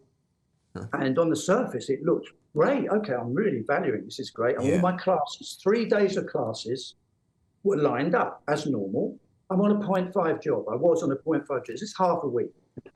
[SPEAKER 15] And on the surface, it looked great. Okay, I'm really valuing this. Is great. And all my classes, 3 days of classes were lined up as normal. I'm on a 0.5 job. I was on a 0.5 job. This is half a week.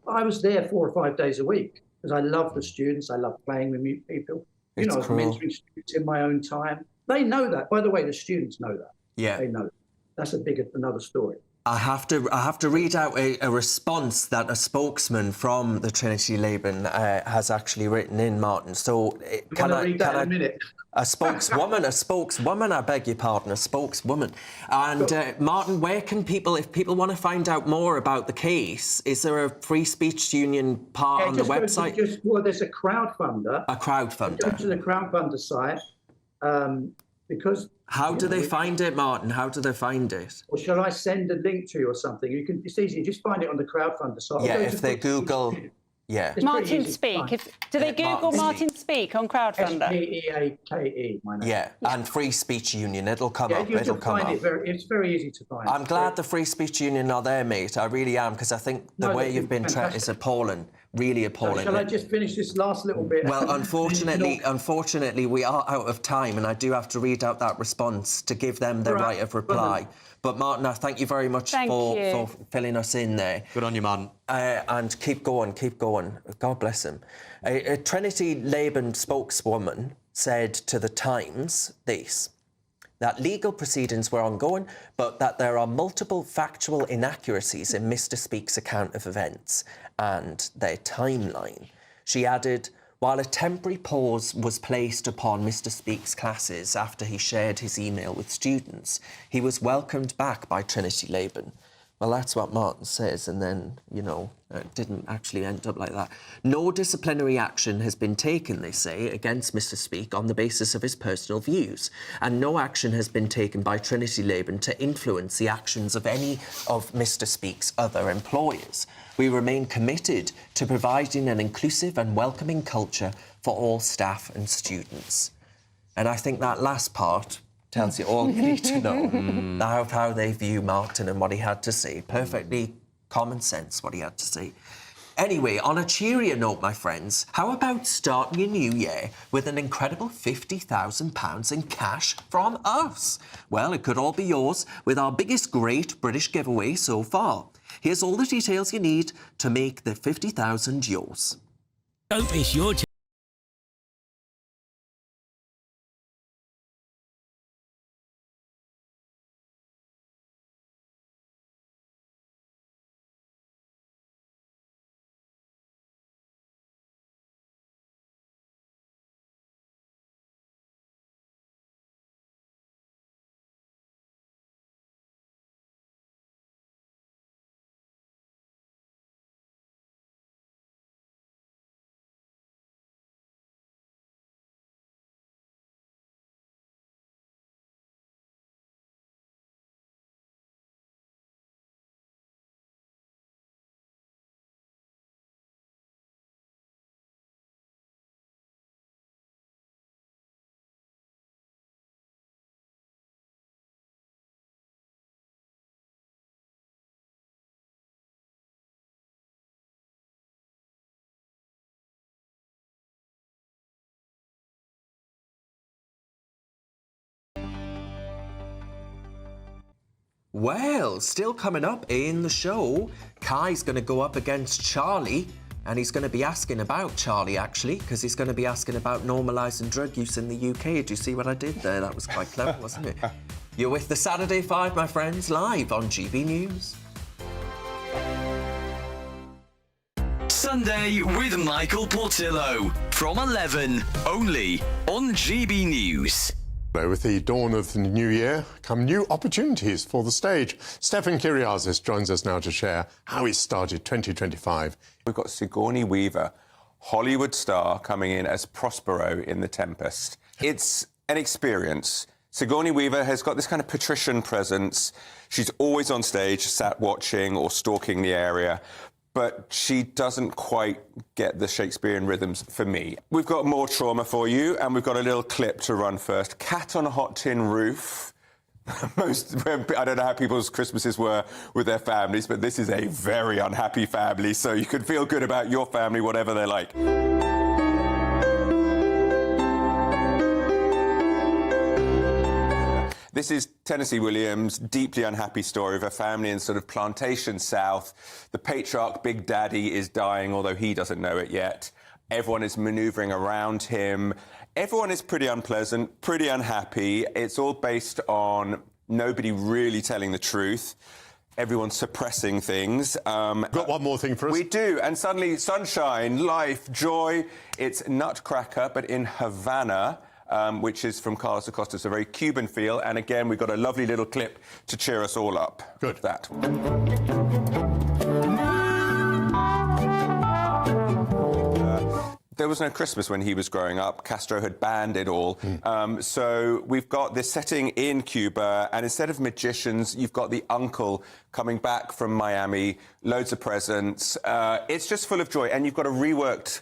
[SPEAKER 15] I was there 4 or 5 days a week because I love the students. I love playing with people. You know, I was mentoring students in my own time. They know that. By the way, the students know that.
[SPEAKER 6] Yeah.
[SPEAKER 15] They know. That's another story.
[SPEAKER 6] I have to read out a response that a spokesman from the Trinity Laban has actually written in, Martin. So
[SPEAKER 15] Can I read that in a minute?
[SPEAKER 6] A spokeswoman, I beg your pardon, a spokeswoman. And Martin, where can people, if people want to find out more about the case, is there a Free Speech Union part on the website?
[SPEAKER 15] Well, there's a crowdfunder.
[SPEAKER 6] A crowdfunder.
[SPEAKER 15] Go to the crowdfunder site because.
[SPEAKER 6] How do they find it, Martin? How do they find it?
[SPEAKER 15] Or shall I send a link to you or something? It's easy. Just find it on the crowdfunder site.
[SPEAKER 6] Yeah, if they Google. Yeah.
[SPEAKER 8] Martin Speak. Do they Google Martin Speak on crowdfunder?
[SPEAKER 15] SPEAKE, my name.
[SPEAKER 6] Yeah, and Free Speech Union. It'll come up.
[SPEAKER 15] It'll come up. It's very easy to find.
[SPEAKER 6] I'm glad the Free Speech Union are there, mate. I really am, because I think the way you've been treated is appalling. Really appalling.
[SPEAKER 15] Shall I just finish this last little bit?
[SPEAKER 6] Well, unfortunately, we are out of time, and I do have to read out that response to give them the right of reply. But Martin, I thank you very much for filling us in there.
[SPEAKER 14] Good on you, Martin.
[SPEAKER 6] And keep going. God bless him. A Trinity Laban spokeswoman said to The Times this, that legal proceedings were ongoing, but that there are multiple factual inaccuracies in Mr. Speak's account of events and their timeline. She added, while a temporary pause was placed upon Mr. Speak's classes after he shared his email with students, he was welcomed back by Trinity Laban. Well, that's what Martin says, and then, you know, it didn't actually end up like that. No disciplinary action has been taken, they say, against Mr. Speak on the basis of his personal views, and no action has been taken by Trinity Laban to influence the actions of any of Mr. Speak's other employers. We remain committed to providing an inclusive and welcoming culture for all staff and students. And I think that last part tells you all you need to know how they view Martin and what he had to say. Perfectly common sense, what he had to say. Anyway, on a cheerier note, my friends, how about starting your new year with an incredible £50,000 in cash from us? Well, it could all be yours with our biggest Great British giveaway so far. Here's all the details you need to make the 50,000 yours.
[SPEAKER 3] Don't miss your chance.
[SPEAKER 6] Well, still coming up in the show, Kai's going to go up against Charlie, and he's going to be asking about Charlie, actually, because he's going to be asking about normalising drug use in the UK. Do you see what I did there? That was quite clever, wasn't it? You're with the Saturday 5, my friends, live on GB News.
[SPEAKER 2] Sunday with Michael Portillo from 11, only on GB News.
[SPEAKER 5] With the dawn of the new year come new opportunities for the stage. Stefan Kyriazis joins us now to share how he started 2025.
[SPEAKER 16] We've got Sigourney Weaver, Hollywood star, coming in as Prospero in The Tempest. It's an experience. Sigourney Weaver has got this kind of patrician presence. She's always on stage, sat watching or stalking the area, but she doesn't quite get the Shakespearean rhythms for me. We've got more trauma for you, and we've got a little clip to run first. Cat on a Hot Tin Roof. I don't know how people's Christmases were with their families, but this is a very unhappy family, so you can feel good about your family, whatever they're like. This is Tennessee Williams' deeply unhappy story of a family in sort of plantation south. The patriarch, Big Daddy, is dying, although he doesn't know it yet. Everyone is manoeuvring around him. Everyone is pretty unpleasant, pretty unhappy. It's all based on nobody really telling the truth. Everyone's suppressing things.
[SPEAKER 5] Got one more thing for us?
[SPEAKER 16] We do, and suddenly sunshine, life, joy. It's Nutcracker, but in Havana. Which is from Carlos Acosta. It's a very Cuban feel. And again, we've got a lovely little clip to cheer us all up.
[SPEAKER 5] Good.
[SPEAKER 16] That. There was no Christmas when he was growing up. Castro had banned it all. So we've got this setting in Cuba, and instead of magicians, you've got the uncle coming back from Miami, loads of presents. It's just full of joy, and you've got a reworked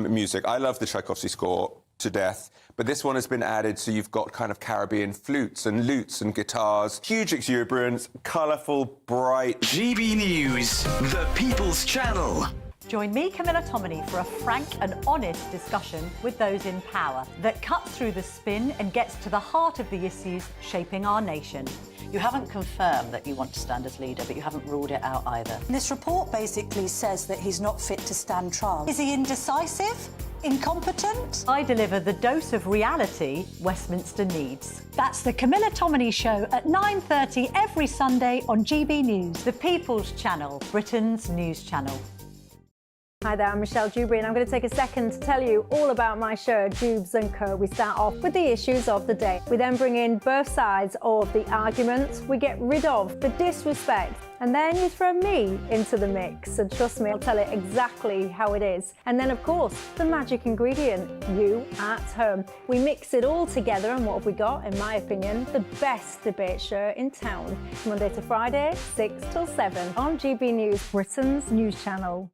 [SPEAKER 16] music. I love the Tchaikovsky score to death, but this one has been added, so you've got kind of Caribbean flutes and lutes and guitars. Huge exuberance, colourful, bright.
[SPEAKER 2] GB News, the People's Channel.
[SPEAKER 17] Join me, Camilla Tominey, for a frank and honest discussion with those in power that cuts through the spin and gets to the heart of the issues shaping our nation.
[SPEAKER 18] You haven't confirmed that you want to stand as leader, but you haven't ruled it out either.
[SPEAKER 19] This report basically says that he's not fit to stand trial. Is he indecisive? Incompetent?
[SPEAKER 17] I deliver the dose of reality Westminster needs.
[SPEAKER 19] That's the Camilla Tominey Show at 9:30 every Sunday on GB News.
[SPEAKER 17] The People's Channel, Britain's news channel.
[SPEAKER 20] Hi there, I'm Michelle Dewberry, and I'm going to take a second to tell you all about my show, Dubes & Co. We start off with the issues of the day. We then bring in both sides of the arguments. We get rid of the disrespect, and then you throw me into the mix. And trust me, I'll tell it exactly how it is. And then, of course, the magic ingredient, you at home. We mix it all together, and what have we got? In my opinion, the best debate show in town. Monday to Friday, 6 till 7 on GB News, Britain's news channel.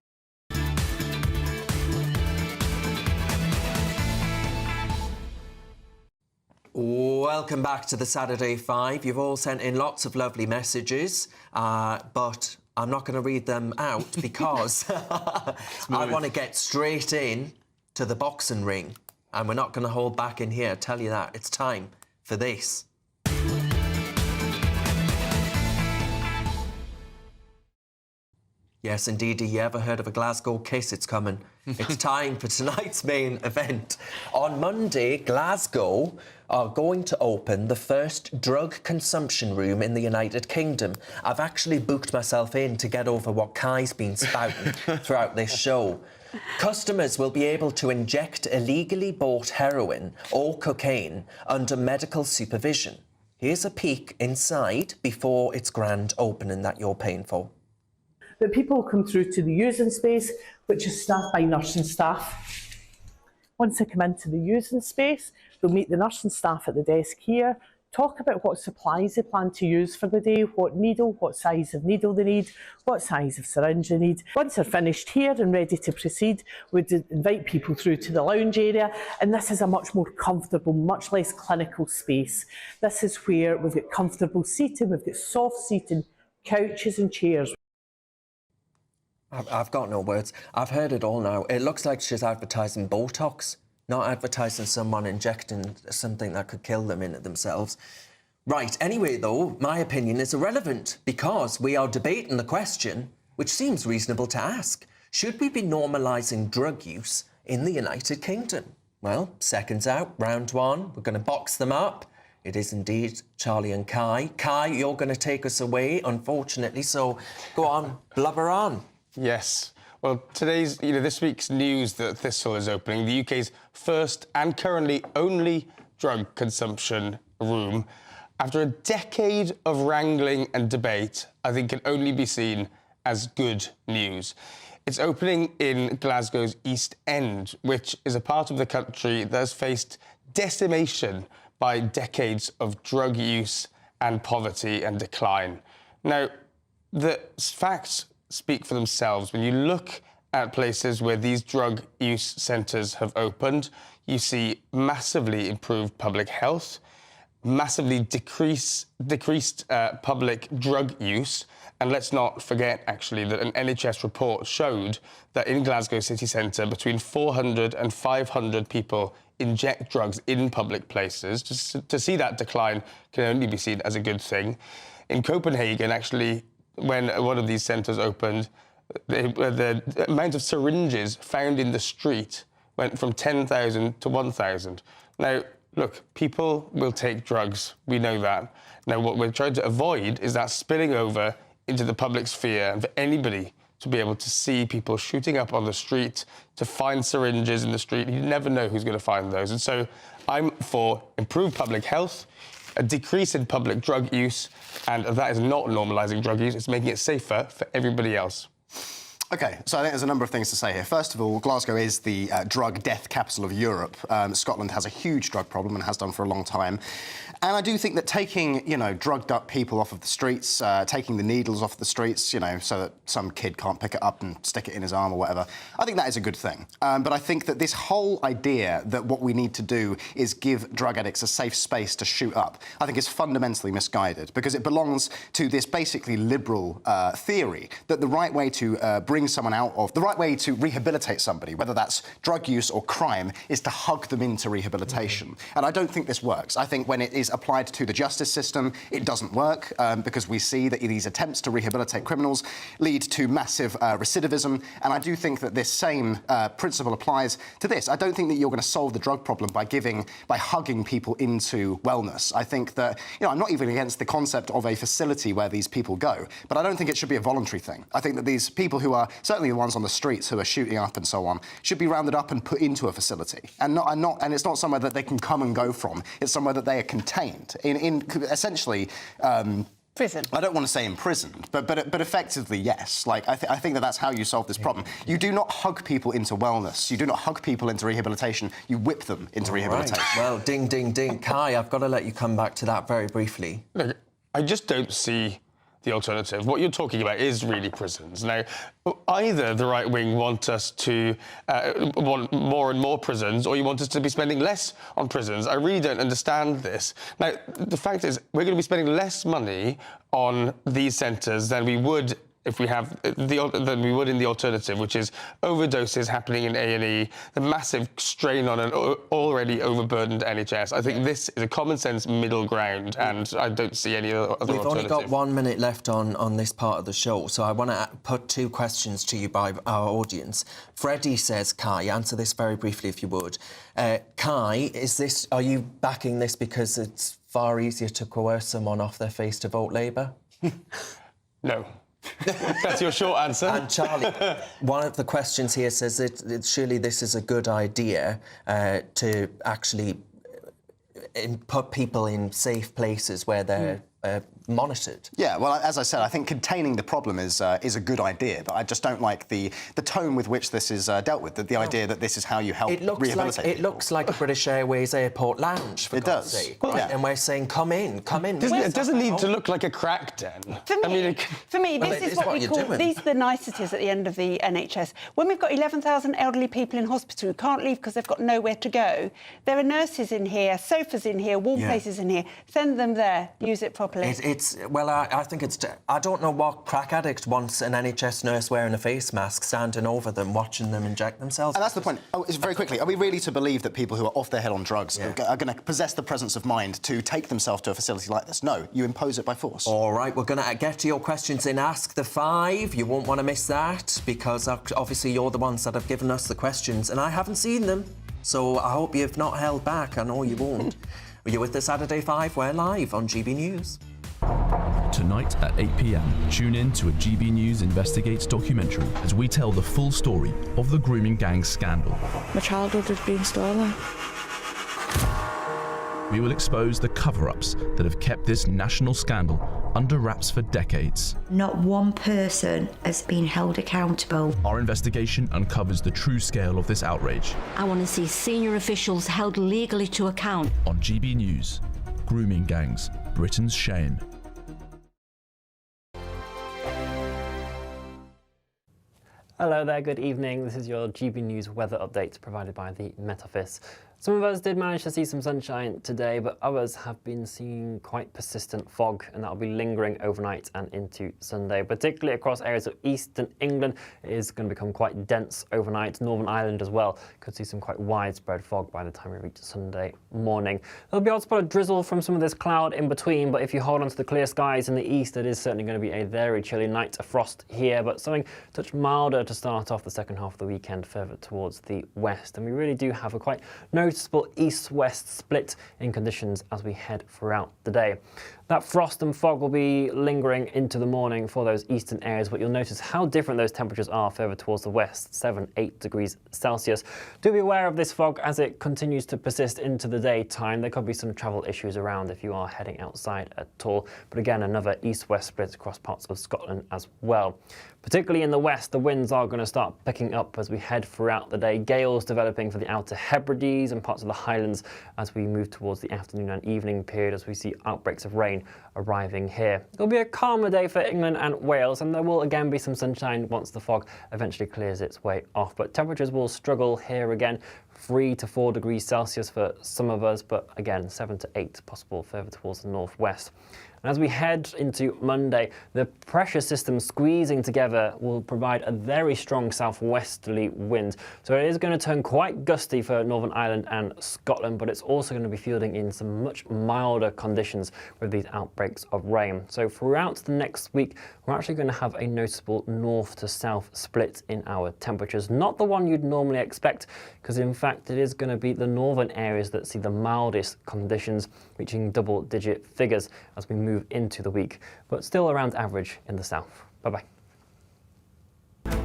[SPEAKER 6] Welcome back to the Saturday 5. You've all sent in lots of lovely messages, but I'm not going to read them out because I want to get straight in to the boxing ring, and we're not going to hold back in here, I tell you that. It's time for this. Yes, indeed. You ever heard of a Glasgow kiss? It's coming. It's time for tonight's main event. On Monday, Glasgow are going to open the first drug consumption room in the United Kingdom. I've actually booked myself in to get over what Kai's been spouting throughout this show. Customers will be able to inject illegally bought heroin or cocaine under medical supervision. Here's a peek inside before its grand opening that you're paying for.
[SPEAKER 21] But people come through to the using space, which is staffed by nursing staff. Once they come into the using space, they'll meet the nursing staff at the desk here, talk about what supplies they plan to use for the day, what needle, what size of needle they need, what size of syringe they need. Once they're finished here and ready to proceed, we'd invite people through to the lounge area, and this is a much more comfortable, much less clinical space. This is where we've got comfortable seating, we've got soft seating, couches and chairs.
[SPEAKER 6] I've got no words. I've heard it all now. It looks like she's advertising Botox, not advertising someone injecting something that could kill them in it themselves. Right, anyway, though, my opinion is irrelevant because we are debating the question, which seems reasonable to ask. Should we be normalising drug use in the United Kingdom? Well, seconds out, round one. We're going to box them up. It is indeed Charlie and Kai. Kai, you're going to take us away, unfortunately, so go on, blubber on.
[SPEAKER 1] Yes. Well, this week's news that Thistle is opening, the UK's first and currently only drug consumption room, after a decade of wrangling and debate, I think can only be seen as good news. It's opening in Glasgow's East End, which is a part of the country that has faced decimation by decades of drug use and poverty and decline. Now, the facts speak for themselves. When you look at places where these drug use centres have opened, you see massively improved public health, massively decreased public drug use. And let's not forget, actually, that an NHS report showed that in Glasgow city centre, between 400 and 500 people inject drugs in public places. To see that decline can only be seen as a good thing. In Copenhagen, actually, when one of these centres opened, the amount of syringes found in the street went from 10,000 to 1,000. Now, look, people will take drugs. We know that. Now, what we're trying to avoid is that spilling over into the public sphere and for anybody to be able to see people shooting up on the street, to find syringes in the street. You never know who's going to find those. And so I'm for improved public health, a decrease in public drug use, and that is not normalising drug use, it's making it safer for everybody else.
[SPEAKER 9] OK, so I think there's a number of things to say here. First of all, Glasgow is the drug death capital of Europe. Scotland has a huge drug problem and has done for a long time. And I do think that taking, drugged up people off of the streets, taking the needles off the streets, so that some kid can't pick it up and stick it in his arm or whatever, I think that is a good thing. But I think that this whole idea that what we need to do is give drug addicts a safe space to shoot up, I think is fundamentally misguided, because it belongs to this basically liberal theory that the right way to bring someone out of, the right way to rehabilitate somebody, whether that's drug use or crime, is to hug them into rehabilitation. And I don't think this works. I think when it is applied to the justice system, it doesn't work, because we see that these attempts to rehabilitate criminals lead to massive recidivism. And I do think that this same principle applies to this. I don't think that you're going to solve the drug problem by hugging people into wellness. I think that, I'm not even against the concept of a facility where these people go, but I don't think it should be a voluntary thing. I think that these people who are, certainly the ones on the streets who are shooting up and so on, should be rounded up and put into a facility. And it's not somewhere that they can come and go from. It's somewhere that they are contained in essentially.
[SPEAKER 8] Prison.
[SPEAKER 9] I don't want to say imprisoned, but effectively, yes. Like, I think that that's how you solve this problem. You do not hug people into wellness. You do not hug people into rehabilitation. You whip them into rehabilitation.
[SPEAKER 6] Right. Well, ding, ding, ding. Kai, I've got to let you come back to that very briefly.
[SPEAKER 1] Look, I just don't see the alternative. What you're talking about is really prisons. Now, either the right wing want us to want more and more prisons, or you want us to be spending less on prisons. I really don't understand this. Now, the fact is, we're going to be spending less money on these centres than we would if we have than we would in the alternative, which is overdoses happening in A&E, the massive strain on an already overburdened NHS. I think this is a common sense middle ground, and I don't see any other alternative.
[SPEAKER 6] We've only got 1 minute left on this part of the show, so I want to put two questions to you by our audience. Freddie says, Kai, answer this very briefly if you would. Kai, are you backing this because it's far easier to coerce someone off their face to vote Labour?
[SPEAKER 1] No. That's your short answer.
[SPEAKER 6] And Charlie, one of the questions here says that surely this is a good idea to actually put people in safe places where they're monitored.
[SPEAKER 9] Yeah, well, as I said, I think containing the problem is a good idea, but I just don't like the tone with which this is dealt with, the idea that this is how you help rehabilitate people.
[SPEAKER 6] It looks like a British Airways airport lounge, for God's sake. Right? Yeah. And we're saying, come in.
[SPEAKER 1] It doesn't need to look like a crack den.
[SPEAKER 8] For me, this is what we call, these are the niceties at the end of the NHS. When we've got 11,000 elderly people in hospital who can't leave because they've got nowhere to go, there are nurses in here, sofas in here, warm places in here. Send them there, use it properly.
[SPEAKER 6] I think it's... I don't know what crack addict wants an NHS nurse wearing a face mask standing over them, watching them inject themselves.
[SPEAKER 9] And that's the point. Oh, very quickly, are we really to believe that people who are off their head on drugs are going to possess the presence of mind to take themselves to a facility like this? No, you impose it by force.
[SPEAKER 6] All right, we're going to get to your questions in Ask the Five. You won't want to miss that, because obviously you're the ones that have given us the questions, and I haven't seen them. So I hope you've not held back. I know you won't. Are you with the Saturday 5? We're live on GB News.
[SPEAKER 13] Tonight at 8 p.m, tune in to a GB News Investigates documentary as we tell the full story of the grooming gang scandal.
[SPEAKER 22] My childhood has been stolen.
[SPEAKER 13] We will expose the cover-ups that have kept this national scandal under wraps for decades.
[SPEAKER 23] Not one person has been held accountable.
[SPEAKER 13] Our investigation uncovers the true scale of this outrage.
[SPEAKER 23] I want to see senior officials held legally to account.
[SPEAKER 13] On GB News, Grooming Gangs, Britain's Shame.
[SPEAKER 24] Hello there, good evening. This is your GB News weather update provided by the Met Office. Some of us did manage to see some sunshine today, but others have been seeing quite persistent fog, and that'll be lingering overnight and into Sunday, particularly across areas of eastern England. It is going to become quite dense overnight. Northern Ireland as well could see some quite widespread fog by the time we reach Sunday morning. There'll be a spot of drizzle from some of this cloud in between, but if you hold on to the clear skies in the east, it is certainly going to be a very chilly night. A frost here, but something a touch milder to start off the second half of the weekend further towards the west. And we really do have a quite noticeable east-west split in conditions as we head throughout the day. That frost and fog will be lingering into the morning for those eastern areas, but you'll notice how different those temperatures are further towards the west, 7-8 degrees Celsius. Do be aware of this fog as it continues to persist into the daytime. There could be some travel issues around if you are heading outside at all, but again, another east-west split across parts of Scotland as well. Particularly in the west, the winds are going to start picking up as we head throughout the day. Gales developing for the Outer Hebrides and parts of the Highlands as we move towards the afternoon and evening period as we see outbreaks of rain arriving here. It'll be a calmer day for England and Wales, and there will again be some sunshine once the fog eventually clears its way off. But temperatures will struggle here again. 3 to 4 degrees Celsius for some of us, but again 7 to 8 possible further towards the northwest. And as we head into Monday, the pressure system squeezing together will provide a very strong southwesterly wind. So it is going to turn quite gusty for Northern Ireland and Scotland, but it's also going to be fielding in some much milder conditions with these outbreaks of rain. So throughout the next week, we're actually going to have a noticeable north to south split in our temperatures. Not the one you'd normally expect, because in fact it is going to be the northern areas that see the mildest conditions, reaching double-digit figures as we move into the week, but still around average in the south. Bye-bye.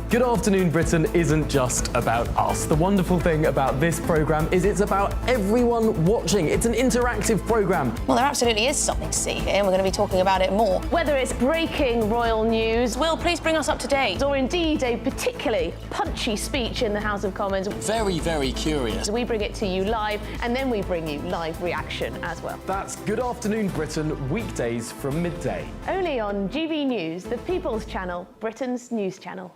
[SPEAKER 25] Good Afternoon Britain isn't just about us. The wonderful thing about this programme is it's about everyone watching. It's an interactive programme.
[SPEAKER 26] Well, there absolutely is something to see here, and we're going to be talking about it more.
[SPEAKER 27] Whether it's breaking royal news, Will, please bring us up to date, or indeed a particularly punchy speech in the House of Commons.
[SPEAKER 25] Very, very curious.
[SPEAKER 27] We bring it to you live, and then we bring you live reaction as well.
[SPEAKER 25] That's Good Afternoon Britain, weekdays from midday.
[SPEAKER 27] Only on GB News, the People's Channel, Britain's news channel.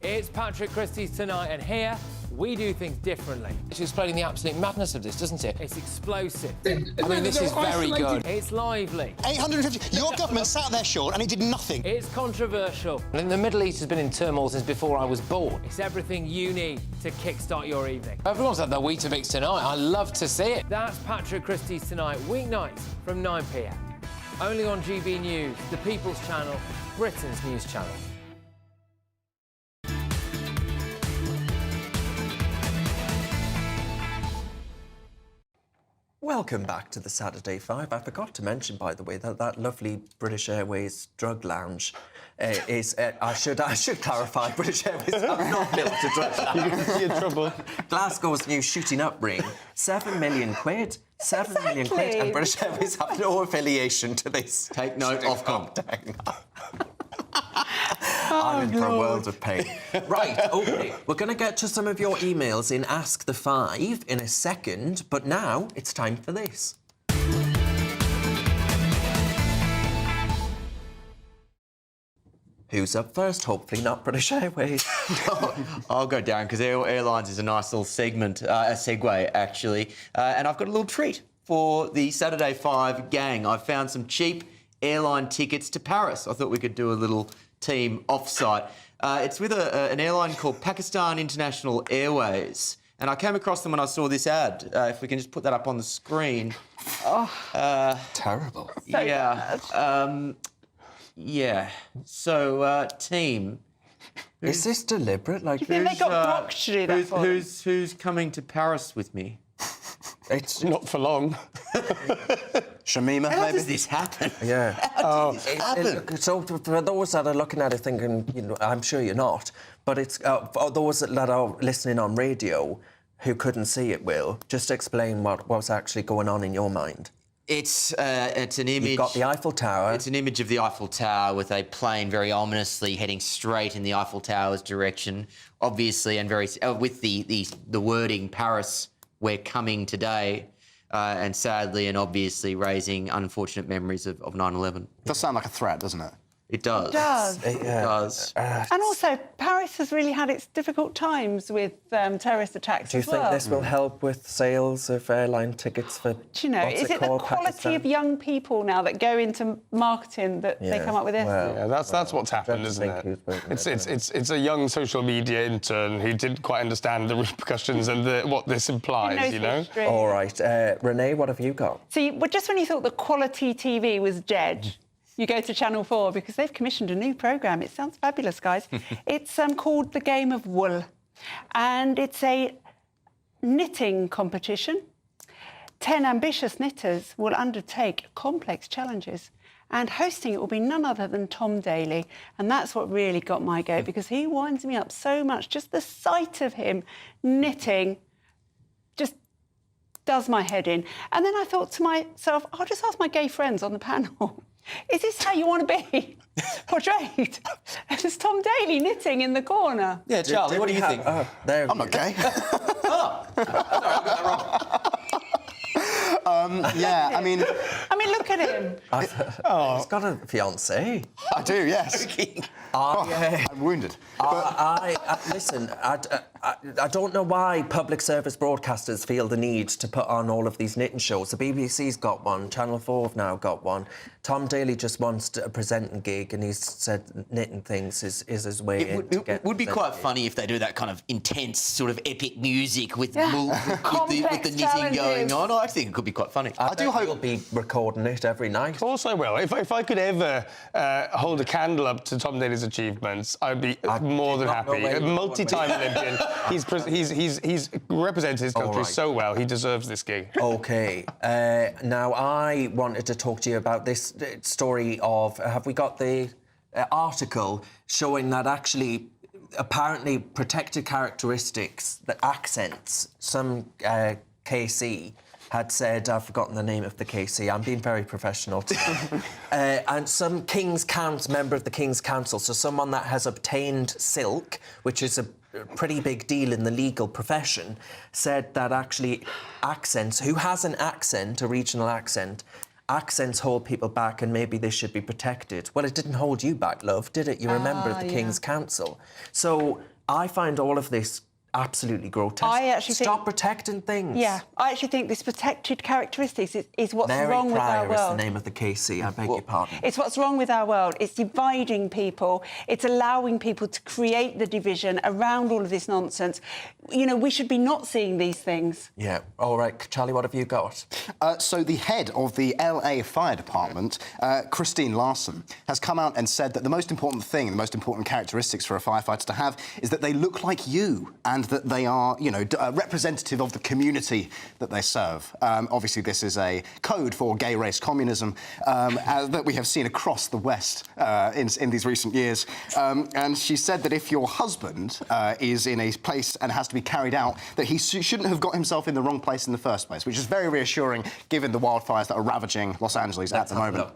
[SPEAKER 28] It's Patrick Christie's Tonight, and here we do things differently.
[SPEAKER 29] It's explaining the absolute madness of this, doesn't it?
[SPEAKER 28] It's explosive.
[SPEAKER 29] I mean, this is very good.
[SPEAKER 28] It's lively.
[SPEAKER 30] 850. Your government sat there short and it did nothing.
[SPEAKER 28] It's controversial.
[SPEAKER 29] And the Middle East has been in turmoil since before I was born.
[SPEAKER 28] It's everything you need to kickstart your evening.
[SPEAKER 29] Everyone's had their Weetabix tonight. I love to see it.
[SPEAKER 28] That's Patrick Christie's Tonight, weeknights from 9 p.m. Only on GB News, the People's Channel, Britain's news channel.
[SPEAKER 6] Welcome back to the Saturday 5. I forgot to mention, by the way, that lovely British Airways drug lounge is... I should clarify, British Airways have not built a drug lounge.
[SPEAKER 1] You're going to be in trouble.
[SPEAKER 6] Glasgow's new shooting up ring, 7 million quid. 7 million quid, and British Airways have no affiliation to this.
[SPEAKER 14] Take note, Ofcom.
[SPEAKER 6] I'm in for a world of pain. Right, OK, we're going to get to some of your emails in Ask the Five in a second, but now it's time for this. Who's up first? Hopefully not British Airways.
[SPEAKER 14] I'll go down, because airlines is a nice little segment, a segue, actually. And I've got a little treat for the Saturday 5 gang. I've found some cheap airline tickets to Paris. I thought we could do a little team offsite. It's with an airline called Pakistan International Airways. And I came across them when I saw this ad. If we can just put that up on the screen.
[SPEAKER 6] Terrible.
[SPEAKER 14] Yeah. Yeah. So, team.
[SPEAKER 6] Is this deliberate? Like,
[SPEAKER 8] Do you think they got Brock to do that for them?
[SPEAKER 14] Who's coming to Paris with me?
[SPEAKER 1] It's not for long.
[SPEAKER 9] Shamima,
[SPEAKER 14] How
[SPEAKER 9] maybe?
[SPEAKER 14] does this happen?
[SPEAKER 6] Yeah.
[SPEAKER 14] How does this happen?
[SPEAKER 6] So for those that are looking at it thinking, you know, I'm sure you're not, but it's for those that are listening on radio who couldn't see it, Will, just explain what's actually going on in your mind.
[SPEAKER 14] It's an image.
[SPEAKER 6] You've got the Eiffel Tower.
[SPEAKER 14] It's an image of the Eiffel Tower with a plane very ominously heading straight in the Eiffel Tower's direction, obviously, and very with the wording "Paris, we're coming today," and sadly and obviously raising unfortunate memories of 9/11.
[SPEAKER 9] Does sound like a threat, doesn't it?
[SPEAKER 14] It does.
[SPEAKER 8] It does.
[SPEAKER 14] It does.
[SPEAKER 8] And also, Paris has really had its difficult times with terrorist attacks
[SPEAKER 6] Do you
[SPEAKER 8] as well.
[SPEAKER 6] think this will help with sales of airline tickets for?
[SPEAKER 8] Do you know, is it the quality of young people now that go into marketing that they come up with this?
[SPEAKER 1] Well, yeah, that's what's happened, isn't it? It's a young social media intern who didn't quite understand the repercussions and what this implies, you know?
[SPEAKER 6] All right. Renee, what have you got?
[SPEAKER 8] See, just when you thought the quality TV was dead, you go to Channel 4 because they've commissioned a new programme. It sounds fabulous, guys. It's called The Game of Wool, and it's a knitting competition. 10 ambitious knitters will undertake complex challenges, and hosting it will be none other than Tom Daley. And that's what really got my goat, because he winds me up so much. Just the sight of him knitting just does my head in. And then I thought to myself, I'll just ask my gay friends on the panel, is this how you want to be portrayed? There's Tom Daley knitting in the corner.
[SPEAKER 14] Yeah, Charlie, what do you think?
[SPEAKER 9] I'm not gay. Yeah, I mean,
[SPEAKER 8] look at him.
[SPEAKER 6] He's got a fiancée.
[SPEAKER 9] I do, yes. I'm wounded.
[SPEAKER 6] Listen, I don't know why public service broadcasters feel the need to put on all of these knitting shows. The BBC's got one, Channel 4 have now got one. Tom Daley just wants a presenting gig, and he's said knitting things is his way in.
[SPEAKER 14] It would be quite funny if they do that kind of intense, sort of epic music with the knitting going on. I think it could be quite funny.
[SPEAKER 6] I do hope you'll be recording it every night.
[SPEAKER 1] Of course I will. If I could ever hold a candle up to Tom Daley's achievements, I'd be more than happy. A multi-time Olympian. He's represented his country so well. He deserves this gig.
[SPEAKER 6] OK. Now, I wanted to talk to you about this story of... Have we got the article showing that actually, apparently, protected characteristics, the accents, some KC had said, I've forgotten the name of the KC, I'm being very professional today, and some member of the King's Council, so someone that has obtained silk, which is a pretty big deal in the legal profession, said that actually accents, who has an accent, a regional accent, accents hold people back and maybe they should be protected. Well, it didn't hold you back, love, did it? You remember the King's Council. So I find all of this absolutely grotesque.
[SPEAKER 8] I actually
[SPEAKER 6] Stop protecting things.
[SPEAKER 8] Yeah, I actually think this protected characteristics is what's wrong with our
[SPEAKER 6] Mary Pryor
[SPEAKER 8] world.
[SPEAKER 6] is the name of the KC, I beg your pardon.
[SPEAKER 8] It's what's wrong with our world. It's dividing people. It's allowing people to create the division around all of this nonsense. You know, we should be not seeing these things.
[SPEAKER 6] Yeah. All right, Charlie, what have you got?
[SPEAKER 9] So the head of the LA Fire Department, Christine Larson, has come out and said that the most important thing, the most important characteristics for a firefighter to have is that they look like you and that they are, you know, representative of the community that they serve. Obviously, this is a code for gay race communism that we have seen across the West in these recent years. And she said that if your husband is in a place and has to be carried out, that he shouldn't have got himself in the wrong place in the first place, which is very reassuring given the wildfires that are ravaging Los Angeles at the moment.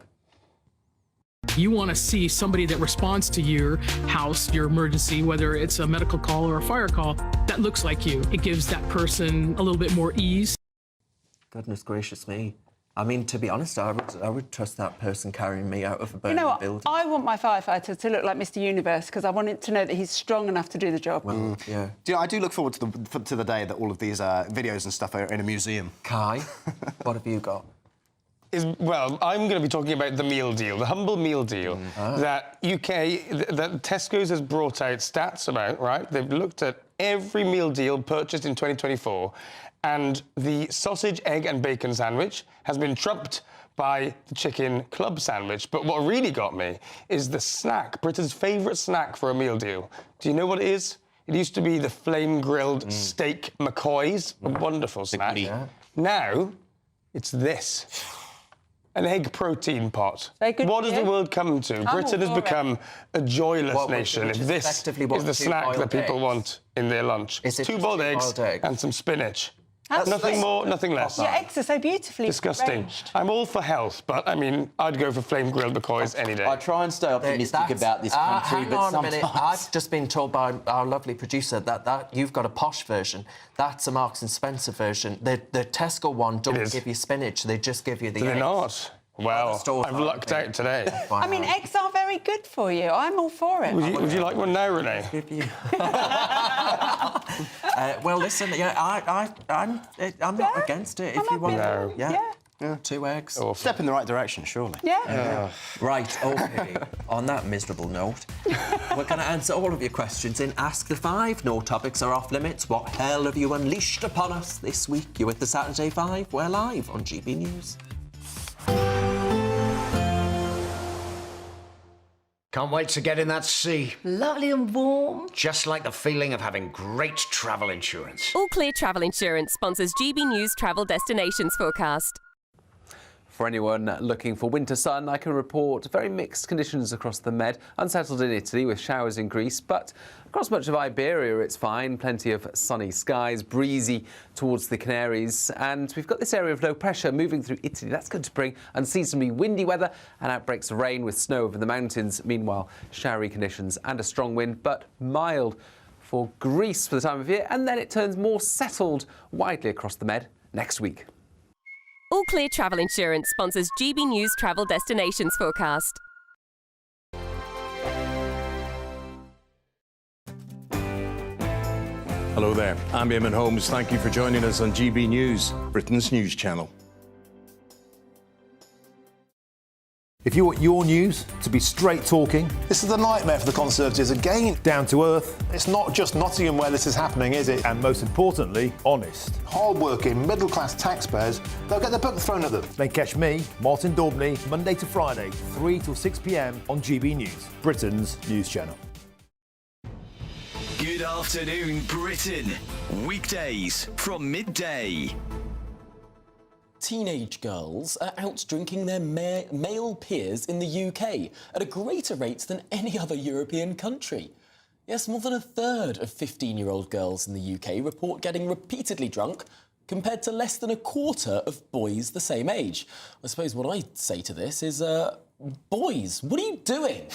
[SPEAKER 2] You want to see somebody that responds to your house, your emergency, whether it's a medical call or a fire call, that looks like you. It gives that person a little bit more ease.
[SPEAKER 6] Goodness gracious me. I mean, to be honest, I would trust that person carrying me out of a burning building.
[SPEAKER 8] I want my firefighter to look like Mr. Universe because I want him to know that he's strong enough to do the job.
[SPEAKER 6] Well, yeah.
[SPEAKER 9] Do you know, I do look forward to the day that all of these videos and stuff are in a museum.
[SPEAKER 6] Kai, what have you got?
[SPEAKER 1] is, well, I'm going to be talking about the meal deal, the humble meal deal that that Tesco's has brought out stats about, right? They've looked at every meal deal purchased in 2024, and the sausage, egg and bacon sandwich has been trumped by the chicken club sandwich. But what really got me is the snack, Britain's favourite snack for a meal deal. Do you know what it is? It used to be the flame-grilled steak McCoys, a wonderful snack. Now, it's this. An egg protein pot. What does the world come to? Britain has become a joyless nation if this is the snack that people want in their lunch. It's 2 boiled eggs and some spinach. Nothing more, nothing less.
[SPEAKER 8] Your eggs are so beautifully
[SPEAKER 1] disgusting.
[SPEAKER 8] arranged.
[SPEAKER 1] I'm all for health, but, I mean, I'd go for flame-grilled McCoys any day.
[SPEAKER 14] I try and stay optimistic about this country,
[SPEAKER 6] hang
[SPEAKER 14] but
[SPEAKER 6] on
[SPEAKER 14] sometimes...
[SPEAKER 6] a minute. I've just been told by our lovely producer that you've got a posh version. That's a Marks and Spencer version. The Tesco one don't give you spinach. They just give you the eggs.
[SPEAKER 1] They're not. Well, I've lucked out today.
[SPEAKER 8] I mean, eggs are very good for you. I'm all for it.
[SPEAKER 1] Would you like one now, Renee?
[SPEAKER 6] Well, listen, I'm not against it. If you want, yeah, 2 eggs.
[SPEAKER 9] Step in the right direction, surely.
[SPEAKER 8] Yeah.
[SPEAKER 6] Right. Okay. On that miserable note, we're going to answer all of your questions in Ask the Five. No topics are off limits. What hell have you unleashed upon us this week? You're with the Saturday Five. We're live on GB News.
[SPEAKER 3] Can't wait to get in that sea.
[SPEAKER 4] Lovely and warm.
[SPEAKER 3] Just like the feeling of having great travel insurance.
[SPEAKER 5] All Clear Travel Insurance sponsors GB News Travel Destinations Forecast.
[SPEAKER 25] For anyone looking for winter sun, I can report very mixed conditions across the Med. Unsettled in Italy with showers in Greece, but across much of Iberia it's fine. Plenty of sunny skies, breezy towards the Canaries. And we've got this area of low pressure moving through Italy. That's going to bring unseasonably windy weather and outbreaks of rain with snow over the mountains. Meanwhile, showery conditions and a strong wind, but mild for Greece for the time of year. And then it turns more settled widely across the Med next week.
[SPEAKER 5] All Clear Travel Insurance sponsors GB News Travel Destinations Forecast.
[SPEAKER 7] Hello there, I'm Eamon Holmes. Thank you for joining us on GB News, Britain's news channel.
[SPEAKER 10] If you want your news to be straight talking...
[SPEAKER 11] This is the nightmare for the Conservatives again.
[SPEAKER 10] Down to earth.
[SPEAKER 11] It's not just Nottingham where this is happening, is it?
[SPEAKER 10] And most importantly, honest.
[SPEAKER 11] Hard-working, middle-class taxpayers, they'll get their book thrown at them.
[SPEAKER 10] Then catch me, Martin Daubney, Monday to Friday, 3 till 6 p.m. on GB News, Britain's news channel.
[SPEAKER 12] Good afternoon, Britain. Weekdays from midday.
[SPEAKER 15] Teenage girls are out drinking their male peers in the UK at a greater rate than any other European country. Yes, more than a third of 15-year-old girls in the UK report getting repeatedly drunk, compared to less than a quarter of boys the same age. I suppose what I'd say to this is, boys, what are you doing?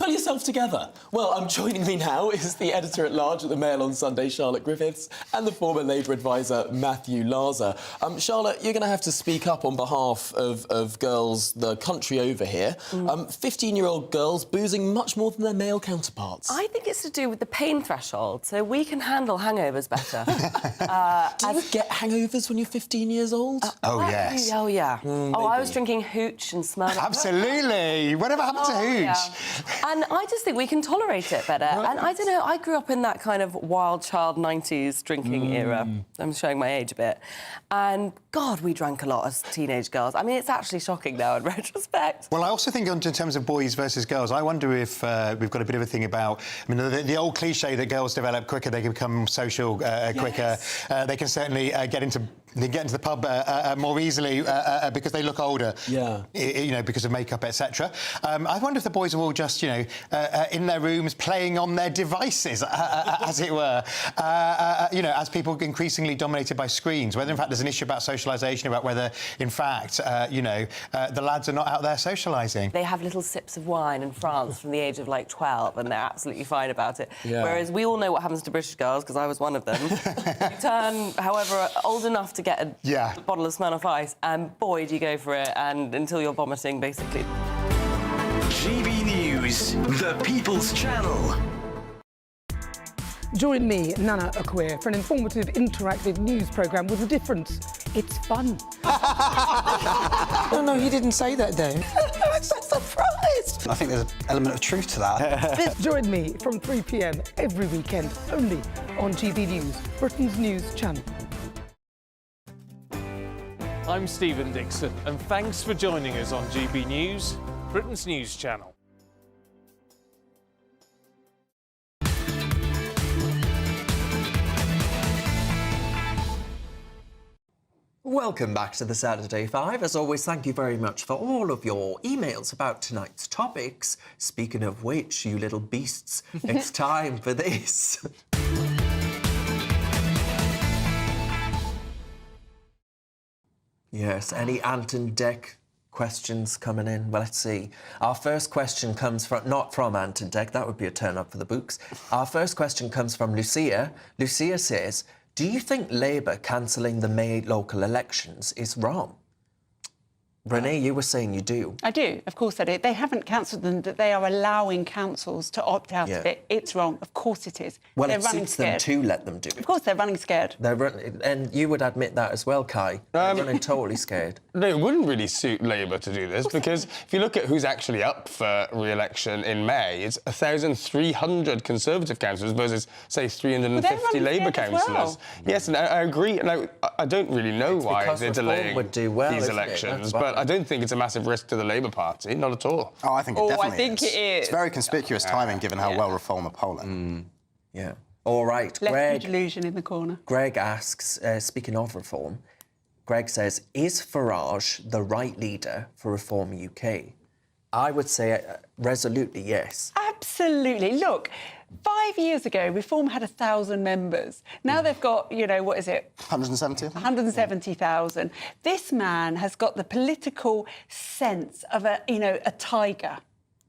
[SPEAKER 15] Pull yourself together. Well, joining me now is the editor-at-large at the Mail on Sunday, Charlotte Griffiths, and the former Labour advisor, Matthew Larzer. Charlotte, you're going to have to speak up on behalf of girls the country over here. 15-year-old girls boozing much more than their male counterparts.
[SPEAKER 16] I think it's to do with the pain threshold, so we can handle hangovers better.
[SPEAKER 15] Do you get hangovers when you're 15 years old?
[SPEAKER 16] Yes. Oh, yeah. I was drinking hooch and Smirnoff.
[SPEAKER 11] Absolutely. Whatever happened to hooch?
[SPEAKER 16] Yeah. And I just think we can tolerate it better. Right. And I don't know, I grew up in that kind of wild child 90s drinking era. I'm showing my age a bit. And, God, we drank a lot as teenage girls. I mean, it's actually shocking now in retrospect.
[SPEAKER 11] Well, I also think in terms of boys versus girls, I wonder if we've got a bit of a thing about... I mean, the old cliché that girls develop quicker, they can become social quicker. They can certainly get into the pub more easily because they look older. Yeah. You know, because of makeup, etc. I wonder if the boys are all just, you know, in their rooms playing on their devices, as it were. You know, as people increasingly dominated by screens, whether in fact there's an issue about socialisation, about whether in fact, you know, the lads are not out there socialising.
[SPEAKER 16] They have little sips of wine in France from the age of like 12 and they're absolutely fine about it. Yeah. Whereas we all know what happens to British girls, because I was one of them. You turn, however, old enough to get a bottle of Smirnoff Ice, and boy, do you go for it, and until you're vomiting, basically.
[SPEAKER 12] GB News, the People's Channel.
[SPEAKER 4] Join me, Nana Akweer, for an informative, interactive news programme with a difference. It's fun.
[SPEAKER 13] No, he didn't say that, though.
[SPEAKER 4] I'm so surprised.
[SPEAKER 13] I think there's an element of truth to that.
[SPEAKER 4] Join me from 3 p.m. every weekend, only on GB News, Britain's news channel.
[SPEAKER 17] I'm Stephen Dixon, and thanks for joining us on GB News, Britain's news channel.
[SPEAKER 6] Welcome back to the Saturday 5. As always, thank you very much for all of your emails about tonight's topics. Speaking of which, you little beasts, it's time for this. Yes, any Ant and Dec questions coming in? Well, let's see. Our first question comes from, not from Ant and Dec, that would be a turn up for the books. Our first question comes from Lucia. Lucia says, do you think Labour cancelling the May local elections is wrong? Renee, you were saying you do.
[SPEAKER 8] I do, of course I do. They haven't cancelled them, that they are allowing councils to opt out of it. It's wrong, of course it is.
[SPEAKER 6] Well,
[SPEAKER 8] they're
[SPEAKER 6] it
[SPEAKER 8] running
[SPEAKER 6] suits
[SPEAKER 8] scared.
[SPEAKER 6] them to let them do it.
[SPEAKER 8] Of course, they're running scared.
[SPEAKER 6] And you would admit that as well, Kai. They're running totally scared.
[SPEAKER 1] No, it wouldn't really suit Labour to do this because if you look at who's actually up for re-election in May, it's 1,300 Conservative councillors versus, say, 350 Labour councillors.
[SPEAKER 8] Well.
[SPEAKER 1] Yes, and I agree. Now, I don't really know why they're delaying
[SPEAKER 6] would do well,
[SPEAKER 1] these
[SPEAKER 6] isn't it?
[SPEAKER 1] elections,
[SPEAKER 6] That's why.
[SPEAKER 1] but I don't think it's a massive risk to the Labour Party, not at all.
[SPEAKER 9] Oh, I think it definitely
[SPEAKER 8] I think
[SPEAKER 9] is.
[SPEAKER 8] it is.
[SPEAKER 9] It's very conspicuous timing given how well Reform are polling.
[SPEAKER 6] Yeah. All right,
[SPEAKER 8] Left
[SPEAKER 6] Greg.
[SPEAKER 8] delusion in the corner.
[SPEAKER 6] Greg asks, speaking of Reform, Greg says, is Farage the right leader for Reform UK? I would say resolutely yes.
[SPEAKER 8] Absolutely. Look, 5 years ago, Reform had 1,000 members. Now they've got, you know, what is it?
[SPEAKER 9] 170?
[SPEAKER 8] 170,000. This man has got the political sense of a tiger.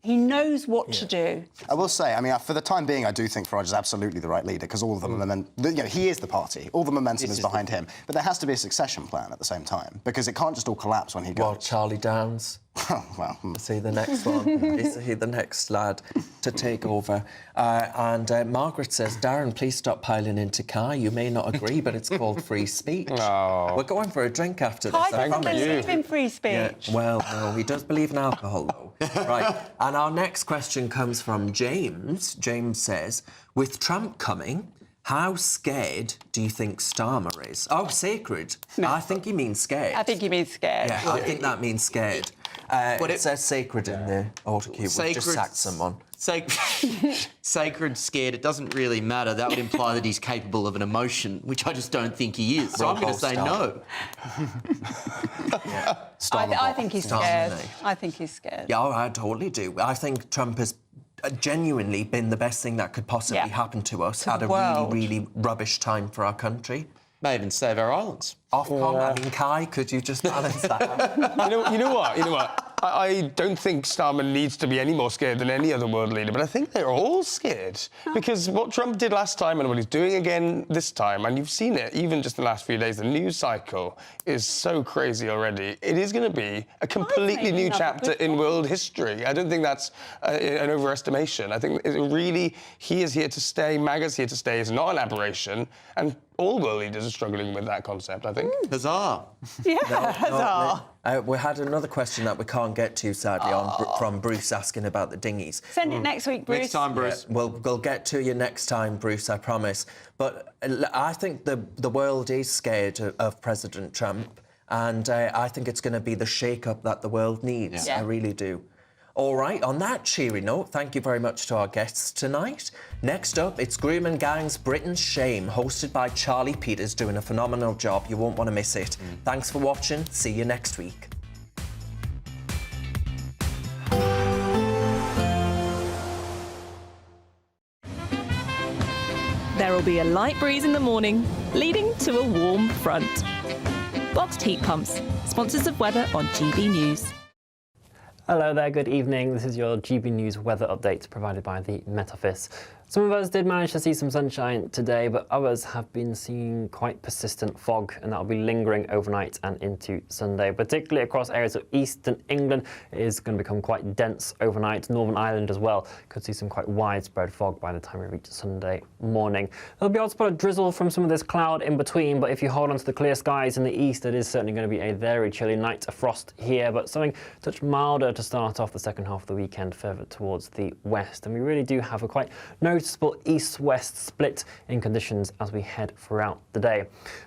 [SPEAKER 8] He knows what to do.
[SPEAKER 9] I will say, I mean, for the time being, I do think Farage is absolutely the right leader because all of the momentum, he is the party. All the momentum is behind him. But there has to be a succession plan at the same time because it can't just all collapse when he goes.
[SPEAKER 6] Well, Charlie Downs.
[SPEAKER 9] Well,
[SPEAKER 6] is he the next one? Is he the next lad to take over? And Margaret says, Darren, please stop piling into Kai. You may not agree, but it's called free speech.
[SPEAKER 1] Oh.
[SPEAKER 6] We're going for a drink after this.
[SPEAKER 8] I don't believe in free speech.
[SPEAKER 6] Yeah, well, no, he does believe in alcohol, though. Right, and our next question comes from James. James says, with Trump coming, how scared do you think Starmer is? Oh, sacred. No. I think he means scared.
[SPEAKER 8] I think he means scared.
[SPEAKER 6] Yeah, I think that means scared. But it says sacred in the autocue. We've just sacked someone.
[SPEAKER 14] Sacred, scared, it doesn't really matter. That would imply that he's capable of an emotion, which I just don't think he is. So I'm going to say no.
[SPEAKER 8] I think he's scared. I think he's scared.
[SPEAKER 6] Yeah, I totally do. I think Trump has genuinely been the best thing that could possibly happen to us at a really, really rubbish time for our country.
[SPEAKER 14] May even save our islands.
[SPEAKER 6] Ofcom, I mean, Kai, could you just balance that out?
[SPEAKER 1] You know what? I don't think Starmer needs to be any more scared than any other world leader, but I think they're all scared because what Trump did last time and what he's doing again this time, and you've seen it even just the last few days, the news cycle is so crazy already. It is going to be a completely new chapter in world history. I don't think that's an overestimation. I think he is here to stay. MAGA's here to stay. It's not an aberration, and all world leaders are struggling with that concept, I think.
[SPEAKER 14] Huzzah!
[SPEAKER 8] Yeah, huzzah!
[SPEAKER 6] We had another question that we can't get to, sadly, from Bruce asking about the dinghies.
[SPEAKER 8] Send it next week, Bruce.
[SPEAKER 14] Next time, Bruce.
[SPEAKER 6] Yeah, we'll get to you next time, Bruce, I promise. But I think the world is scared of President Trump, and I think it's going to be the shake-up that the world needs.
[SPEAKER 8] Yeah.
[SPEAKER 6] I really do. All right, on that cheery note, thank you very much to our guests tonight. Next up, it's Grooming Gang's Britain's Shame, hosted by Charlie Peters, doing a phenomenal job. You won't want to miss it. Thanks for watching. See you next week.
[SPEAKER 18] There will be a light breeze in the morning, leading to a warm front. Boxed heat pumps, sponsors of weather on GB News.
[SPEAKER 19] Hello there, good evening. This is your GB News weather update provided by the Met Office. Some of us did manage to see some sunshine today, but others have been seeing quite persistent fog, and that will be lingering overnight and into Sunday, particularly across areas of eastern England. It is going to become quite dense overnight. Northern Ireland as well could see some quite widespread fog by the time we reach Sunday morning. There'll be odds spot of drizzle from some of this cloud in between, but if you hold on to the clear skies in the east, it is certainly going to be a very chilly night. A frost here, but something a touch milder to start off the second half of the weekend further towards the west. And we really do have a quite noticeable east-west split in conditions as we head throughout the day.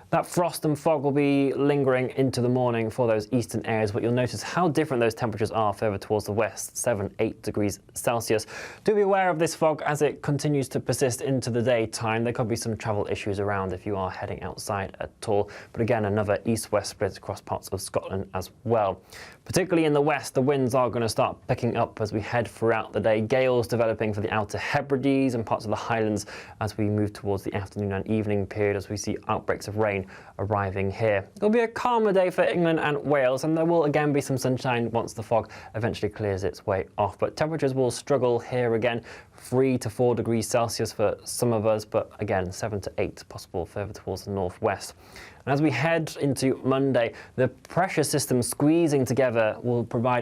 [SPEAKER 19] That frost and fog will be lingering into the morning for those eastern areas, but you'll notice how different those temperatures are further towards the west, 7-8 degrees Celsius. Do be aware of this fog as it continues to persist into the daytime. There could be some travel issues around if you are heading outside at all, but again, another east-west split across parts of Scotland as well. Particularly in the west, the winds are going to start picking up as we head throughout the day. Gales developing for the Outer Hebrides and parts of the Highlands as we move towards the afternoon and evening period, as we see outbreaks of rain arriving here. It'll be a calmer day for England and Wales, and there will again be some sunshine once the fog eventually clears its way off. But temperatures will struggle here again, 3 to 4 degrees Celsius for some of us, but again 7 to 8 possible further towards the northwest. And as we head into Monday, the pressure system squeezing together will provide